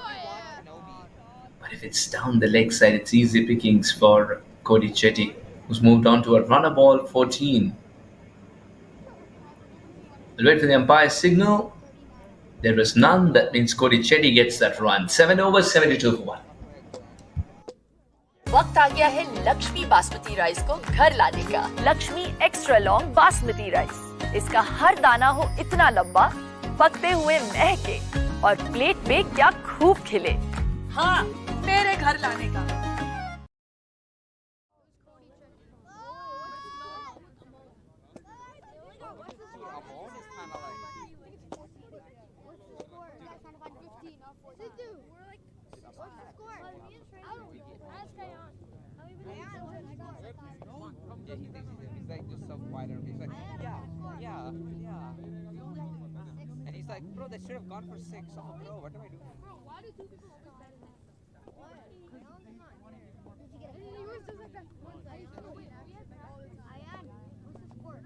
But if it's down the leg side, it's easy pickings for Cody Chetty, who's moved on to a runner ball 14. We'll wait for the umpire's signal. There is none. That means Cody Chetty gets that run. 7 overs, 72 for 1. वक्त आ गया है Lakshmi basmati rice को घर लाने का। Lakshmi extra long basmati rice. इसका हर दाना हो इतना लंबा, पकते हुए महके और प्लेट में क्या खूब खिले। हाँ, मेरे घर लाने का। Yeah, he thinks he's like just so quiet and he's like, yeah. And he's like, bro, that should have gone for 6. Oh, bro, what do I do? Bro, why do two people always bet in this? What? No, it's not. Did you get it? He always does like that once. I used to win all the time. I am. What's the score?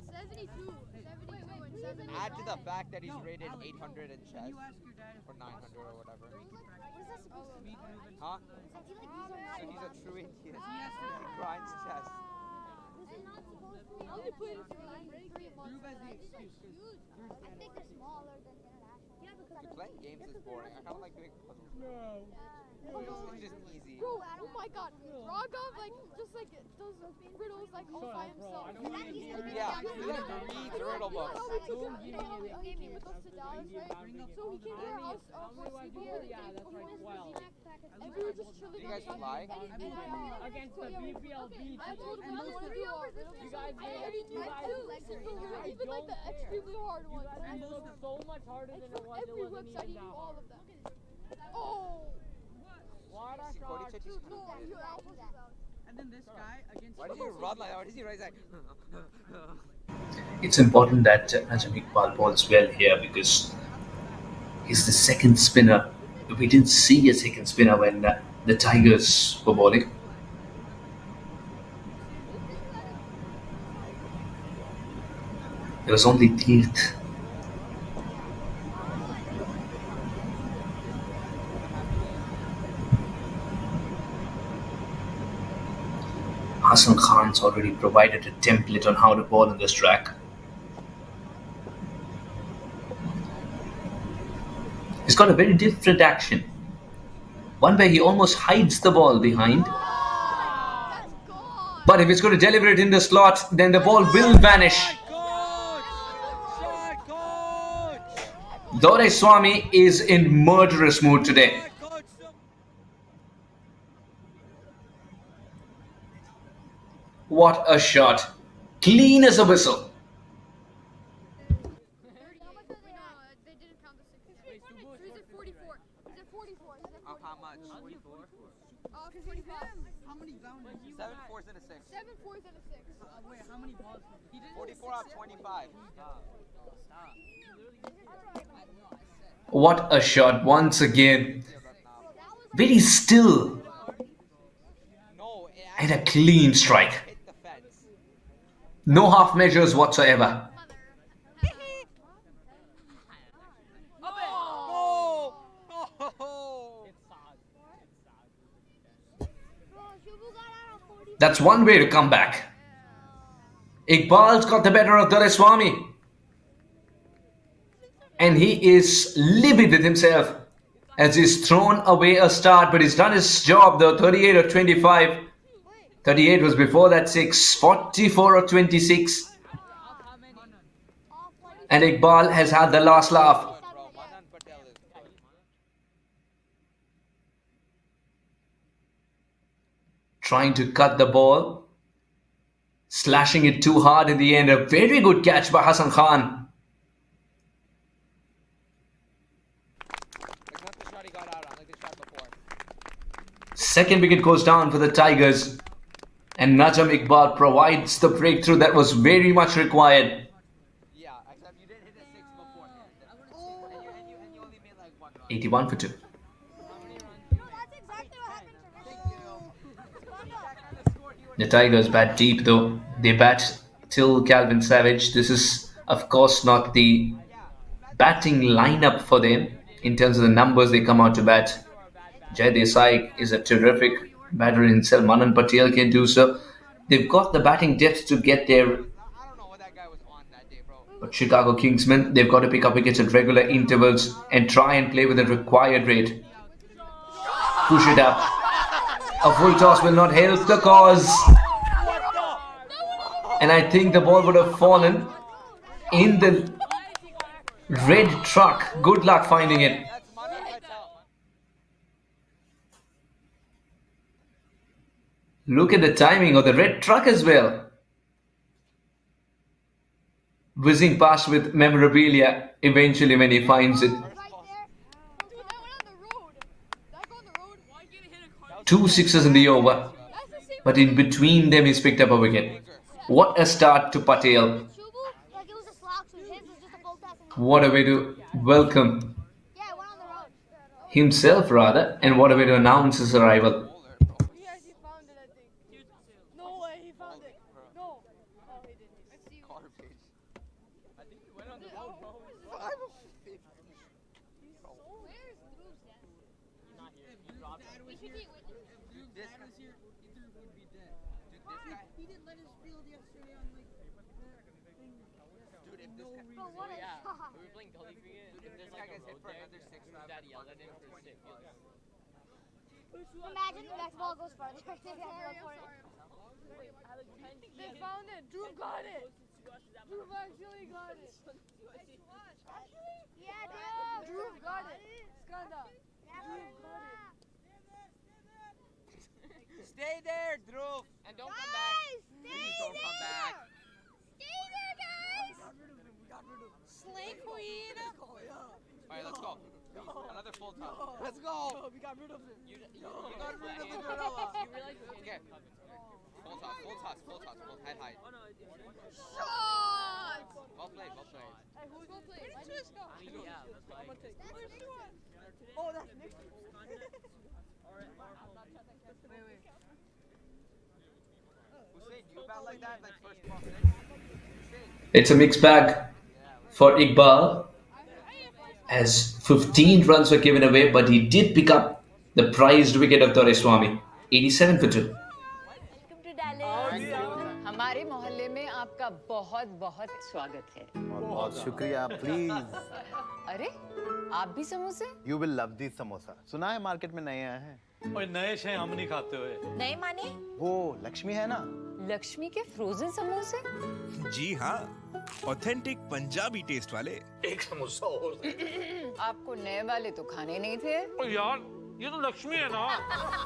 72. 72 and 7. Add to the fact that he's rated 800 in chess. Or 900 or whatever. What is that supposed to mean? Huh? So he's a true idiot. He grinds chess. This is not supposed to be. I only played it for like 3 months. These are huge. I think they're smaller than international. Yeah, because Playing games is boring. I kind of like doing puzzles. No. It's just easy. Bro, oh my god. Raghav, like, just like those riddles, like, all by himself. Yeah, he like reads riddle books. He came with us to Dallas, right? So he came to our house for sleepover. And we were just chilling. Did you guys fly? Against the BPL beach. I told him I want to do all riddles. You guys Even like the extremely hard ones. And it was so much harder than it was. Every website, he knew all of them. Oh! What a Cody shot. Chetty's No, your apples is out. And then this guy against. Why did you run like that? Why did you raise like? It's important that Ajam Iqbal bowls well here because he's the second spinner. We didn't see a second spinner when the Tigers were bowling. There was only Teeth. Hassan Khan's already provided a template on how to bowl on this track. He's got a very different action. One where he almost hides the ball behind. That's But if it's going to deliver it in the slot, then the ball will vanish. Doraiswamy is in murderous mood today. What a shot. Clean as a whistle. They didn't count the 6. He's at 44. He's at 44. Of how much? 44. Oh, because he's How many down? 7 4s and a 6. 7 4s and a 6. Wait, how many balls? He did 44 off 25. What a shot once again. Very still. And a clean strike. No half measures whatsoever. That's one way to come back. Iqbal's got the better of Doraiswamy. And he is livid with himself as he's thrown away a start, but he's done his job though. 38 or 25. 38 was before that 6. 44 or 26. And Iqbal has had the last laugh. Trying to cut the ball. Slashing it too hard in the end. A very good catch by Hassan Khan. Second wicket goes down for the Tigers. And Najam Iqbal provides the breakthrough that was very much required. Yeah, except you didn't hit a 6 before. And you only made like 1 run. 81 for 2. That's exactly what happened to The Tigers bat deep though. They bat till Calvin Savage. This is of course not the batting lineup for them in terms of the numbers they come out to bat. Jai Desai is a terrific batter in himself. Manan Patel can do so. They've got the batting depth to get there. But Chicago Kingsmen, they've got to pick up wickets at regular intervals and try and play with the required rate. Push it up. A full toss will not help the cause. And I think the ball would have fallen in the red truck. Good luck finding it. Look at the timing of the red truck as well. Whizzing past with memorabilia eventually when he finds it. 2 sixes in the over. But in between them he's picked up a wicket. What a start to Patel. What a way to welcome himself rather, and what a way to announce his arrival. Imagine the next ball goes further. They found it. Drew got it. Drew actually got it. Yeah, Drew got it. Skanda. Drew got it. Stay there, Drew. And don't come back. Please don't come back. Stay there, guys. Slay Queen. Alright, let's go. Another full toss. Let's go. We got rid of him. You got rid of the gorilla. Okay. Full toss. Head height. Shot! Well played. Hey, who's well played? Where's Swiss go? Yeah, I'm gonna take. Oh, that's Nick. Hussein, do you bat like that? Like first ball? It's a mixed bag for Iqbal, as 15 runs were given away, but he did pick up the prized wicket of Doraiswamy. 87 for 2. हमारे मोहल्ले में आपका बहुत बहुत स्वागत है। बहुत शुक्रिया, प्लीज। अरे आप भी समोसे? You will love these samosa. सुना है मार्केट में नए आए हैं। ओए नए शे हम नहीं खाते हुए। नए माने? वो लक्ष्मी है ना, लक्ष्मी के फ्रोजन समोसे? जी हाँ, ऑथेंटिक पंजाबी टेस्ट वाले। एक समोसा और दे। आपको नए वाले तो खाने नहीं थे। यार, ये तो लक्ष्मी है ना।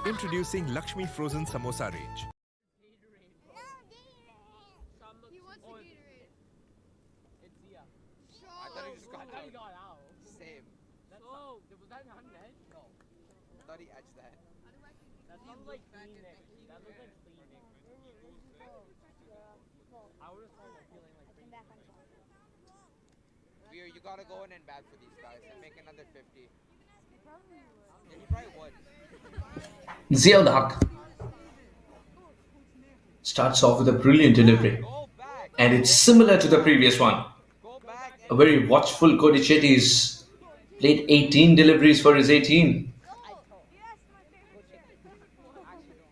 Introducing Lakshmi Frozen Samosa range. He wants to Gatorade. It's Zia. I thought he just got I out. got out. Same. Oh, was that not net? No. I thought he edged that. That sounds like Phoenix. That looks like Phoenix. I would have started feeling like Phoenix. Veer, you gotta go in and bat for these guys and make another 50. Yeah, he probably would. Zia ul Haq starts off with a brilliant delivery, and it's similar to the previous one. A very watchful Cody Chetty's played 18 deliveries for his 18.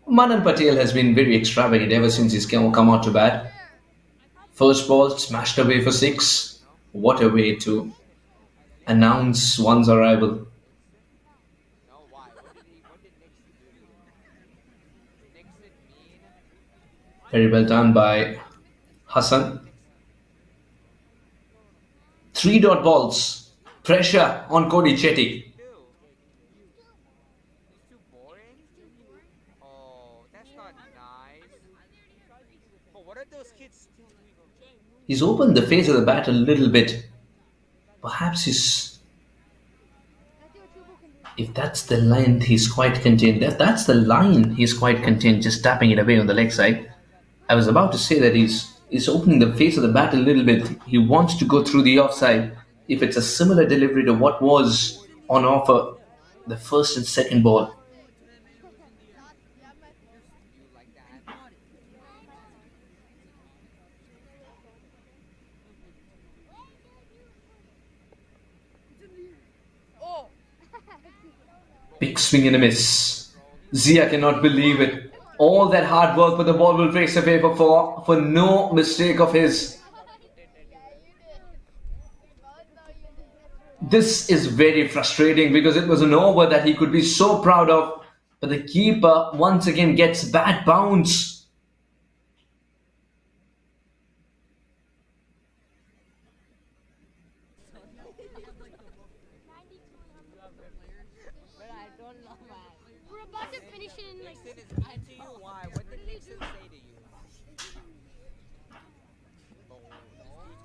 Manan Patel has been very extravagant ever since he's come out to bat. First ball smashed away for 6. What a way to announce one's arrival. Very well done by Hassan. 3 dot balls. Pressure on Cody Chetty. Oh, that's not nice. Oh, what are those kids still doing? He's opened the face of the bat a little bit. Perhaps he's... If that's the line, he's quite content. That's the line, he's quite content, just tapping it away on the leg side. I was about to say that he's opening the face of the bat a little bit. He wants to go through the offside. If it's a similar delivery to what was on offer the first and second ball. Big swing and a miss. Zia cannot believe it. All that hard work, but the ball will face a favor for no mistake of his. This is very frustrating because it was an over that he could be so proud of, but the keeper once again gets bad bounce. We're about to finish it in like. Nixon is mean to you? Why? What did Nixon say to you? Oh,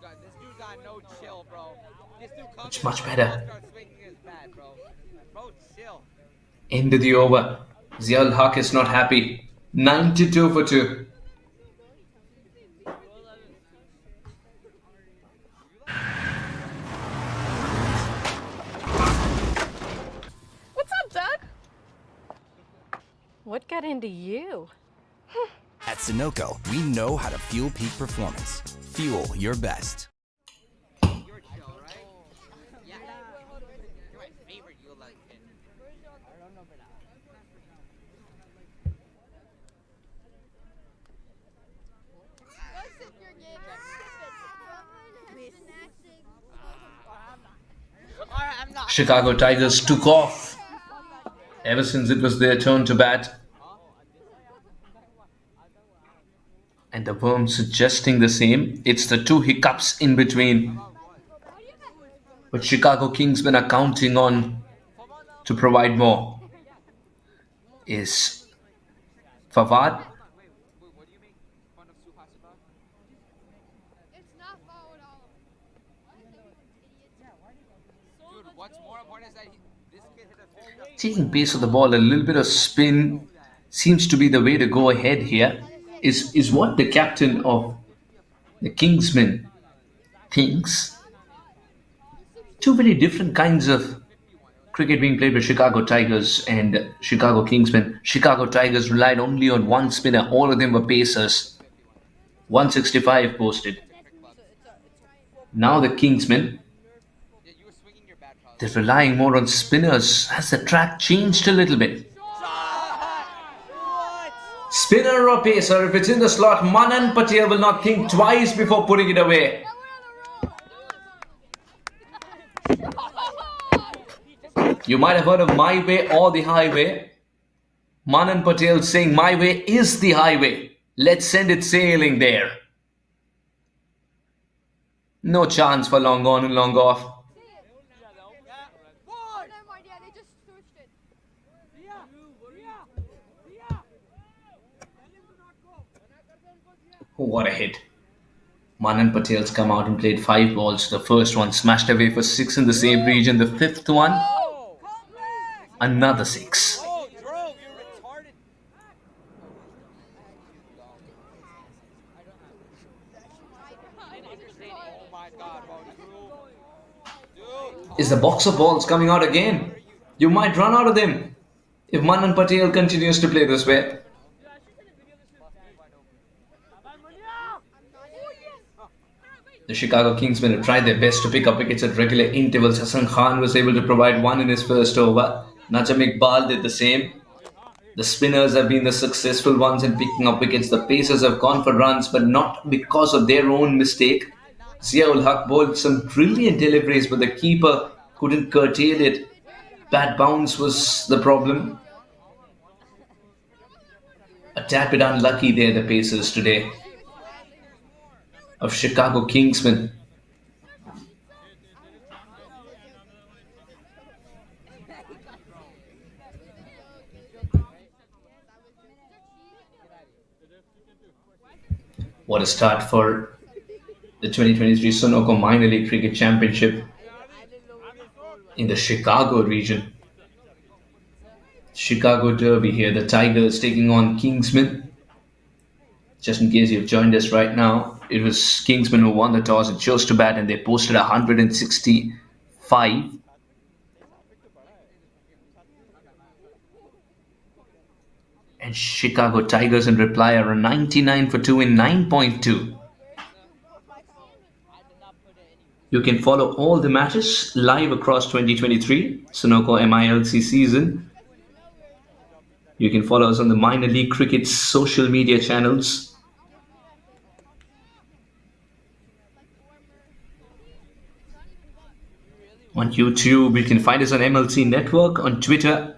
this dude got no chill, bro. This dude comes It's much better. starts swinging his bat, bro. Bro, chill. End of the over. Zia ul Haq is not happy. 92 for 2. What's up, Doug? What got into you? At Sunoco, we know how to fuel peak performance. Fuel your best. You're chill, right? Yeah. You're my favorite you like kid. Chicago Tigers took off ever since it was their turn to bat. And the worm suggesting the same. It's the 2 hiccups in between. But Chicago Kingsmen are counting on to provide more. Is Fawad. It's not foul at all. Dude, what's more important is that this kid hit a 50. Taking pace of the ball, a little bit of spin seems to be the way to go ahead here. Is what the captain of the Kingsmen thinks. 2 very different kinds of cricket being played by Chicago Tigers and Chicago Kingsmen. Chicago Tigers relied only on one spinner. All of them were pacers. 165 posted. Now the Kingsmen, they're relying more on spinners. Has the track changed a little bit? Spinner or pacer, if it's in the slot, Manan Patel will not think twice before putting it away. You might have heard of My Way or the Highway. Manan Patel saying My Way is the highway. Let's send it sailing there. No chance for long on and long off. Oh, never mind. Yeah, they just switched it. What a hit. Manan Patel's come out and played 5 balls. The first one smashed away for 6 in the same region. The 5th one, another 6. Oh, Drove, you're retarded. Oh my god, bro. Dude. Is the box of balls coming out again? You might run out of them if Manan Patel continues to play this way. The Chicago Kingsmen have tried their best to pick up wickets at regular intervals. Hassan Khan was able to provide 1 in his first over. Najam Iqbal did the same. The spinners have been the successful ones in picking up wickets. The pacers have gone for runs, but not because of their own mistake. Ziaul Haq bowled some brilliant deliveries, but the keeper couldn't curtail it. Bad bounce was the problem. A tad bit unlucky there, the pacers today of Chicago Kingsmen. What a start for the 2023 Sunoco Minor League Cricket Championship in the Chicago region. Chicago Derby here, the Tigers taking on Kingsmen. Just in case you've joined us right now, it was Kingsmen who won the toss and chose to bat, and they posted 165. And Chicago Tigers in reply are a 99 for 2 in 9.2. You can follow all the matches live across 2023 Sunoco MILC season. You can follow us on the Minor League Cricket social media channels. On YouTube, you can find us on MLC Network, on Twitter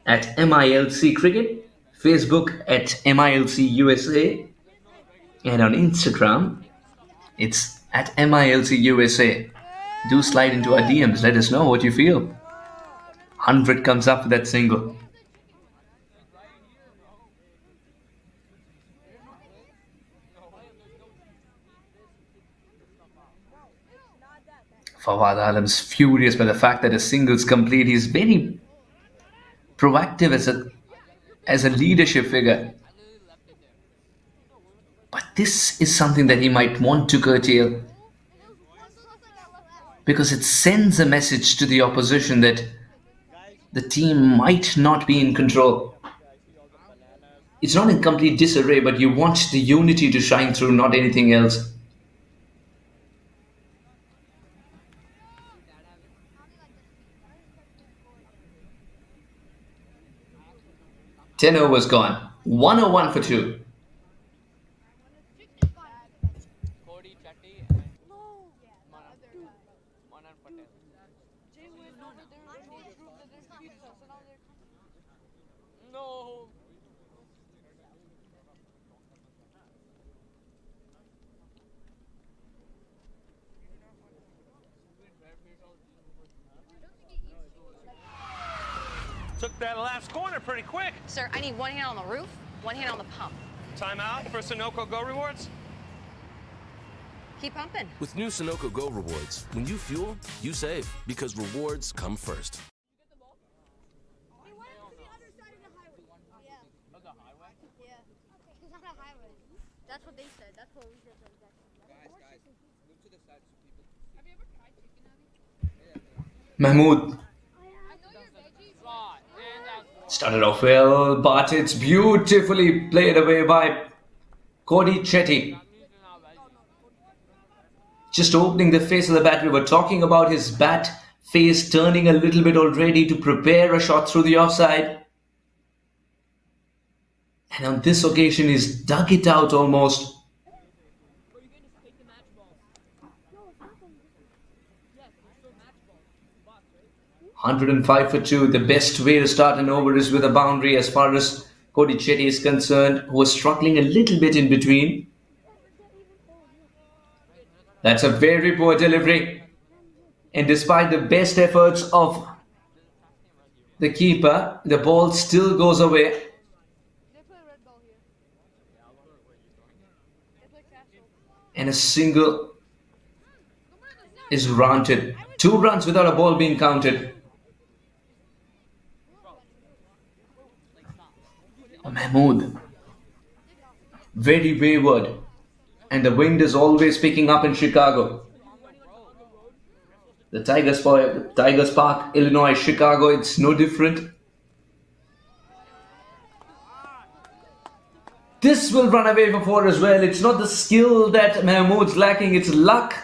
at MILC Cricket, Facebook at MILC USA, and on Instagram, it's at MILC USA. Do slide into our DMs, let us know what you feel. 100 comes up with that single. Fawad Alam's furious by the fact that a single's complete. He's very proactive as a leadership figure. But this is something that he might want to curtail, because it sends a message to the opposition that the team might not be in control. It's not in complete disarray, but you want the unity to shine through, not anything else. Ten overs gone. 101 for 2. No. Took that last corner pretty quick. Sir, I need one hand on the roof, one hand on the pump. Timeout for Sunoco Go Rewards. Keep pumping. With new Sunoco Go Rewards, when you fuel, you save, because rewards come first. That's what they said. That's what we said. Guys, move to the side so people. Have you ever tried chicken, Abby? Mahmood started off well, but it's beautifully played away by Cody Chetty. Just opening the face of the bat. We were talking about his bat face turning a little bit already to prepare a shot through the offside. And on this occasion, he's dug it out almost. 105 for 2. The best way to start an over is with a boundary as far as Cody Chetty is concerned, who was struggling a little bit in between. That's a very poor delivery. And despite the best efforts of the keeper, the ball still goes away. And a single is granted. 2 runs without a ball being counted. Mahmood, very wayward, and the wind is always picking up in Chicago. The Tigers Park, Illinois, Chicago, it's no different. This will run away for 4 as well. It's not the skill that Mahmood's lacking, it's luck.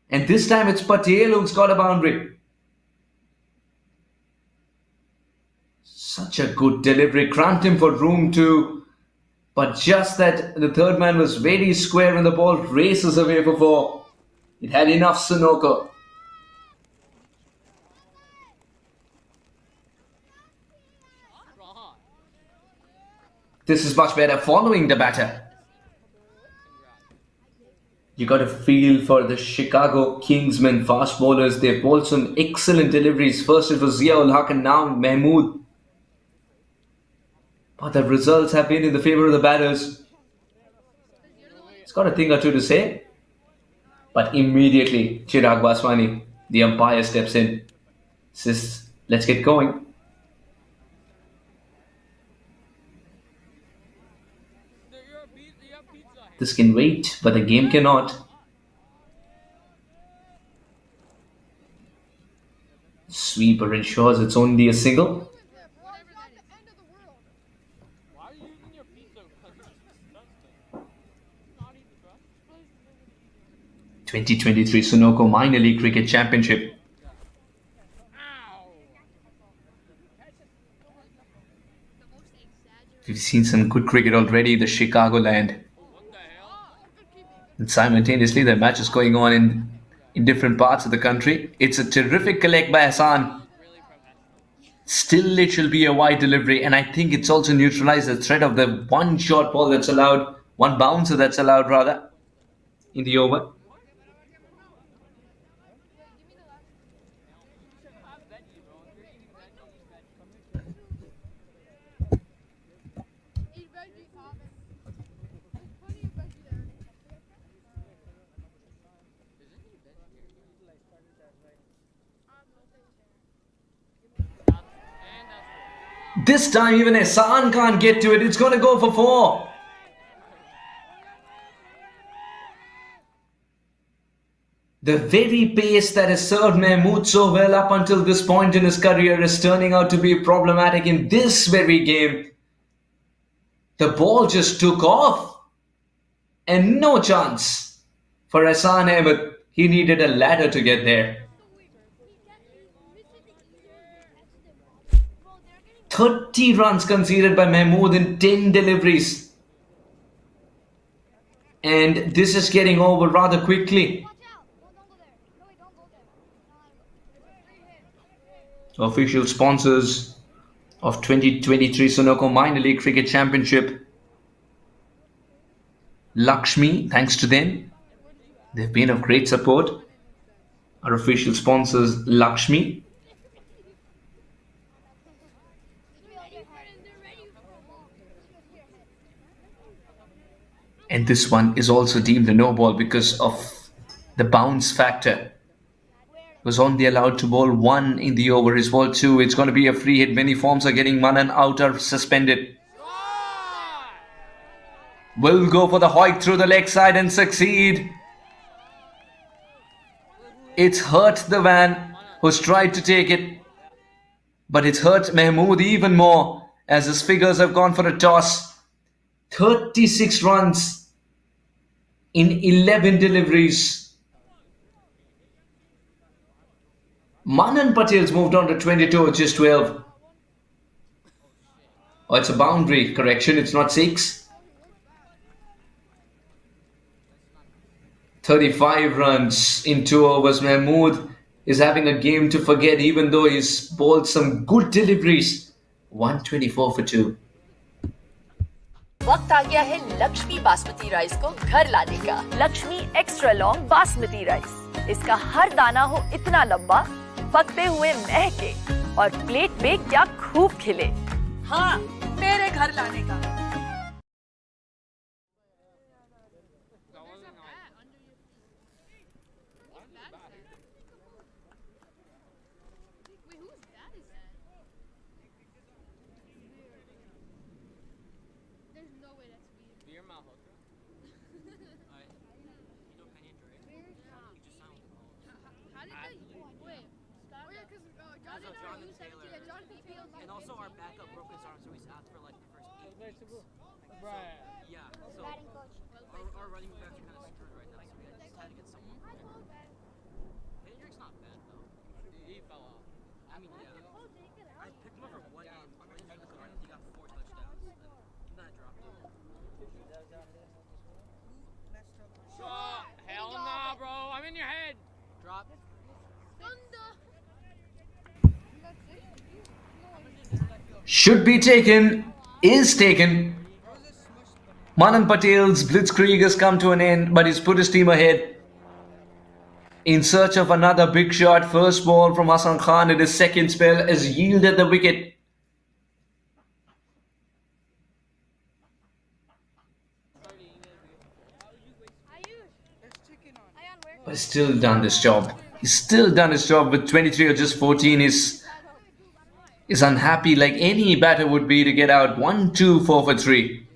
And this time it's Patel who's got a boundary. Such a good delivery. Cramped him for room 2. But just that the third man was very square and the ball races away for 4. It had enough Sunoco. This is much better following the batter. You got a feel for the Chicago Kingsmen fast bowlers. They've bowled some excellent deliveries. First it was Zia ul Haq and now Mahmood. But the results have been in the favour of the batters. It's got a thing or two to say. But immediately, Chirag Baswani, the umpire, steps in. Says, let's get going. This can wait, but the game cannot. Sweeper ensures it's only a single. 2023 Sunoco Minor League Cricket Championship. We've seen some good cricket already in the Chicagoland. And simultaneously, the match is going on in different parts of the country. It's a terrific collect by Hassan. Still, it will be a wide delivery, and I think it's also neutralized the threat of the one short ball that's allowed, one bouncer that's allowed rather, in the over. This time even Hassan can't get to it. It's going to go for 4. The very pace that has served Mahmood so well up until this point in his career is turning out to be problematic in this very game. The ball just took off. And no chance for Hassan Ahmed. He needed a ladder to get there. 30 runs conceded by Mahmood in 10 deliveries. And this is getting over rather quickly. Official sponsors of 2023 Sunoco Minor League Cricket Championship. Lakshmi, thanks to them. They've been of great support. Our official sponsors, Lakshmi. And this one is also deemed a no ball because of the bounce factor. Was only allowed to bowl 1 in the over. His ball 2. It's going to be a free hit. Many forms are getting Manan out or suspended. Will go for the hoik through the leg side and succeed. It's hurt the man who's tried to take it. But it's hurt Mahmood even more as his figures have gone for a toss. 36 runs in 11 deliveries. Manan Patel's moved on to 22, just 12. Oh, it's a boundary. Correction, it's not 6. 35 runs in 2 overs. Mahmood is having a game to forget even though he's bowled some good deliveries. 124 for 2. वक्त आ गया है Lakshmi basmati rice को घर लाने का। Lakshmi extra long basmati rice. इसका हर दाना हो इतना लंबा, पकते हुए महके और प्लेट पे क्या खूब खिले। हाँ, मेरे घर लाने का। And also our backup broke his arm, so he's out for like the first 8 weeks. Right. Yeah, so our running backs are kind of screwed right now, so we just had to get someone. Hendrick's not bad though. He fell off. I mean, yeah. I picked him up for 1 game. He got 4 touchdowns. And then I dropped him. Hell nah, bro. I'm in your head. Drop. Should be taken, is taken. Manan Patel's blitzkrieg has come to an end, but he's put his team ahead. In search of another big shot, first ball from Hassan Khan in his second spell has yielded the wicket. But he's still done this job. He's still done his job with 23 or just 14. Is unhappy like any batter would be to get out 1, 2, 4 for 3.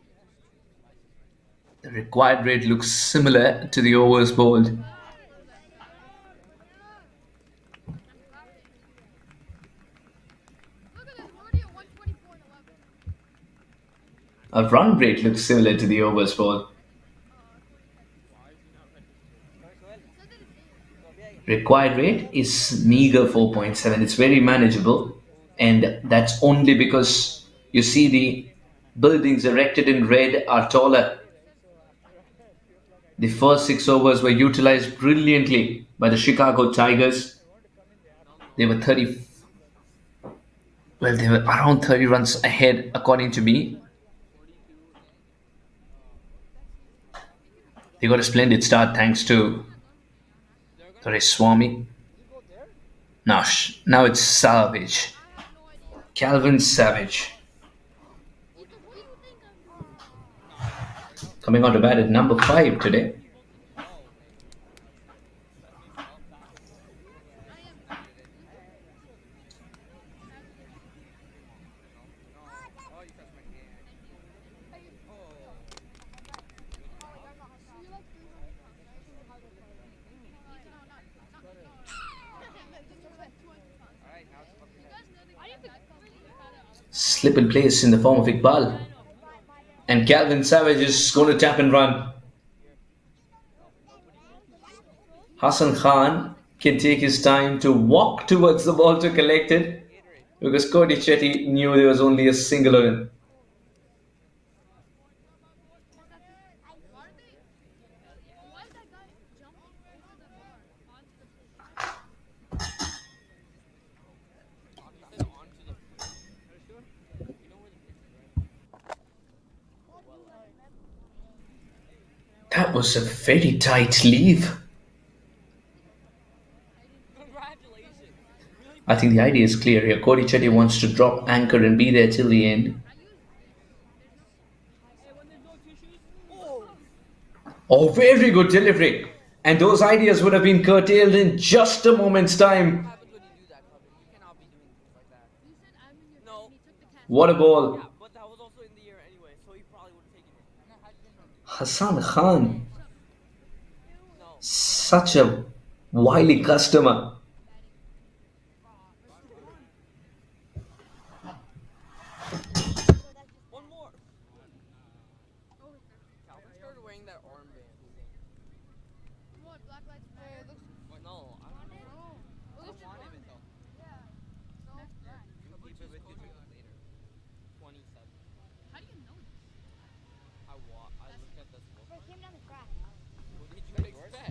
The required rate looks similar to the overs bowled. A run rate looks similar to the overs bowled. Required rate is meager 4.7. It's very manageable. And that's only because you see the buildings erected in red are taller. The first 6 overs were utilized brilliantly by the Chicago Tigers. They were around 30 runs ahead, according to me. They got a splendid start thanks to Swami. Now it's Savage. Calvin Savage. Coming on to bat at number 5 today. Slip in place in the form of Iqbal. And Calvin Savage is going to tap and run. Hassan Khan can take his time to walk towards the ball to collect it because Cody Chetty knew there was only a single in. That was a very tight leave. I think the idea is clear here. Cody Chetty wants to drop anchor and be there till the end. Oh, very good delivery. And those ideas would have been curtailed in just a moment's time. What a ball. Hassan Khan. Such a wily customer.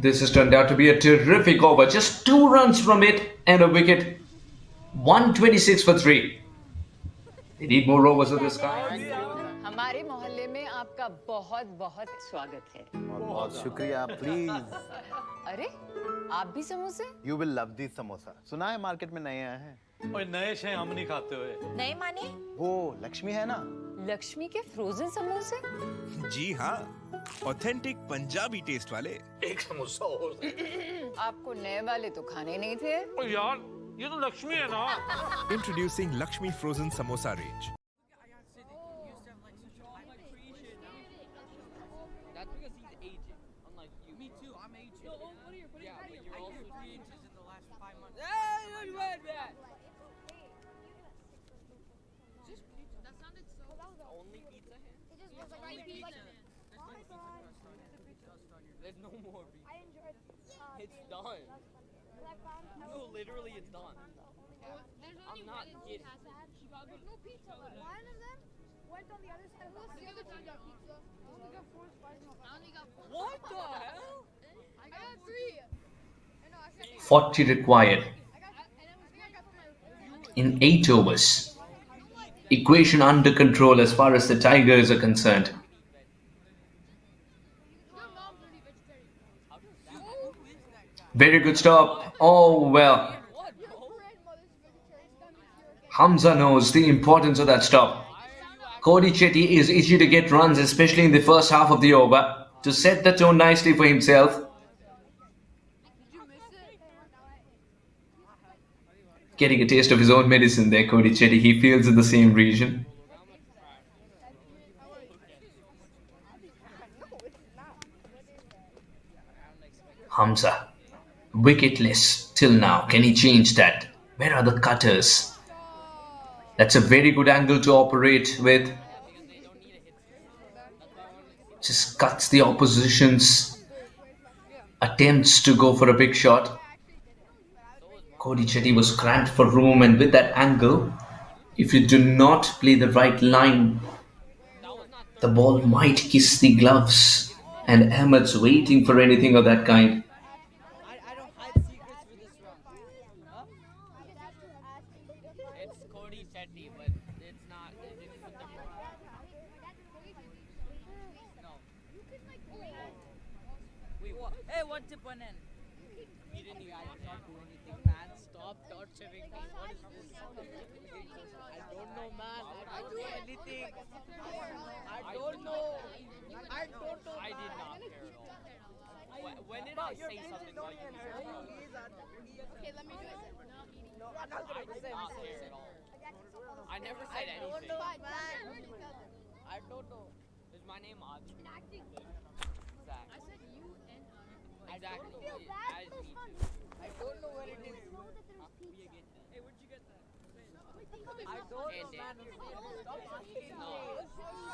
This has turned out to be a terrific over. Just 2 runs from it and a wicket. 126 for 3. They need more overs of this kind. हमारे मोहल्ले में आपका बहुत बहुत स्वागत है। बहुत शुक्रिया, प्लीज। अरे आप भी समोसे? You will love these samosa. सुना है मार्केट में नए आए हैं। ओए नए शे हम नहीं खाते हुए। नए माने? वो लक्ष्मी है ना? लक्ष्मी के फ्रोजन समोसे? जी हाँ, ऑथेंटिक पंजाबी टेस्ट वाले। एक समोसा और। आपको नए वाले तो खाने नहीं थे? यार ये तो लक्ष्मी है ना। Introducing Lakshmi Frozen Samosa range. That's because he's aging, unlike you. Me too, I'm aging. Yo, what are your, yeah, but you're also 3 inches in the last 5 months. Hey, you read that! Just pizza. That sounded so. Only pizza? It just was like pizza. There's no more pizza. I enjoyed It's done. No, literally it's done. I'm not kidding. There's no pizza left. One of them went on the other side of the other time got pizza. I only got 4 spices. I only got 4. What the hell? I got 3. I know, I got 40 required in 8 overs. Equation under control as far as the Tigers are concerned. Very good stop. Oh well. Hamza knows the importance of that stop. Cody Chetty is eager to get runs, especially in the first half of the over, to set the tone nicely for himself. Getting a taste of his own medicine there, Cody Chetty. He feels in the same region. Hamza, wicketless till now. Can he change that? Where are the cutters? That's a very good angle to operate with. Just cuts the opposition's attempts to go for a big shot. Cody Chetty was cramped for room, and with that angle, if you do not play the right line, the ball might kiss the gloves, and Ahmed's waiting for anything of that kind. I don't hide secrets for this round. Huh? It's Cody Chetty, but it's not. It's with the no. Wait, what? Hey, one tip, one end. You didn't even do anything, man. Stop torturing me. What is this? I don't know, man. I don't know anything. I don't know. I don't know. I did not care at all. When did I say something about you? Okay, let me do it. I did not care at all. I never said anything. I don't know. Is my name Adi? Zach. I said you and Exactly. As me too. I don't know what it is. Hey, where'd you get that? I don't know, man. Stop asking me.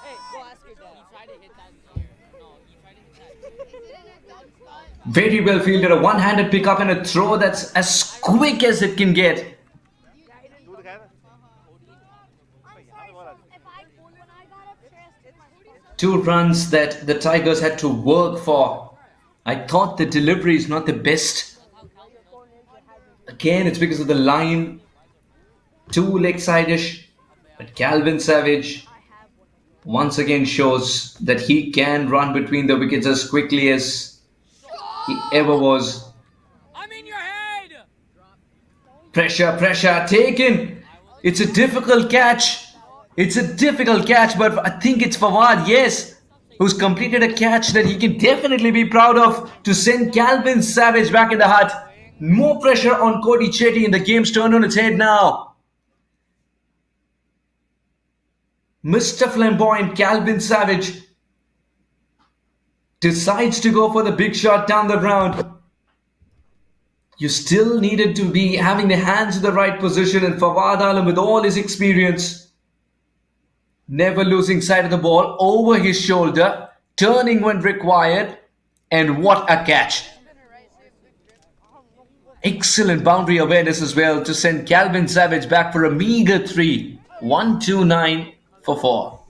Hey, go ask your dad. You tried to hit that here. No, you tried to hit that. Very well fielded. A one-handed pickup and a throw that's as quick as it can get. Two runs that the Tigers had to work for. I thought the delivery is not the best. Again, it's because of the line. Too leg-side-ish. But Calvin Savage once again shows that he can run between the wickets as quickly as he ever was. I'm in your head! Pressure taken. It's a difficult catch. But I think it's Fawad, yes, who's completed a catch that he can definitely be proud of to send Calvin Savage back in the hut. More pressure on Cody Chetty, and the game's turned on its head now. Mr. Flamboyant Calvin Savage decides to go for the big shot down the ground. You still needed to be having the hands in the right position, and Fawad Alam, with all his experience, never losing sight of the ball, over his shoulder, turning when required, and what a catch. Excellent boundary awareness as well to send Calvin Savage back for a meager 3. 129 for 4.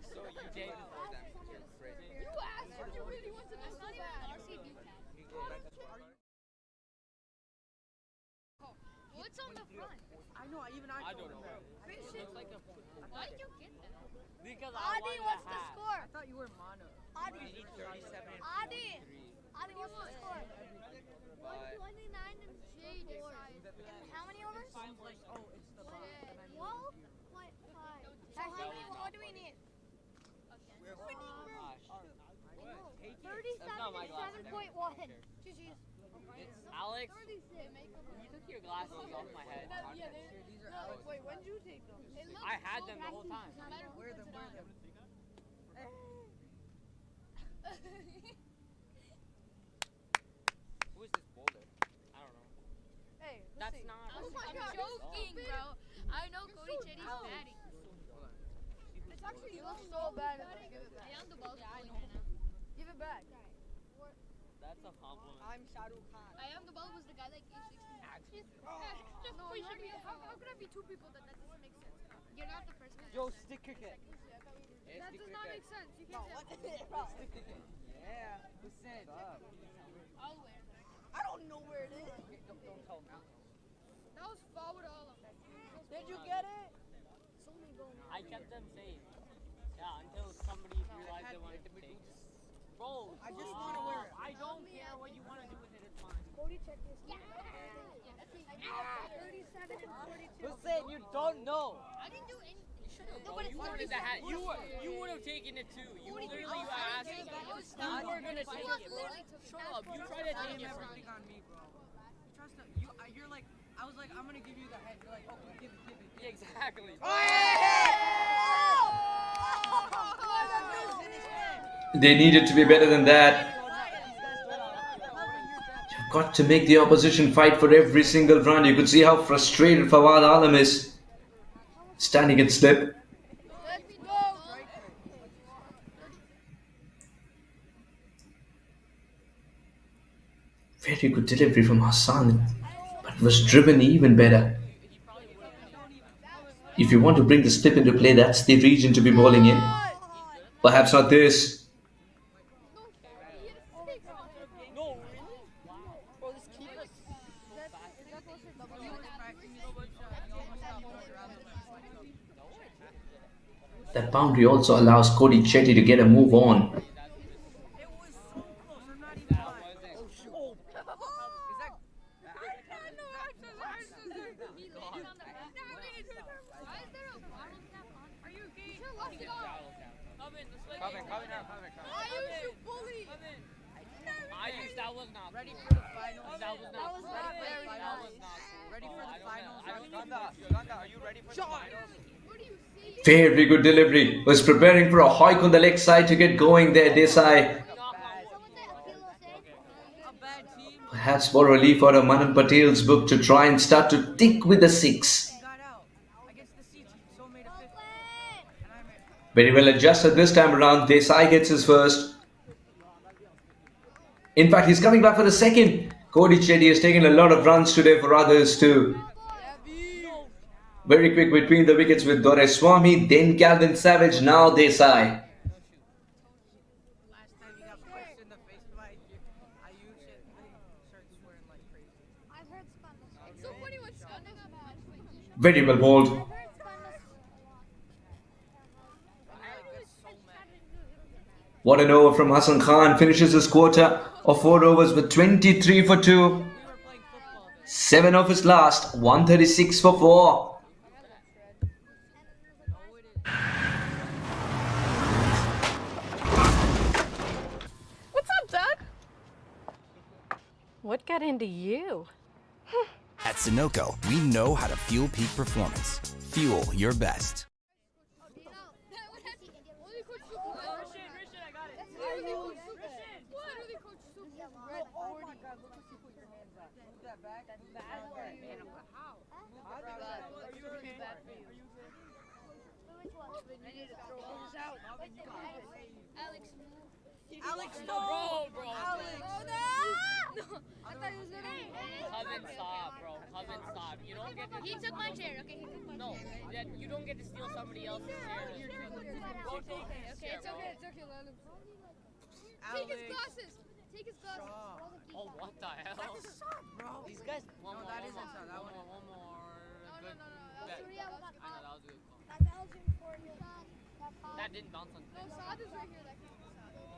So you did before them. You're crazy. You asked if you really want to know so bad. What's on the front? I know, even I don't know. Why did you get that? Because Adi, what's the score? I thought you were mono. Adi. We need 37 and Adi. 43. Adi, what's the score? But 129 and how many overs? Sounds like, oh, it's the box. 12.5. So how many more do we need? That's not my glasses. 37.1. It's Alex. You took your glasses off my head. Wait, when did you take them? I had them the whole time. Wear them. Who is this boulder? I don't know. Hey, That's not. oh my God, joking, bro. I know Cody Chetty's batting. It's actually you look so bad if I give it back. I am the ball. Yeah, I know. Give it back. That's a compliment. I'm Shahrukh Khan. I am the ball was the guy that gave 16. No, how could I be two people? That doesn't make sense. You're not the first guy. Yo, stick cricket. That does not make sense. You No, can't what? say Stick cricket. Yeah. Who said? I'll wear that. I don't know where it is. Don't tell me. That was forward all of them. Did you get it? I kept them safe. Yeah, until somebody realized they wanted to take it. Bro, I just want to wear it. I don't care what you want to do with it. It's fine. Cody, check this. Yeah. 37 and 42. Who said you don't know? I didn't do anything. No, you wanted the hat. You would have taken it too. You literally asked. You were gonna take it. Shut up. You tried to take it from me. On me, bro. Trust me. You're like, I was like, I'm gonna give you the head. You're like, okay, give it. Yeah, exactly. They needed to be better than that. You've got to make the opposition fight for every single run. You could see how frustrated Fawad Alam is. Standing at slip. Very good delivery from Hassan, but was driven even better. If you want to bring the slip into play, that's the region to be bowling in. Perhaps not this. That boundary also allows Cody Chetty to get a move on. That was not ready cool. for the finals. That was not cool. That was not cool. Ready for the finals. Ganda, are you ready for the finals? Very good delivery. Was preparing for a hoik on the leg side to get going there, Desai. Perhaps for relief out of Manan Patel's book to try and start to tick with the 6. Very well adjusted this time around. Desai gets his first. In fact, he's coming back for the second. Cody Chetty has taken a lot of runs today for others too. Very quick between the wickets with Doraiswamy, then Calvin Savage, now Desai. Very well bowled. What an over from Hassan Khan. Finishes his quarter of 4 overs with 23 for 2. 7 of his last, 136 for 4. What's up, Doug? What got into you? At Sunoco, we know how to fuel peak performance. Fuel your best. Alex, no! Bro. Alex. Oh, no! Coven, stop, bro. Coven, stop. You don't get to. He took my chair. Okay, he took my No, chair. you don't get to steal somebody else's chair. Okay, it's okay. It's okay. Let him. Take his glasses. Take his glasses. Oh, what the hell? These guys. One more. Good. Surya was I know, that was a good call. That's Elgin for you. That didn't bounce on. No, Saad is right here.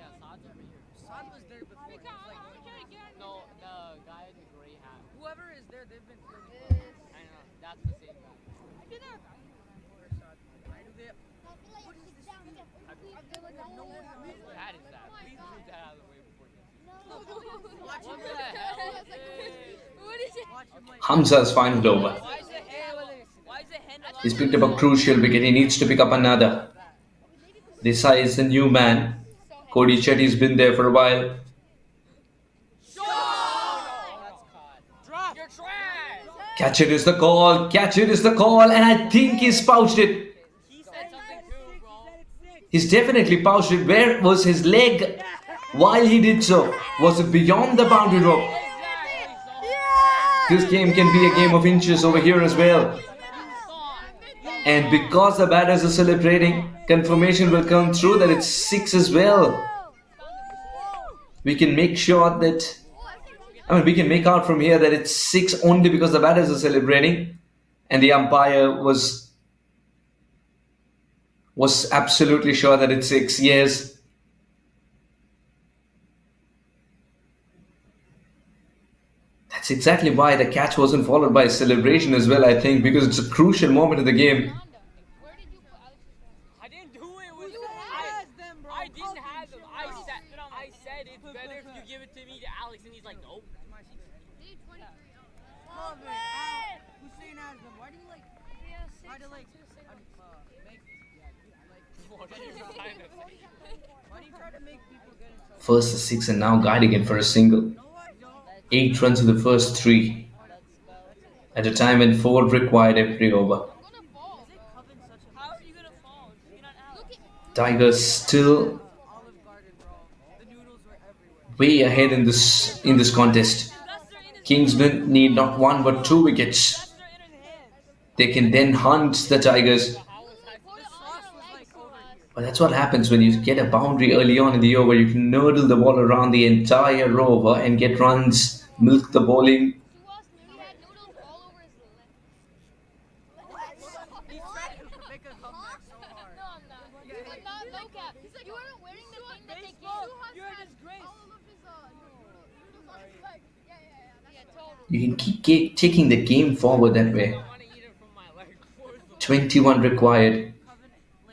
Yeah, Saad's over here. Saad was there before. He was like, No, the guy in the gray hat. whoever is there, they've been clearly. I know, that's the same guy. That is that. Please move that out of the way before you. Watch him. What the hell? What is it? Watch him like. Hamza's final over. Why is the hen He's picked up a crucial wicket. He needs to pick up another. Desai is the new man. Cody Chetty's been there for a while. Drop. You're trash. Catch it is the call. Catch it is the call. And I think he's pouched it. He said something too, bro. He's definitely pouched it. Where was his leg while he did so? Was it beyond the boundary rope? This game can be a game of inches over here as well. And because the batters are celebrating, confirmation will come through that it's 6 as well. We can make sure that, we can make out from here that it's 6 only because the batters are celebrating and the umpire was absolutely sure that it's 6. Yes. That's exactly why the catch wasn't followed by a celebration as well, I think, because it's a crucial moment in the game. I didn't do it. I didn't have them. I said it's better if you give it to me to Alex, and he's like, nope. Hussein has them. Why do you like? Try to like make What are you trying to say? Why do you try to make people get in trouble? First a 6 and now guiding it for a single. 8 runs in the first 3. At a time when 4 required every over. How are you gonna fall? You're not Alex. Tigers still way ahead in this contest. Kingsmen need not 1 but 2 wickets. They can then hunt the Tigers. But that's what happens when you get a boundary early on in the over. You can nurdle the ball around the entire over and get runs, milk the bowling. You can keep taking the game forward that way. 21 required.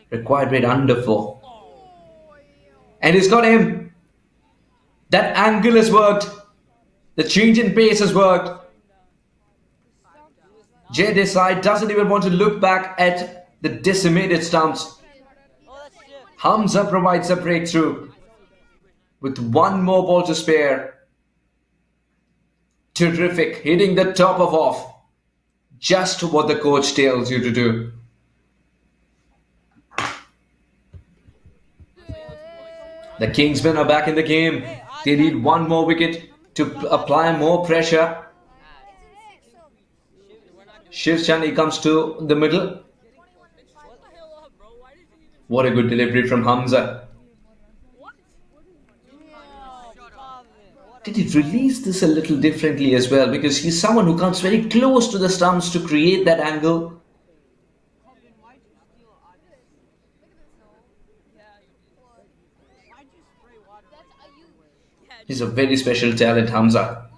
Required rate under 4. And he's got him. That angle has worked. The change in pace has worked. Jay Desai doesn't even want to look back at the decimated stumps. Hamza provides a breakthrough. With 1 more ball to spare. Terrific. Hitting the top of off. Just what the coach tells you to do. The Kingsmen are back in the game. They need 1 more wicket to apply more pressure. Shiv Chani comes to the middle. What a good delivery from Hamza. Did he release this a little differently as well? Because he's someone who comes very close to the stumps to create that angle. He's a very special talent, Hamza.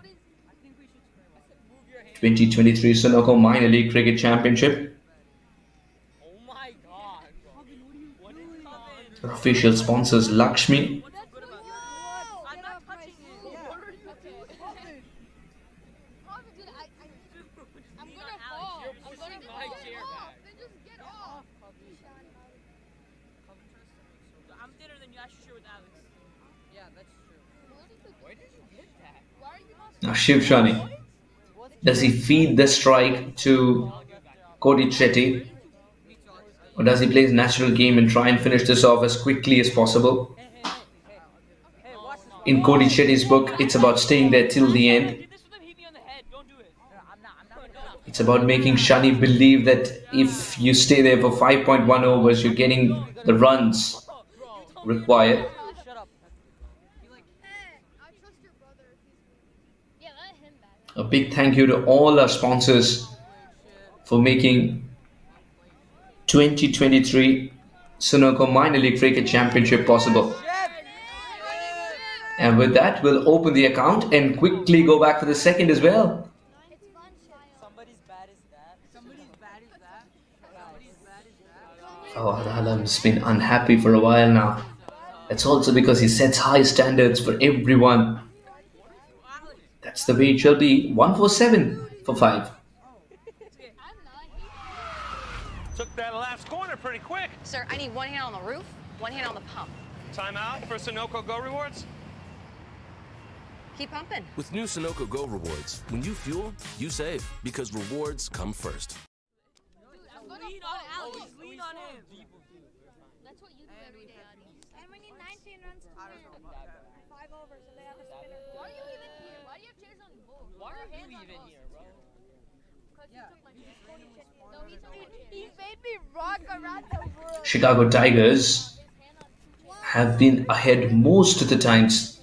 2023 Sunoco Minor League Cricket Championship. Our official sponsors Lakshmi. I'm thinner than you. I should share with Alex. Yeah, that's true. Where did you get that? Why are you not? Now Shiv Chani. Does he feed the strike to Cody Chetty? Or does he play his natural game and try and finish this off as quickly as possible? In Cody Chetty's book, it's about staying there till the end. It's about making Shani believe that if you stay there for 5.1 overs, you're getting the runs required. A big thank you to all our sponsors for making 2023 Sunoco Minor League Cricket Championship possible. And with that, we'll open the account and quickly go back for the second as well. Fawad Alam's been unhappy for a while now. That's also because he sets high standards for everyone. That's the way it shall be. 147 for 5. Took that last corner pretty quick. Sir, I need one hand on the roof, one hand on the pump. Timeout for Sunoco Go Rewards. Keep pumping. With new Sunoco Go rewards, when you fuel, you save because rewards come first. Lean on Alex. Lean on him. That's what you do every day, Adi. And we need 19 runs to win. 5 overs, so they have a spinner. Why are you even here? Why do you have chairs on the board? Why are you even here, bro? Because he took my chair. No, he took my chair. He made me rock around the world. Chicago Tigers have been ahead most of the times.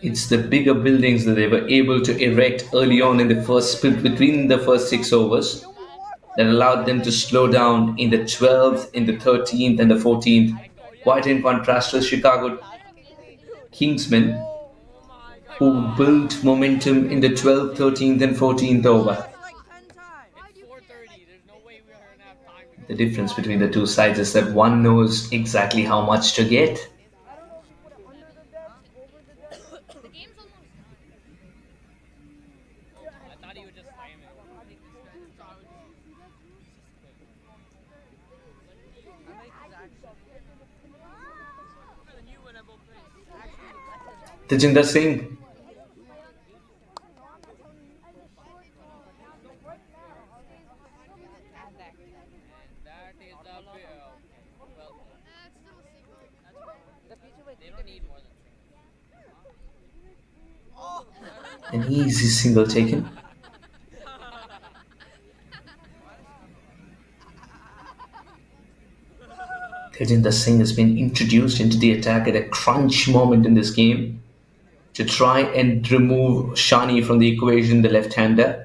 It's the bigger buildings that they were able to erect early on in the first split between the first 6 overs that allowed them to slow down in the 12th, in the 13th and the 14th. Quite in contrast to Chicago Kingsmen, who built momentum in the 12th, 13th and 14th over. The difference between the two sides is that one knows exactly how much to get. Tejinder Singh. An easy single taken. Tejinder Singh has been introduced into the attack at a crunch moment in this game to try and remove Shani from the equation, the left-hander.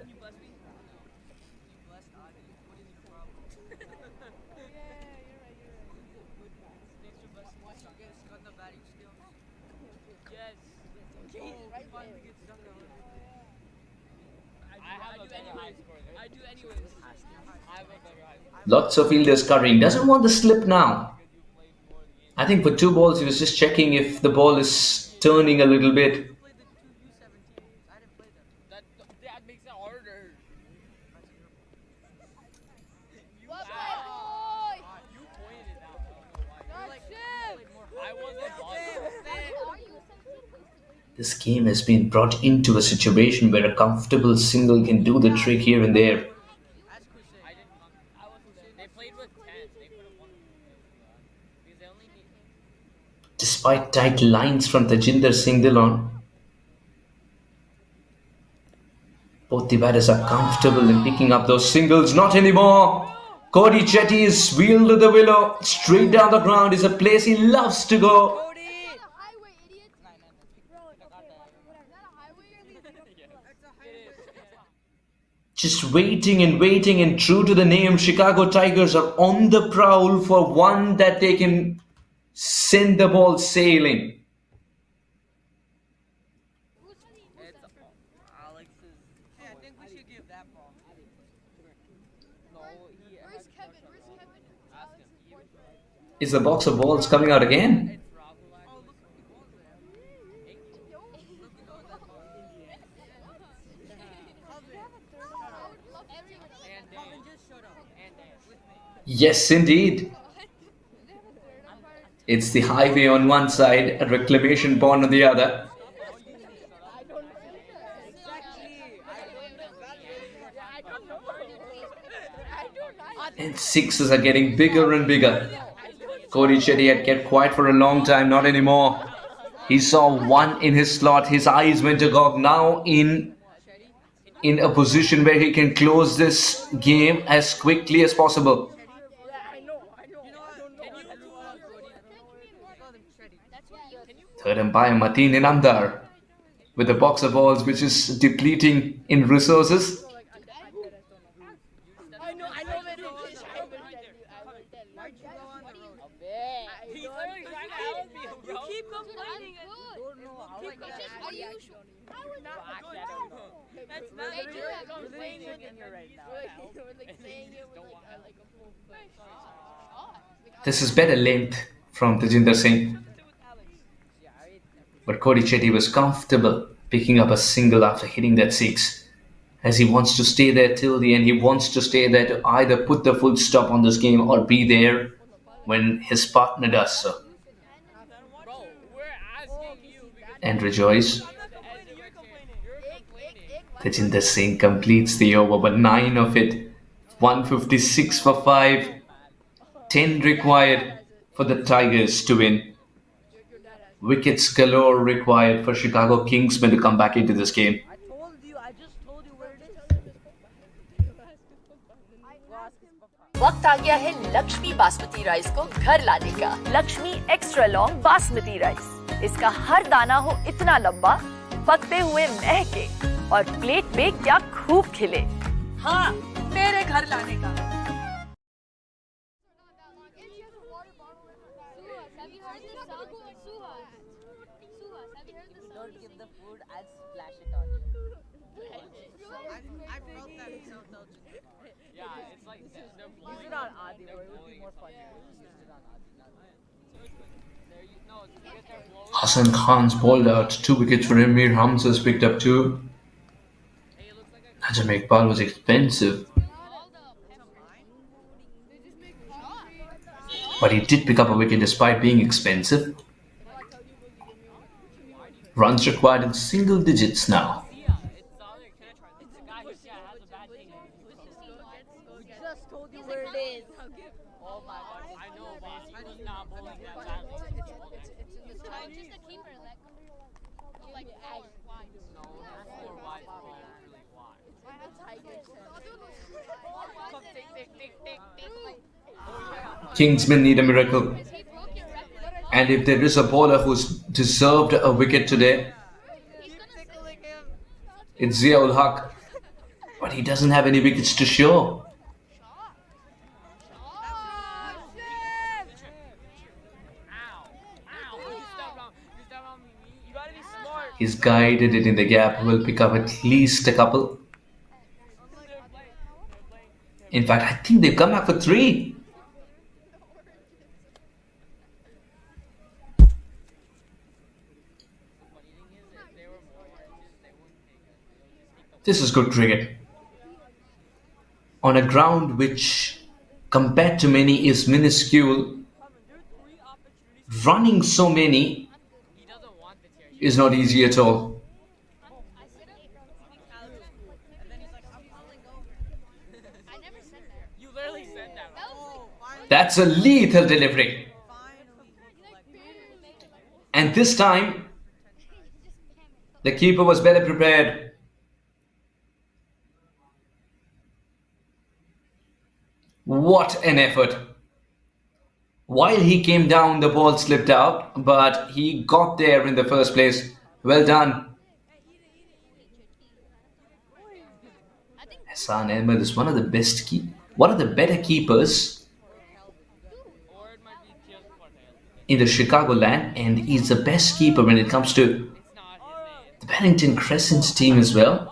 Lots of fielders covering. Doesn't want the slip now. I think for 2 balls he was just checking if the ball is turning a little bit. That makes it harder. You pointed it out. I wasn't bothered. This game has been brought into a situation where a comfortable single can do the trick here and there. Despite tight lines from Tejinder Singh Dhillon, both the batters are comfortable in picking up those singles. Not anymore. Cody Chetty is wheeled to the willow. Straight down the ground is a place he loves to go. Just waiting and waiting, and true to the name, Chicago Tigers are on the prowl for one that they can send the ball sailing. I think we should give that ball. Where's Kevin? Is the box of balls coming out again? Yes, indeed. It's the highway on one side, a reclamation pond on the other. And 6s are getting bigger and bigger. Cody Chetty had kept quiet for a long time, not anymore. He saw one in his slot. His eyes went agog. Now in a position where he can close this game as quickly as possible. Third umpire Mateen Inamdar with a box of balls which is depleting in resources. You keep complaining. Are you sure? That's not They do have complaining right now. We're like saying it with like a full foot. This is better length from Tejinder Singh. But Cody Chetty was comfortable picking up a single after hitting that six. As he wants to stay there till the end. He wants to stay there to either put the full stop on this game or be there when his partner does so. And rejoice. Tejinder Singh completes the over, but 9 of it. 156 for 5. 10 required for the Tigers to win. Wickets galore required for Chicago Kingsmen to come back into this game. वक्त आ गया है Lakshmi basmati rice को घर लाने का। Lakshmi extra long basmati rice. इसका हर दाना हो इतना लंबा, पकते हुए महके और प्लेट पे क्या खूब खिले। हाँ, मेरे घर लाने का। Don't give the food, I'll splash it on you. I felt that self-indulgence. Yeah, it's like Use it on Adi, bro. It would be more fun. Use it on Adi. Hassan Khan's bowled out 2 wickets for him. Mir Hamza's picked up 2. Najam Iqbal was expensive. But he did pick up a wicket despite being expensive. Runs required in single digits now. Just told you where it is. Oh my god, I know, boss. He's not bowling that time. It's just a keeper that like wide. No, that's 4 wide. Really wide. Kingsmen need a miracle. And if there is a bowler who's deserved a wicket today, it's Zia-ul Haq. But he doesn't have any wickets to show. He's guided it in the gap. Will pick up at least a couple. In fact, I think they've come back for 3. This is good cricket. On a ground which, compared to many, is minuscule, running so many is not easy at all. You literally said that. That's a lethal delivery. And this time, the keeper was better prepared. What an effort. While he came down, the ball slipped out, but he got there in the first place. Well done. Hassan Ahmed is one of the better keepers in the Chicagoland, and he's the best keeper when it comes to the Bennington Crescent's team as well.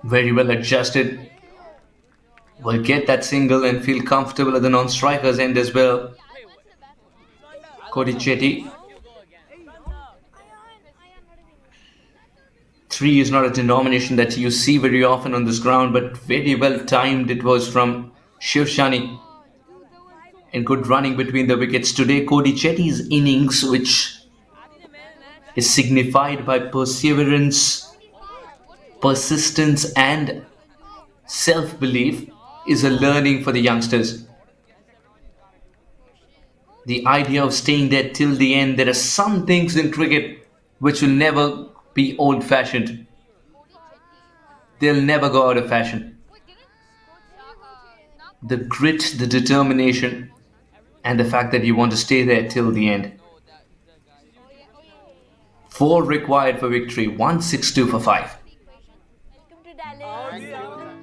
Very well adjusted. Will get that single and feel comfortable at the non-striker's end as well. Cody Chetty. 3 is not a denomination that you see very often on this ground, but very well timed it was from Shiv Shani. And good running between the wickets. Today, Cody Chetty's innings, which is signified by perseverance, persistence, and self belief, is a learning for the youngsters. The idea of staying there till the end, there are some things in cricket which will never be old fashioned, they'll never go out of fashion. The grit, the determination, and the fact that you want to stay there till the end. 4 required for victory, 162 for 5.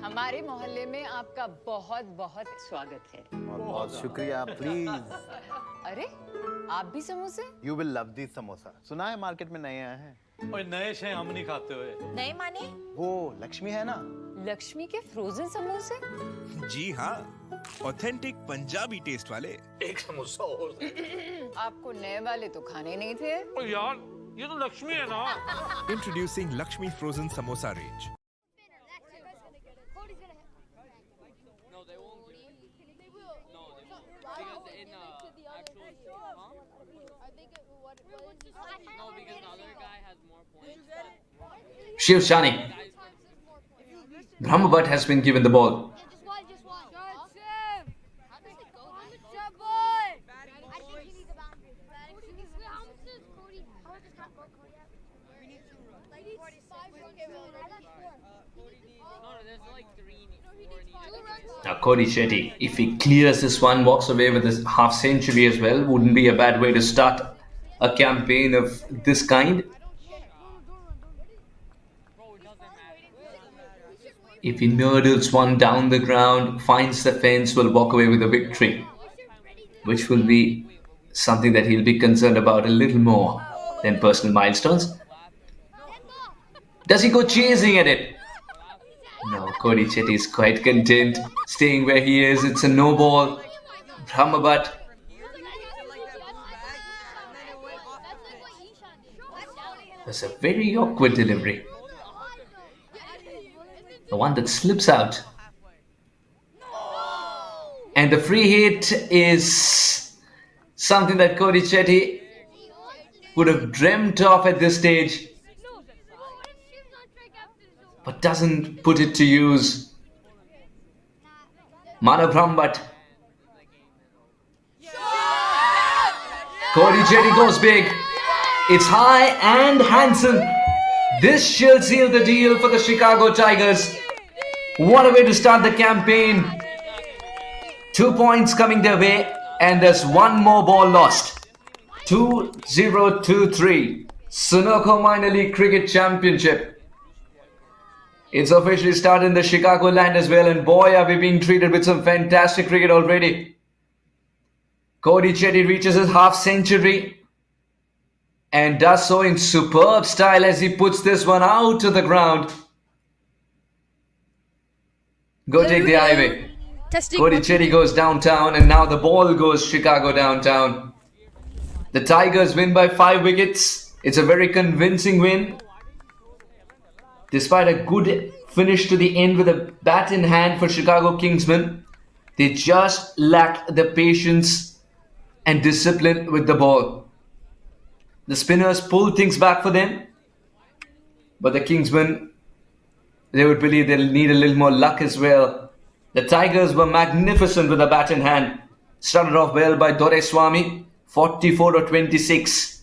हमारे मोहल्ले में आपका बहुत बहुत स्वागत है। बहुत शुक्रिया, प्लीज। अरे आप भी समोसे? You will love these samosa. सुना है मार्केट में नए आए हैं। ओए नए शे हम नहीं खाते हुए। नए माने? वो लक्ष्मी है ना? लक्ष्मी के फ्रोजन समोसे? जी हाँ, ऑथेंटिक पंजाबी टेस्ट वाले। एक समोसा और। आपको नए वाले तो खाने नहीं थे? ओ यार, ये तो लक्ष्मी है ना। Introducing Lakshmi Frozen Samosa range. No, they won't give it. No, they won't. Because in actual, huh? No, because the other guy has more points. Shiv Shani. Brahmabat has been given the ball. Just one. How does it go? Boy! I think he needs a boundary. How much does Cody? How much does Cody have? We need 2 runs. Like 46. Okay, well, I got 4. No, there's like 3 4 needed. Now Cody Shetty, if he clears this one, walks away with his half century as well, wouldn't be a bad way to start a campaign of this kind. If he nurdles one down the ground, finds the fence, will walk away with a victory, which will be something that he'll be concerned about a little more than personal milestones. Does he go chasing at it? No, Cody Chetty is quite content staying where he is. It's a no ball. Brahmabat. That's a very awkward delivery. The one that slips out. And the free hit is something that Cody Chetty would have dreamt of at this stage, but doesn't put it to use. Manav Brahmabat. Cody Chetty goes big. It's high and handsome. This shall seal the deal for the Chicago Tigers. What a way to start the campaign. 2 points coming their way, and there's one more ball lost. 2023 Sunoco Minor League Cricket Championship. It's officially started in the Chicago land as well, and boy are we being treated with some fantastic cricket already. Cody Chetty reaches his half century and does so in superb style as he puts this one out to the ground. Go take the highway. Cody Chetty goes downtown, and now the ball goes Chicago downtown. The Tigers win by 5 wickets. It's a very convincing win. Despite a good finish to the end with a bat in hand for Chicago Kingsmen, they just lacked the patience and discipline with the ball. The spinners pulled things back for them, but the Kingsmen, they would believe they'll need a little more luck as well. The Tigers were magnificent with a bat in hand. Started off well by Doraiswamy, 44 or 26.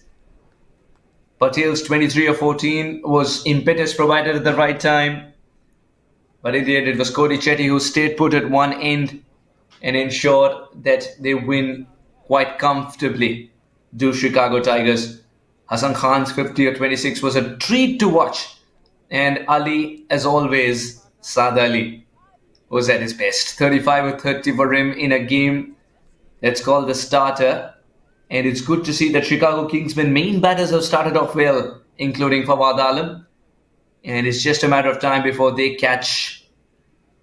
Patel's 23 or 14 was impetus provided at the right time. But in the end, it was Cody Chetty who stayed put at one end and ensured that they win quite comfortably. Do Chicago Tigers. Hassan Khan's 50 or 26 was a treat to watch. And Ali, as always, Saad Ali, was at his best. 35 or 30 for him in a game that's called the starter. And it's good to see that Chicago Kingsmen main batters have started off well, including Fawad Alam. And it's just a matter of time before they catch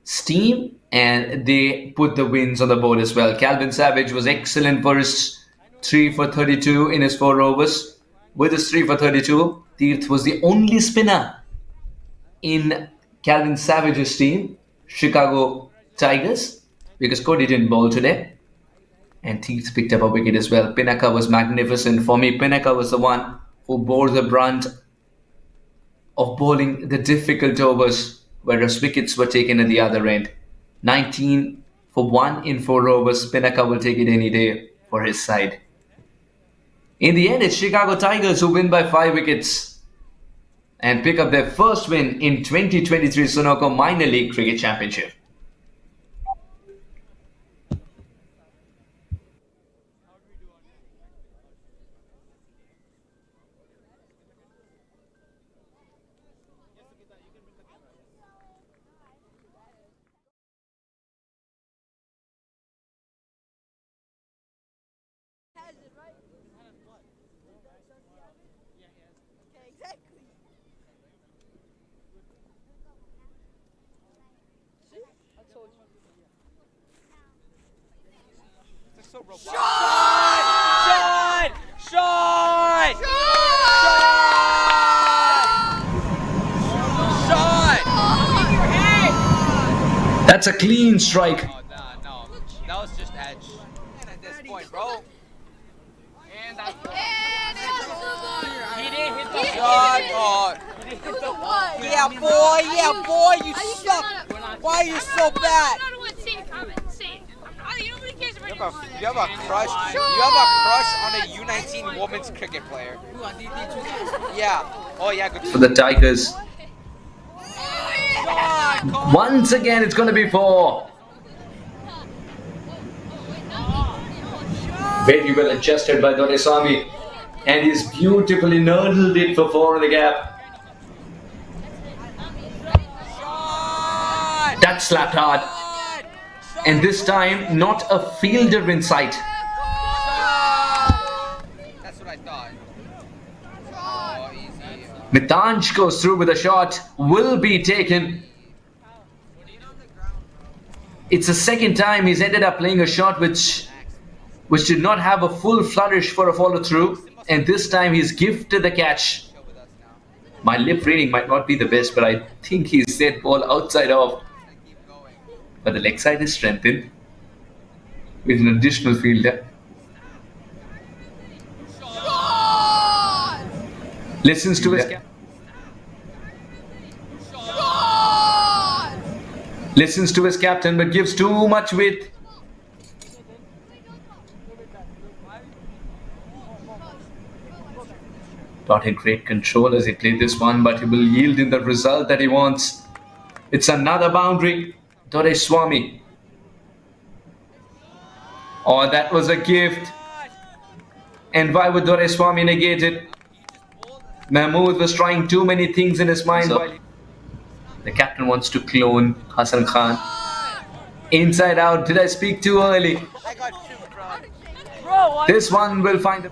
steam and they put the wins on the board as well. Calvin Savage was excellent for his 3 for 32 in his 4 overs. With his 3 for 32, Tirth was the only spinner in Calvin Savage's team, Chicago Tigers, because Cody didn't bowl today. And Tirth picked up a wicket as well. Pinaka was magnificent. For me, Pinaka was the one who bore the brunt of bowling the difficult overs, whereas wickets were taken at the other end. 19 for 1 in 4 overs. Spinnaker will take it any day for his side. In the end, it's Chicago Tigers who win by 5 wickets and pick up their first win in 2023 Sunoco Minor League Cricket Championship. That's a clean strike. No. That was just edge. And at this point, bro. And that's he didn't hit the shot. Yeah, boy, you suck. Why are you so bad? You have a crush. You have a crush on a U19 women's cricket player. Yeah. Oh yeah. Good. For the Tigers. Once again, it's going to be 4. Very well adjusted by Doraiswamy, and he's beautifully nurdled it for 4 in the gap. That slapped hard, and this time not a fielder in sight. That's what I thought. Mitanj goes through with a shot, will be taken. It's the second time he's ended up playing a shot which did not have a full flourish for a follow through, and this time he's gifted the catch. My lip reading might not be the best, but I think he's set ball outside off. But the leg side is strengthened with an additional fielder. Listens to his captain, but gives too much width. Not in great control as he played this one, but he will yield in the result that he wants. It's another boundary. Doraiswamy. Oh, that was a gift. And why would Doraiswamy negate it? Mahmood was trying too many things in his mind. While the captain wants to clone Hassan Khan. Inside out. Did I speak too early? I got two, bro. This one will find.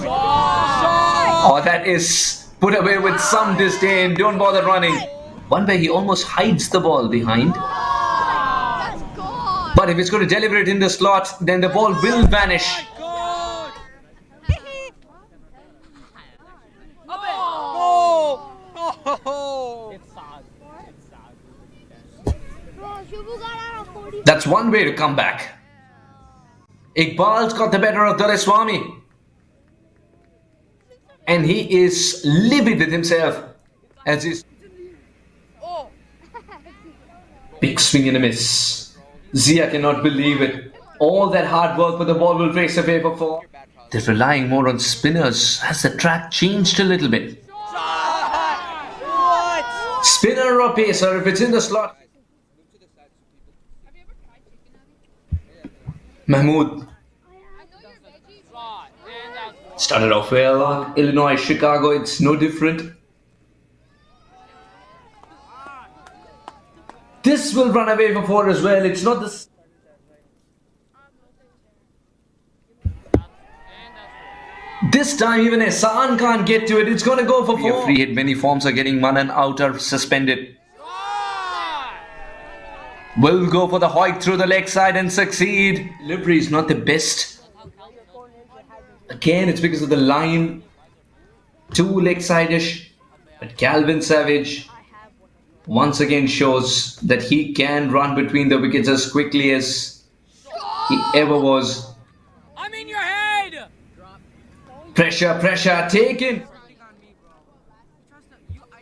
Oh, that is put away with some disdain. Don't bother running. One where he almost hides the ball behind. But if it's going to deliver it in the slot, then the ball will vanish. That's one way to come back. Iqbal's got the better of Doraiswamy. And he is livid with himself as he's... Big swing and a miss. Zia cannot believe it. All that hard work, but the ball will race away for 4. They're relying more on spinners. Has the track changed a little bit? Spinner or pacer, if it's in the slot. Mahmood. Started off well. Illinois, Chicago, it's no different. This will run away for 4 as well. It's not the... This time even Ehsan can't get to it. It's going to go for 4. Free hit. Many forms are getting one and out or suspended. Will go for the hoik through the leg side and succeed. Delivery is not the best. Again, it's because of the line. 2 leg side-ish. But Calvin Savage once again shows that he can run between the wickets as quickly as he ever was. I'm in your head! Pressure taken.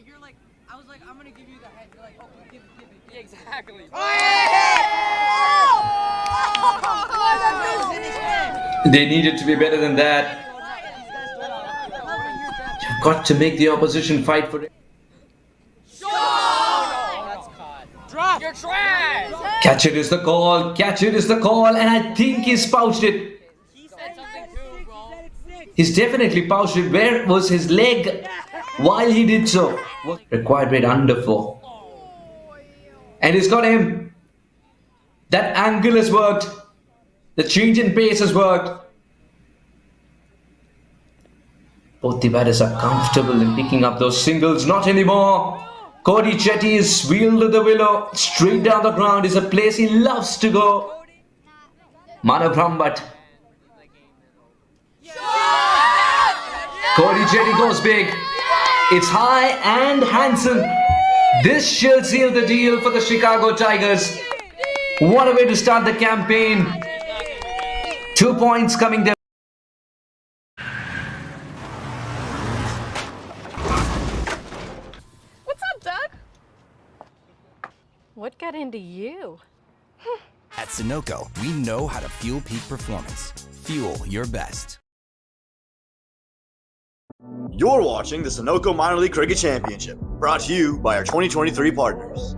You're like, I was like, I'm gonna give you the head. You're like, okay, give it. Yeah, exactly. They needed to be better than that. You've got to make the opposition fight for it. Drop! You're trash! Catch it is the call. Catch it is the call. And I think he's pouched it. He said something too, bro. He's definitely pouched it. Where was his leg while he did so? Required rate under 4. And he's got him. That angle has worked. The change in pace has worked. Both the batters are comfortable in picking up those singles. Not anymore. Cody Chetty's wheel to the willow. Straight down the ground is a place he loves to go. Manav Brambat. Cody Chetty goes big. It's high and handsome. This shall seal the deal for the Chicago Tigers. What a way to start the campaign. 2 points coming down. What's up, Doug? What got into you? At Sunoco, we know how to fuel peak performance. Fuel your best. You're watching the Sunoco Minor League Cricket Championship, brought to you by our 2023 partners.